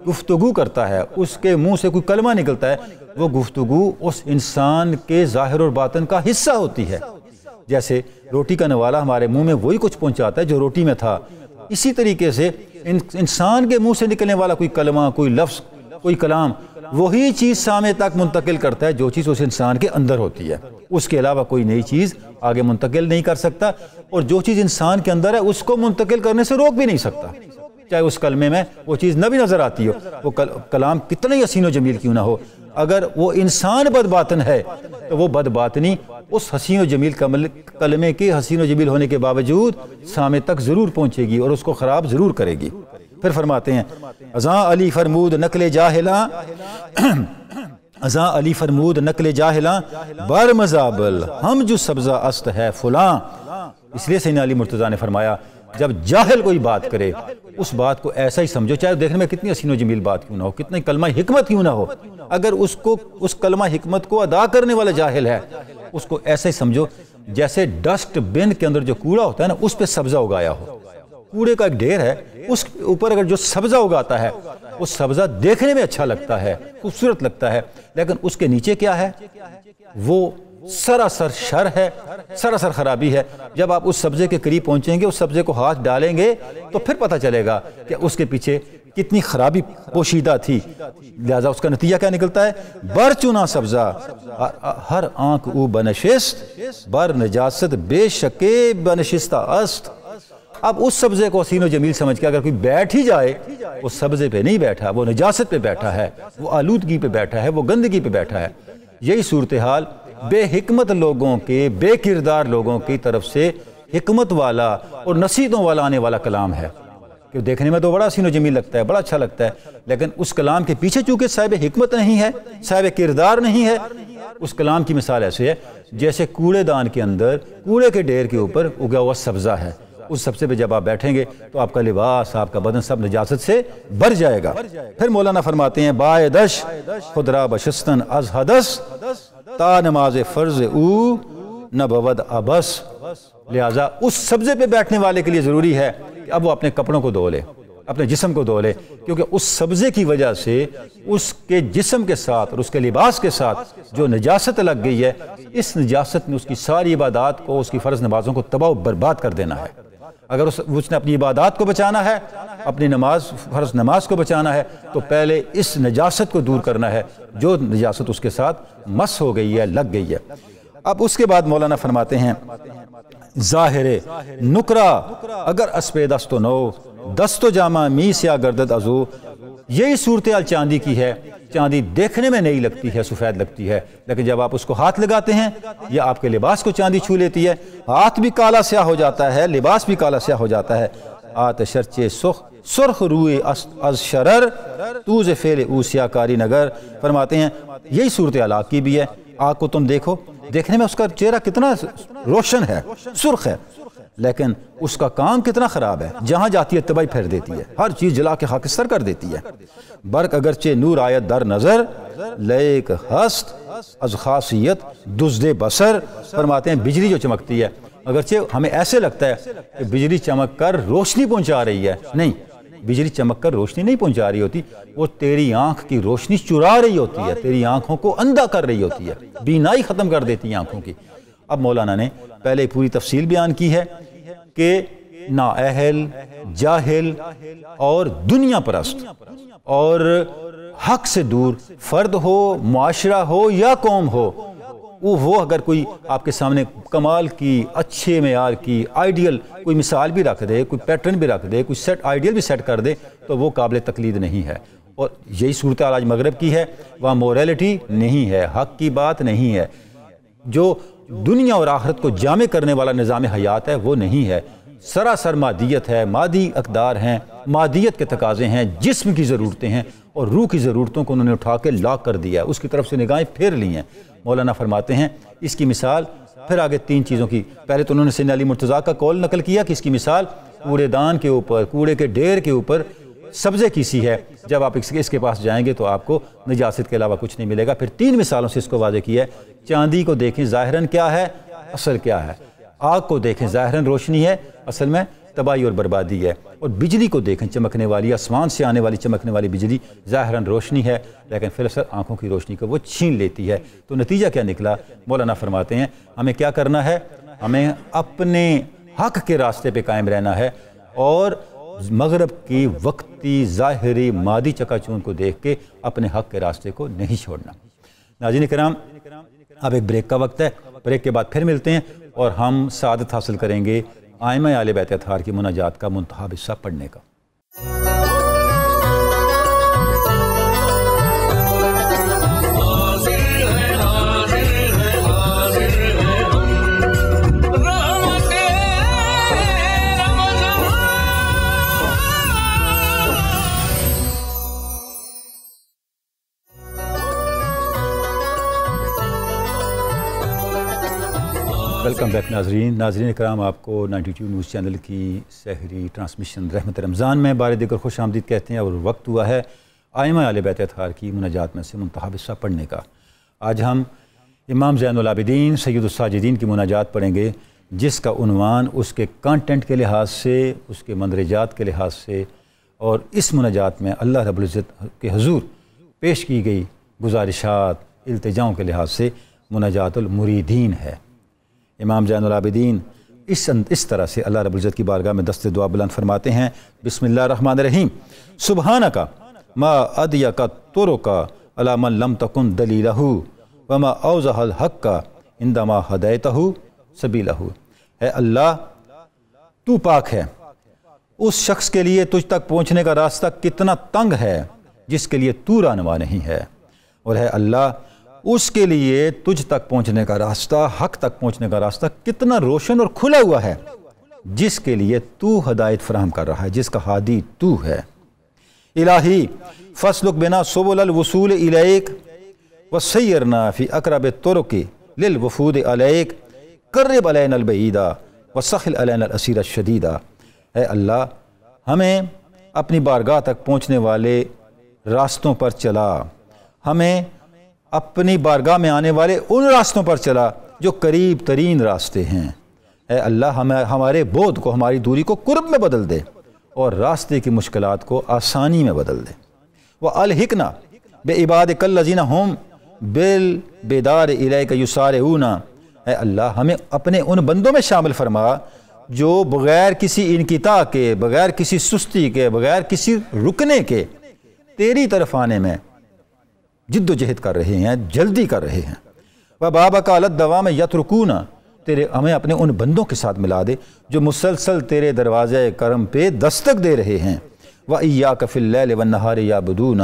Speaker 2: گفتگو کرتا ہے، اس کے منہ سے کوئی کلمہ نکلتا ہے، وہ گفتگو اس انسان کے ظاہر اور باطن کا حصہ ہوتی ہے۔ جیسے روٹی کا نوالا ہمارے منہ میں وہی کچھ پہنچاتا ہے جو روٹی میں تھا، اسی طریقے سے انسان کے منہ سے نکلنے والا کوئی کلمہ، کوئی لفظ، کوئی کلام، وہی چیز سامنے تک منتقل کرتا ہے جو چیز اس انسان کے اندر ہوتی ہے۔ اس کے علاوہ کوئی نئی چیز آگے منتقل نہیں کر سکتا، اور جو چیز انسان کے اندر ہے اس کو منتقل کرنے سے روک بھی نہیں سکتا، چاہے اس کلمے میں وہ چیز نہ بھی نظر آتی ہو، وہ کلام کتنا ہی حسین و جمیل کیوں نہ ہو، اگر وہ انسان بد باطن ہے تو وہ بد باطنی اس حسین و جمیل کلمے کے حسین و جمیل ہونے کے باوجود سامنے تک ضرور پہنچے گی اور اس کو خراب ضرور کرے گی۔ پھر فرماتے ہیں ازاں علی فرمود نقل جاہلاں ازاں علی فرمود نقل جاہلاں بر مزابل ہم جو سبزہ است ہے فلاں۔ اس لیے سیدنا علی مرتضیٰ نے فرمایا جب جاہل کوئی بات کرے اس بات کو ایسا ہی سمجھو، چاہے دیکھنے میں کتنی حسین و جمیل بات کیوں نہ ہو، کتنی کلمہ حکمت کیوں نہ ہو، اگر اس کلمہ حکمت کو ادا کرنے والا جاہل ہے اس کو ایسا ہی سمجھو جیسے ڈسٹ بن کے اندر جو کوڑا ہوتا ہے نا اس پہ سبزہ اگایا ہو، کوڑے کا ایک ڈھیر ہے، اس اوپر اگر جو سبزہ اگاتا ہے وہ سبزہ دیکھنے میں اچھا لگتا ہے، خوبصورت لگتا ہے، لیکن اس کے نیچے کیا ہے؟ وہ سراسر شر ہے، سراسر خرابی ہے۔ جب آپ اس سبزے کے قریب پہنچیں گے، اس سبزے کو ہاتھ ڈالیں گے تو پھر پتہ چلے گا کہ اس کے پیچھے کتنی خرابی پوشیدہ تھی۔ لہذا اس کا نتیجہ کیا نکلتا ہے؟ بر چنا سبزہ ہر آنکھ او بنشست بر نجاست بے شکے بنشستہ است۔ اب اس سبزے کو حسین و جمیل سمجھ کے اگر کوئی بیٹھ ہی جائے، وہ سبزے پہ نہیں بیٹھا، وہ نجاست پہ بیٹھا ہے، وہ آلودگی پہ بیٹھا ہے، وہ گندگی پہ بیٹھا ہے۔ یہی صورتحال بے حکمت لوگوں کے، بے کردار لوگوں کی طرف سے حکمت والا اور نصیحتوں والا آنے والا کلام ہے، کہ دیکھنے میں تو بڑا حسین و جمیل لگتا ہے، بڑا اچھا لگتا ہے، لیکن اس کلام کے پیچھے چونکہ صاحب حکمت نہیں ہے، صاحب کردار نہیں ہے، اس کلام کی مثال ایسے ہے جیسے کوڑے دان کے اندر کوڑے کے ڈھیر کے اوپر اگا ہوا سبزہ ہے۔ اس سبزے پہ جب آپ بیٹھیں گے تو آپ کا لباس، آپ کا بدن سب نجاست سے بھر جائے گا۔ پھر مولانا فرماتے ہیں بائدش خدرا بشستن از حدث تا نماز فرض او نبود ابس۔ لہٰذا اس سبزے پہ بیٹھنے والے کے لیے ضروری ہے کہ اب وہ اپنے کپڑوں کو دھو لے، اپنے جسم کو دھو لے، کیونکہ اس سبزے کی وجہ سے اس کے جسم کے ساتھ اور اس کے لباس کے ساتھ جو نجاست لگ گئی ہے، اس نجاست نے اس کی ساری عبادات کو، اس کی فرض نمازوں کو تباہ و برباد کر دینا ہے۔ اگر اس نے اپنی عبادات کو بچانا ہے، اپنی فرض نماز کو بچانا ہے، تو پہلے اس نجاست کو دور کرنا ہے جو نجاست اس کے ساتھ مس ہو گئی ہے، لگ گئی ہے۔ اب اس کے بعد مولانا فرماتے ہیں ظاہر نکرا اگر اسپے دست و نو دست و جامہ می سیا گردد ازو۔ یہی صورتحال چاندی کی ہے، چاندی دیکھنے میں نہیں لگتی ہے، سفید لگتی ہے، لیکن جب آپ اس کو ہاتھ لگاتے ہیں یا آپ کے لباس کو چاندی چھو لیتی ہے، ہاتھ بھی کالا سیاہ ہو جاتا ہے، لباس بھی کالا سیاہ ہو جاتا ہے۔ آت شرچے سخ سرخ روئے از شرر توز فعل اوسیا کاری نگر. فرماتے ہیں یہی صورتحال آگ کی بھی ہے. آگ کو تم دیکھو, دیکھنے میں اس کا چہرہ کتنا روشن ہے, سرخ ہے, لیکن اس کا کام کتنا خراب ہے. جہاں جاتی ہے تباہی پھیر دیتی ہے, ہر چیز جلا کے خاکستر کر دیتی ہے. برق اگرچہ نور آیت در نظر لیک ہست از خاصیت دزد بصر. فرماتے ہیں بجلی جو چمکتی ہے, اگرچہ ہمیں ایسے لگتا ہے کہ بجلی چمک کر روشنی پہنچا رہی ہے, نہیں, بجلی چمک کر روشنی نہیں پہنچا رہی ہوتی, وہ تیری آنکھ کی روشنی چرا رہی ہوتی ہے, تیری آنکھوں کو اندھا کر رہی ہوتی ہے, بینائی ختم کر دیتی ہے آنکھوں کی. اب مولانا نے پہلے پوری تفصیل بیان کی ہے کہ نااہل, جاہل اور دنیا پرست اور حق سے دور فرد ہو, معاشرہ ہو یا قوم ہو, وہ اگر کوئی آپ کے سامنے کمال کی, اچھے معیار کی, آئیڈیل کوئی مثال بھی رکھ دے, کوئی پیٹرن بھی رکھ دے, کوئی آئیڈیل بھی سیٹ کر دے, تو وہ قابل تقلید نہیں ہے. اور یہی صورتحال آج مغرب کی ہے. وہاں موریلٹی نہیں ہے, حق کی بات نہیں ہے, جو دنیا اور آخرت کو جامع کرنے والا نظام حیات ہے وہ نہیں ہے. سراسر مادیت ہے, مادی اقدار ہیں, مادیت کے تقاضے ہیں, جسم کی ضرورتیں ہیں, اور روح کی ضرورتوں کو انہوں نے اٹھا کے لاک کر دیا ہے, اس کی طرف سے نگاہیں پھیر لی ہیں. مولانا فرماتے ہیں اس کی مثال پھر آگے 3 چیزوں کی. پہلے تو انہوں نے سیدنا علی مرتضیٰ کا قول نقل کیا کہ اس کی مثال کوڑے دان کے اوپر, کوڑے کے ڈھیر کے اوپر سبزے کی سی ہے, جب آپ اس کے پاس جائیں گے تو آپ کو نجاست کے علاوہ کچھ نہیں ملے گا. پھر 3 مثالوں سے اس کو واضح کیا ہے. چاندی کو دیکھیں ظاہراً کیا ہے, اصل کیا ہے. آگ کو دیکھیں ظاہراً روشنی ہے, اصل میں تباہی اور بربادی ہے. اور بجلی کو دیکھیں چمکنے والی, آسمان سے آنے والی چمکنے والی بجلی ظاہراً روشنی ہے, لیکن پھر اثر آنکھوں کی روشنی کو وہ چھین لیتی ہے. تو نتیجہ کیا نکلا؟ مولانا فرماتے ہیں ہمیں کیا کرنا ہے, ہمیں اپنے حق کے راستے پہ قائم رہنا ہے, اور مغرب کی وقتی ظاہری مادی چکا چون کو دیکھ کے اپنے حق کے راستے کو نہیں چھوڑنا. ناظرین کرام, اب ایک بریک کا وقت ہے, بریک کے بعد پھر ملتے ہیں اور ہم سعادت حاصل کریں گے ائمہ اہل بیت اطہار کی مناجات کا منتخب حصہ پڑھنے کا. ویلکم بیک ناظرین کرام, آپ کو 92 نیوز چینل کی سحری ٹرانسمیشن رحمت رمضان میں بار دیگر خوش آمدید کہتے ہیں, اور وقت ہوا ہے ائمہ اہل بیت اطہار کی مناجات میں سے منتخب حصہ پڑھنے کا. آج ہم امام زین العابدین سید الساجدین کی مناجات پڑھیں گے, جس کا عنوان اس کے کانٹینٹ کے لحاظ سے, اس کے مندرجات کے لحاظ سے, اور اس مناجات میں اللہ رب العزت کے حضور پیش کی گئی گزارشات, التجاؤں کے لحاظ سے مناجات المریدین ہے. امام زین العابدین اس طرح سے اللہ رب العزت کی بارگاہ میں دست دعا بلند فرماتے ہیں. بسم اللہ الرحمن الرحیم. سبحانکا ما ادیکا طرقا علی من لم تکن دلیلہ وما اوضح الحق عندما ہدایتہ سبیلہ. اے اللہ, تو پاک ہے, اس شخص کے لیے تجھ تک پہنچنے کا راستہ کتنا تنگ ہے جس کے لیے تو رہنما نہیں ہے, اور ہے اللہ اس کے لیے تجھ تک پہنچنے کا راستہ, حق تک پہنچنے کا راستہ کتنا روشن اور کھلا ہوا ہے جس کے لیے تو ہدایت فراہم کر رہا ہے, جس کا ہادی تو ہے. الہی فاسلک بنا سبل الوصول الیک وسیرنا فی اقرب الطرق للوفود الیک قرب علینا البعید وسہل علینا الاسیر الشدید. اے اللہ, ہمیں اپنی بارگاہ تک پہنچنے والے راستوں پر چلا, ہمیں اپنی بارگاہ میں آنے والے ان راستوں پر چلا جو قریب ترین راستے ہیں. اے اللہ, ہمارے بعد کو, ہماری دوری کو قرب میں بدل دے, اور راستے کی مشکلات کو آسانی میں بدل دے. وَأَلْحِقْنَا بِعِبَادِكَ الَّذِينَ هُمْ بِالْبِدَارِ إِلَيْكَ يُسَارِعُونَ. اے اللہ, ہمیں اپنے ان بندوں میں شامل فرما جو بغیر کسی انقطاع کے, بغیر کسی سستی کے, بغیر کسی رکنے کے تیری طرف آنے میں جد و جہد کر رہے ہیں, جلدی کر رہے ہیں. وَبَابَكَ عَلَى الدَّوَامِ يَتْرُكُونَ. ہمیں اپنے ان بندوں کے ساتھ ملا دے جو مسلسل تیرے دروازے کرم پہ دستک دے رہے ہیں. وَإِيَّاكَ فِي اللَّيْلِ وَالنَّهَارِ يَعْبُدُونَ.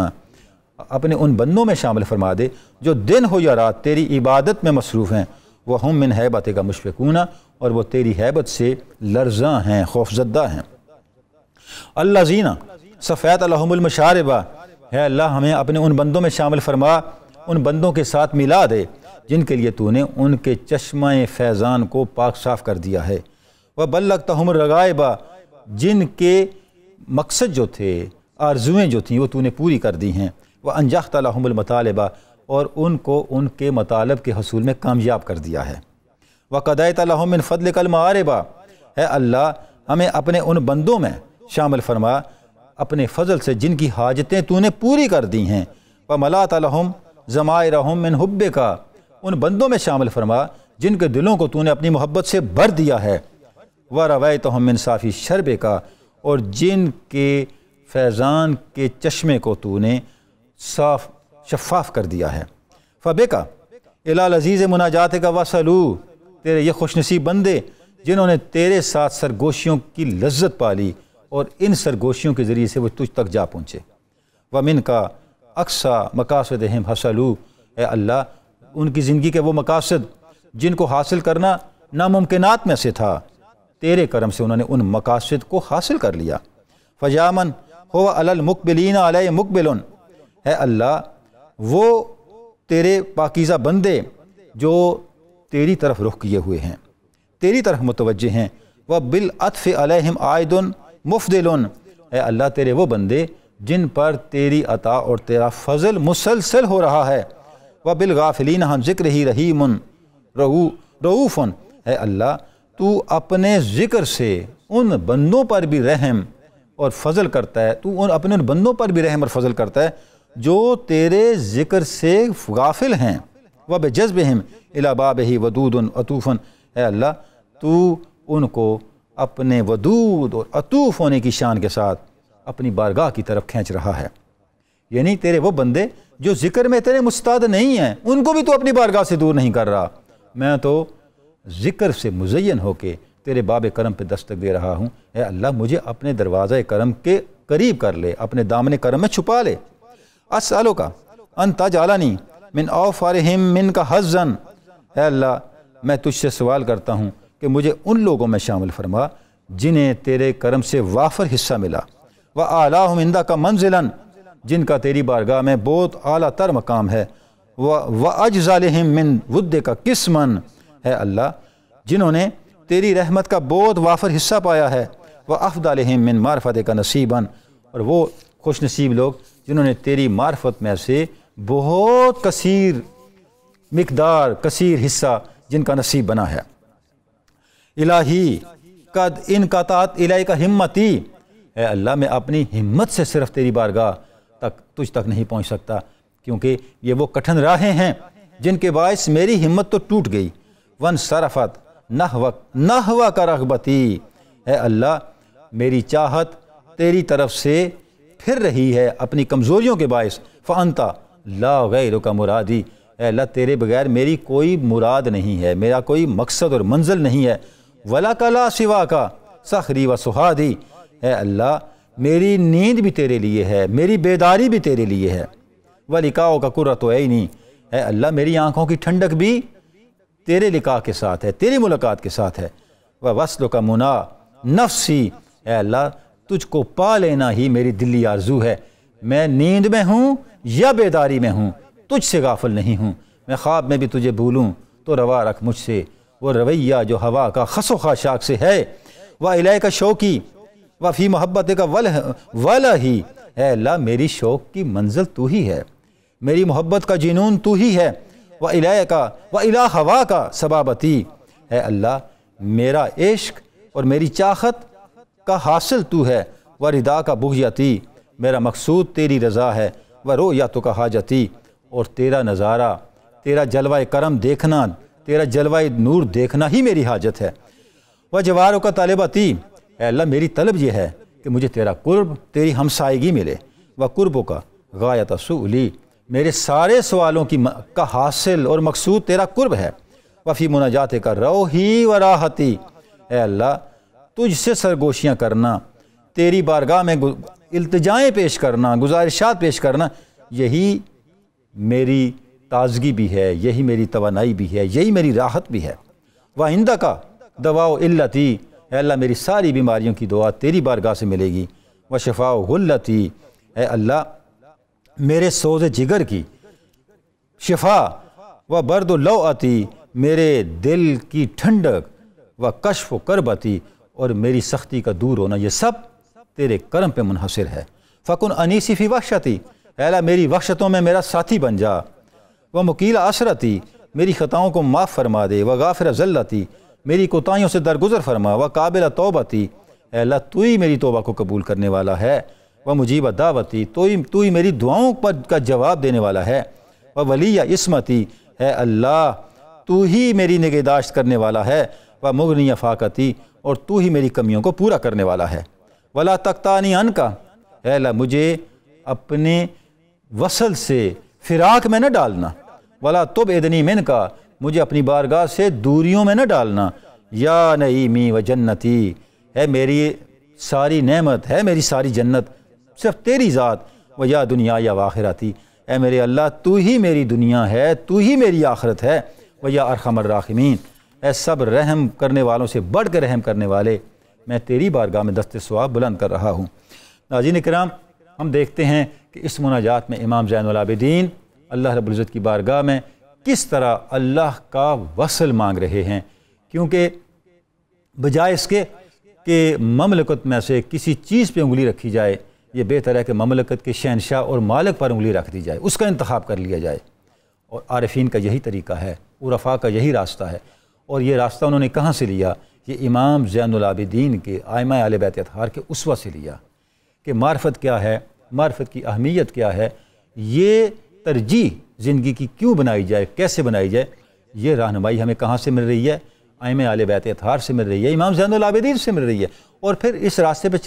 Speaker 2: اپنے ان بندوں میں شامل فرما دے جو دن ہو یا رات تیری عبادت میں مصروف ہیں. وَهُمْ مِنْ هَيْبَتِكَ مُشْفِقُونَ. اور وہ تیری ہیبت سے لرزاں ہیں, خوفزدہ ہیں. الذین صفیت لہم المشاربہ، ہے اللہ ہمیں اپنے ان بندوں میں شامل فرما، ان بندوں کے ساتھ ملا دے جن کے لیے تو نے ان کے چشمہ فیضان کو پاک صاف کر دیا ہے، وبلغتہم الرغائب، جن کے مقصد جو تھے، آرزویں جو تھیں وہ تو نے پوری کر دی ہیں، وانجحت لہم المطالب، اور ان کو ان کے مطالب کے حصول میں کامیاب کر دیا ہے، وقضیت لہم من فضلک المعارب، ہے اللہ ہمیں اپنے ان بندوں میں شامل فرما اپنے فضل سے جن کی حاجتیں تو نے پوری کر دی ہیں، وملأت لہم ضمائرہم من حبک، ان بندوں میں شامل فرما جن کے دلوں کو تو نے اپنی محبت سے بھر دیا ہے، ورویتہم من صافی شربک، اور جن کے فیضان کے چشمے کو تو نے صاف شفاف کر دیا ہے، فبک الی لذیذ مناجاتک وصلوا، تیرے یہ خوش نصیب بندے جنہوں نے تیرے ساتھ سرگوشیوں کی لذت پالی اور ان سرگوشیوں کے ذریعے سے وہ تجھ تک جا پہنچے، ومن کا اقصا مقاصدہم حصلوا، اے اللہ ان کی زندگی کے وہ مقاصد جن کو حاصل کرنا ناممکنات میں سے تھا، تیرے کرم سے انہوں نے ان مقاصد کو حاصل کر لیا، فجامن هو علی المقبلین علیہ مقبل، اے اللہ وہ تیرے پاکیزہ بندے جو تیری طرف رخ کیے ہوئے ہیں، تیری طرف متوجہ ہیں، وبالعطف علیہم عائد مفضل، اے اللہ تیرے وہ بندے جن پر تیری عطا اور تیرا فضل مسلسل ہو رہا ہے، وبالغافلین عن ذکرہ رحیم رؤوف، اے اللہ تو اپنے ذکر سے ان بندوں پر بھی رحم اور فضل کرتا ہے، تو اپنے ان بندوں پر بھی رحم اور فضل کرتا ہے جو تیرے ذکر سے غافل ہیں، وبجذبہم الی بابہ ودود عطوف، اے اللہ تو ان کو اپنے ودود اور عطوف ہونے کی شان کے ساتھ اپنی بارگاہ کی طرف کھینچ رہا ہے، یعنی تیرے وہ بندے جو ذکر میں تیرے مستعد نہیں ہیں ان کو بھی تو اپنی بارگاہ سے دور نہیں کر رہا، میں تو ذکر سے مزین ہو کے تیرے باب کرم پہ دستک دے رہا ہوں، اے اللہ مجھے اپنے دروازہ کرم کے قریب کر لے، اپنے دامن کرم میں چھپا لے، اسألک ان تجعلنی من اوفارہم منک حظا، اے اللہ میں تجھ سے سوال کرتا ہوں کہ مجھے ان لوگوں میں شامل فرما جنہیں تیرے کرم سے وافر حصہ ملا، وَأَعْلَاهُمْ عِنْدَكَ مَنْزِلًا، جن کا تیری بارگاہ میں بہت اعلیٰ تر مقام ہے، وَأَجْزَلِهِمْ مِنْ وُدِّكَ قِسْمًا، اے اللہ جنہوں نے تیری رحمت کا بہت وافر حصہ پایا ہے، وَأَفْضَلِهِمْ مِنْ مَعْرِفَتِكَ نَصِيبًا، اور وہ خوش نصیب لوگ جنہوں نے تیری معرفت میں سے بہت کثیر مقدار کثیر حصہ جن کا نصیب بنا ہے، الہی قد انقطعت الیک ہمتی، اے اللہ میں اپنی ہمت سے صرف تیری بارگاہ تک تجھ تک نہیں پہنچ سکتا، کیونکہ یہ وہ کٹھن راہیں ہیں جن کے باعث میری ہمت تو ٹوٹ گئی، وانصرفت نحوک رغبتی، اے اللہ میری چاہت تیری طرف سے پھر رہی ہے اپنی کمزوریوں کے باعث، فانت لا غیرک مرادی، اے اللہ تیرے بغیر میری کوئی مراد نہیں ہے، میرا کوئی مقصد اور منزل نہیں ہے، وَلَكَ لَا سِوَاكَ سَخْرِي وَسُحَادِي، اے اللہ میری نیند بھی تیرے لیے ہے، میری بیداری بھی تیرے لیے ہے، وَلِقَاؤُكَ قُرَّةُ عَيْنِي، اے اللہ میری آنکھوں کی ٹھنڈک بھی تیرے لقاء کے ساتھ ہے، تیری ملاقات کے ساتھ ہے، وَوَصْلُكَ مُنَا نَفْسِي، اے اللہ تجھ کو پا لینا ہی میری دلی آرزو ہے، میں نیند میں ہوں یا بیداری میں ہوں تجھ سے غافل نہیں ہوں، میں خواب میں بھی تجھے بھولوں تو روا رکھ مجھ سے، وہ رویہ جو ہوا کا خس و خاشاک سے ہے، وَإِلَيْكَ شوقی وَفِي مَحَبَّتِكَ وَلَهِ، اے اللہ میری شوق کی منزل تو ہی ہے، میری محبت کا جنون تو ہی ہے، وَإِلَيْكَ وَإِلَىٰ هَوَاكَ سَبَابَتِي، اے اللہ میرا عشق اور میری چاہت کا حاصل تو ہے، وَرِدَاكَ بُغْيَتِي، میرا مقصود تیری رضا ہے، وَرُؤْيَتُكَ حَاجَتِي، اور تیرا نظارہ تیرا جلوہ کرم دیکھنا تیرا جلوہ نور دیکھنا ہی میری حاجت ہے، وَجَوَارُكَ طَلِبَتِي، اے اللہ میری طلب یہ ہے کہ مجھے تیرا قرب تیری ہمسائیگی ملے، وَقُرْبُكَ غَایَتَ سُؤْلِي، میرے سارے سوالوں کا حاصل اور مقصود تیرا قرب ہے، وَفِي مُنَاجَاتِكَ رَوْحِي وَرَاحَتِي، اے اللہ تجھ سے سرگوشیاں کرنا، تیری بارگاہ میں التجائیں پیش کرنا، گزارشات پیش کرنا، یہی میری تازگی بھی ہے، یہی میری توانائی بھی ہے، یہی میری راحت بھی ہے، وَعِنْدَكَ دَوَاءُ عِلَّتِي، اے اللہ میری ساری بیماریوں کی دعا تیری بارگاہ سے ملے گی۔ و شفاء غلتی، اے اللہ میرے سوز جگر کی شفا، و برد لوعتی، میرے دل کی ٹھنڈک، و کشف و کربتی، اور میری سختی کا دور ہونا، یہ سب تیرے کرم پہ منحصر ہے۔ فکن انیسی فی وحشتی، اے اللہ میری وحشتوں میں میرا ساتھی بن جا۔ و مکیل عثرتی، میری خطاؤں کو معاف فرما دے۔ و غافر ذلتی، میری کوتاہیوں سے درگزر فرما۔ و قابل توبتی، اے اللہ تو ہی میری توبہ کو قبول کرنے والا ہے۔ و مجیب دعوتی، تو ہی میری دعاؤں پر کا جواب دینے والا ہے۔ و ولی عصمتی، اے اللہ تو ہی میری نگہداشت کرنے والا ہے۔ و مغنی فاقتی، اور تو ہی میری کمیوں کو پورا کرنے والا ہے۔ ولا تقطعنی عنکا، اے اللہ مجھے اپنے وصل سے فراق میں نہ ڈالنا۔ ولا تبعدنی منکا، مجھے اپنی بارگاہ سے دوریوں میں نہ ڈالنا۔ یا نعیمی و جنتی، ہے میری ساری نعمت، ہے میری ساری جنت صرف تیری ذات۔ و یا دنیا یا آخرتی، اے میرے اللہ تو ہی میری دنیا ہے، تو ہی میری آخرت ہے۔ و یا ارحم الراحمین، اے سب رحم کرنے والوں سے بڑھ کر رحم کرنے والے، میں تیری بارگاہ میں دست ثواب بلند کر رہا ہوں۔ ناظرین کرام، ہم دیکھتے ہیں کہ اس مناجات میں امام زین العابدین اللہ رب العزت کی بارگاہ میں کس طرح اللہ کا وصل مانگ رہے ہیں، کیونکہ بجائے اس کے کہ مملکت میں سے کسی چیز پہ انگلی رکھی جائے، یہ بہتر ہے کہ مملکت کے شہنشاہ اور مالک پر انگلی رکھ دی جائے، اس کا انتخاب کر لیا جائے۔ اور عارفین کا یہی طریقہ ہے، عرفاء کا یہی راستہ ہے، اور یہ راستہ انہوں نے کہاں سے لیا؟ یہ امام زین العابدین کے ائمہ اہل بیت اطہار کے اسوہ سے لیا، کہ معرفت کیا ہے، معرفت کی اہمیت کیا ہے، یہ ترجیح زندگی کی کیوں بنائی جائے، کیسے بنائی جائے، یہ رہنمائی ہمیں کہاں سے مل رہی ہے؟ ائمہ اہل بیت اطہار سے مل رہی ہے، امام زین العابدین سے مل رہی ہے۔ اور پھر اس راستے پہ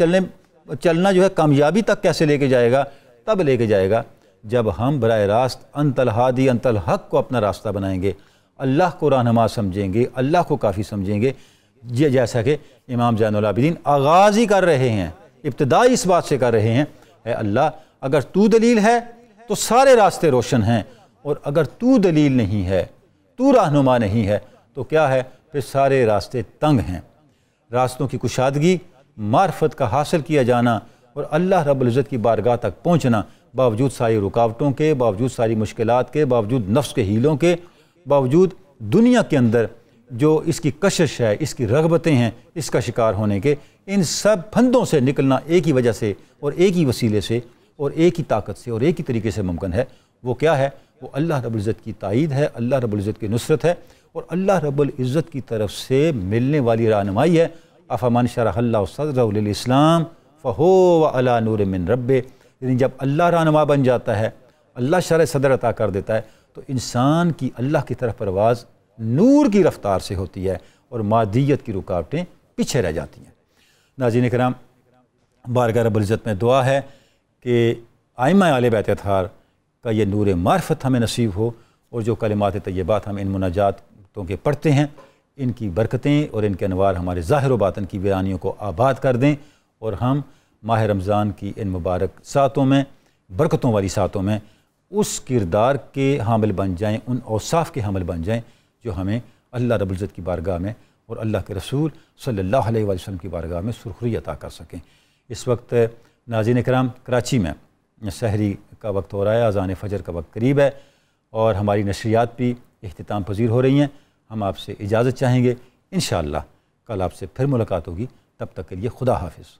Speaker 2: چلنا جو ہے کامیابی تک کیسے لے کے جائے گا؟ تب لے کے جائے گا جب ہم براہ راست انت الہادی انت الحق کو اپنا راستہ بنائیں گے، اللہ کو رہنما سمجھیں گے، اللہ کو کافی سمجھیں گے، جیسا کہ امام زین العابدین آغاز ہی کر رہے ہیں، ابتدائی اس بات سے کر رہے ہیں، اے اللہ اگر تو دلیل ہے تو سارے راستے روشن ہیں، اور اگر تو دلیل نہیں ہے، تو رہنما نہیں ہے، تو کیا ہے؟ پھر سارے راستے تنگ ہیں۔ راستوں کی کشادگی، معرفت کا حاصل کیا جانا، اور اللہ رب العزت کی بارگاہ تک پہنچنا، باوجود ساری رکاوٹوں کے، باوجود ساری مشکلات کے، باوجود نفس کے ہیلوں کے، باوجود دنیا کے اندر جو اس کی کشش ہے، اس کی رغبتیں ہیں، اس کا شکار ہونے کے، ان سب پھندوں سے نکلنا ایک ہی وجہ سے اور ایک ہی وسیلے سے اور ایک ہی طاقت سے اور ایک ہی طریقے سے ممکن ہے۔ وہ کیا ہے؟ وہ اللہ رب العزت کی تائید ہے، اللہ رب العزت کی نصرت ہے، اور اللہ رب العزت کی طرف سے ملنے والی رہنمائی ہے۔ افمن شرح اللہ صدرہ للاسلام فہو علی نور من ربہ، یعنی جب اللہ رہنما بن جاتا ہے، اللہ شرح صدر عطا کر دیتا ہے، تو انسان کی اللہ کی طرف پرواز نور کی رفتار سے ہوتی ہے، اور مادیت کی رکاوٹیں پیچھے رہ جاتی ہیں۔ ناظرین کرام، بارگاہ رب العزت میں دعا ہے کہ ائمہ اہل بیت اطہار کا یہ نور معرفت ہمیں نصیب ہو، اور جو کلمات طیبات ہم ان مناجاتوں کے پڑھتے ہیں، ان کی برکتیں اور ان کے انوار ہمارے ظاہر و باطن کی ویرانیوں کو آباد کر دیں، اور ہم ماہ رمضان کی ان مبارک ساعتوں میں، برکتوں والی ساعتوں میں اس کردار کے حامل بن جائیں، ان اوصاف کے حامل بن جائیں جو ہمیں اللہ رب العزت کی بارگاہ میں اور اللہ کے رسول صلی اللہ علیہ وسلم کی بارگاہ میں سرخری عطا کر سکیں۔ اس وقت ناظرین کرام، کراچی میں سحری کا وقت ہو رہا ہے، اذان فجر کا وقت قریب ہے، اور ہماری نشریات بھی اختتام پذیر ہو رہی ہیں۔ ہم آپ سے اجازت چاہیں گے، انشاءاللہ کل آپ سے پھر ملاقات ہوگی، تب تک کے لیے خدا حافظ۔